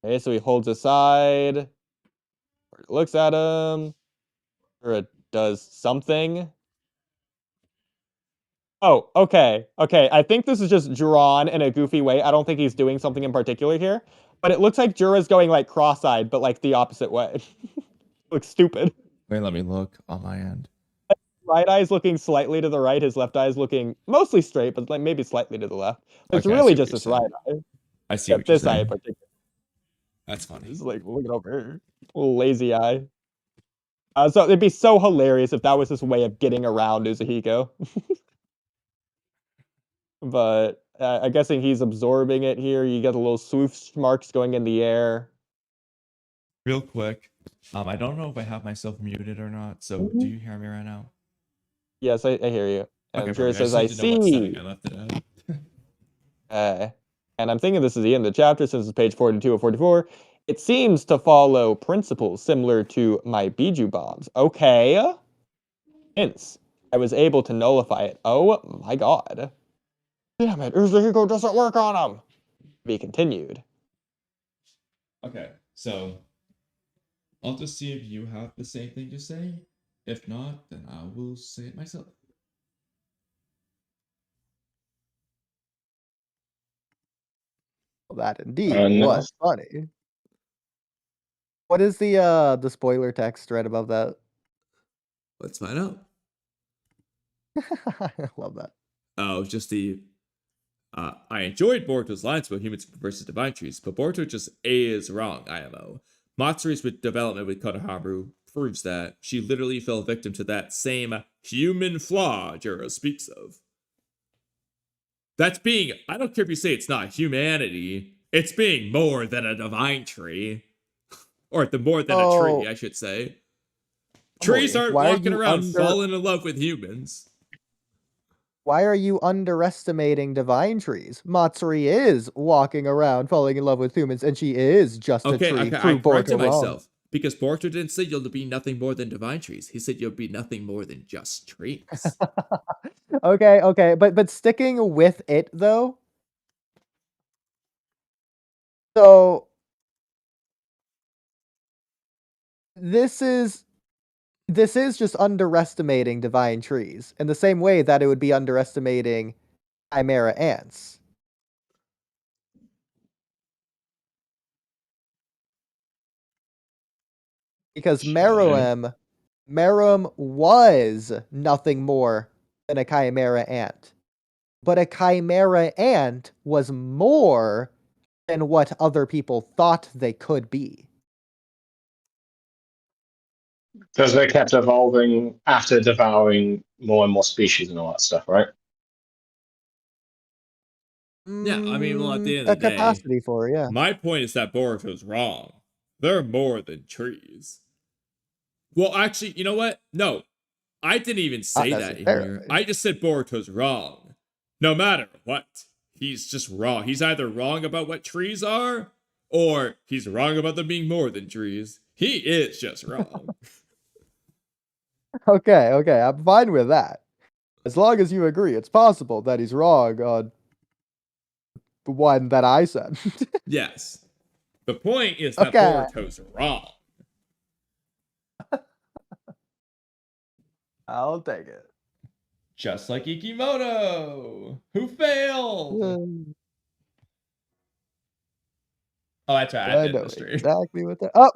Okay, so he holds aside. Looks at him. Or it does something. Oh, okay. Okay, I think this is just drawn in a goofy way. I don't think he's doing something in particular here. But it looks like Jura's going like cross-eyed, but like the opposite way. Looks stupid. Wait, let me look on my end. Right eye's looking slightly to the right. His left eye's looking mostly straight, but like maybe slightly to the left. It's Okay, I really see what just you're his saying. right eye. I see Except what you're this eye in saying. particular. That's funny. It's like, look over here. Little lazy eye. So it'd be so hilarious if that was his way of getting around Uzuhiko. But I'm guessing he's absorbing it here. You get the little swoosh marks going in the air. Real quick, I don't know if I have myself muted or not. So do you hear me right now? Yes, I hear you. And Okay, Jura perfect. says, I I just need to know what setting see. I left it at. And I'm thinking this is the end of the chapter since it's page 42 or 44. It seems to follow principles similar to my Biju bombs. Okay. Hence, I was able to nullify it. Oh my god. Damn it, Uzuhiko doesn't work on him. Be continued. Okay, so I'll just see if you have the same thing to say. If not, then I will say it myself. Well, that indeed No. was funny. What is the spoiler text right above that? Let's find out. I love that. Oh, just the. I enjoyed Boruto's lines about humans versus divine trees, but Boruto just is wrong, IMO. Matsuri's development with Konohamaru proves that she literally fell victim to that same human flaw Juro speaks of. That's being, I don't care if you say it's not humanity, it's being more than a divine tree. Or more than a tree, I should say. Trees aren't walking around falling in love with humans. Why are you underestimating divine trees? Matsuri is walking around falling in love with humans, and she is just a tree. Okay, I corrected myself. Because Boruto didn't say you'll be nothing more than divine trees. He said you'll be nothing more than just trees. Okay, but sticking with it though. So this is just underestimating divine trees in the same way that it would be underestimating chimera ants. Because Okay. Meruem was nothing more than a chimera ant. But a chimera ant was more than what other people thought they could be. Because they kept evolving after devouring more and more species and all that stuff, right? Yeah, I mean, well, at the end A of the day, capacity for, yeah. my point is that Boruto's wrong. They're more than trees. Well, actually, you know what? No, I didn't even say Not that here. necessarily. I just said Boruto's wrong. No matter what, he's just wrong. He's either wrong about what trees are, or he's wrong about them being more than trees. He is just wrong. Okay, I'm fine with that. As long as you agree, it's possible that he's wrong on the one that I said. Yes. The point is that Okay. Boruto's wrong. I'll take it. Just like Ikimoto, who failed. Oh, that's right. I I did know the stream. exactly what that. Oh,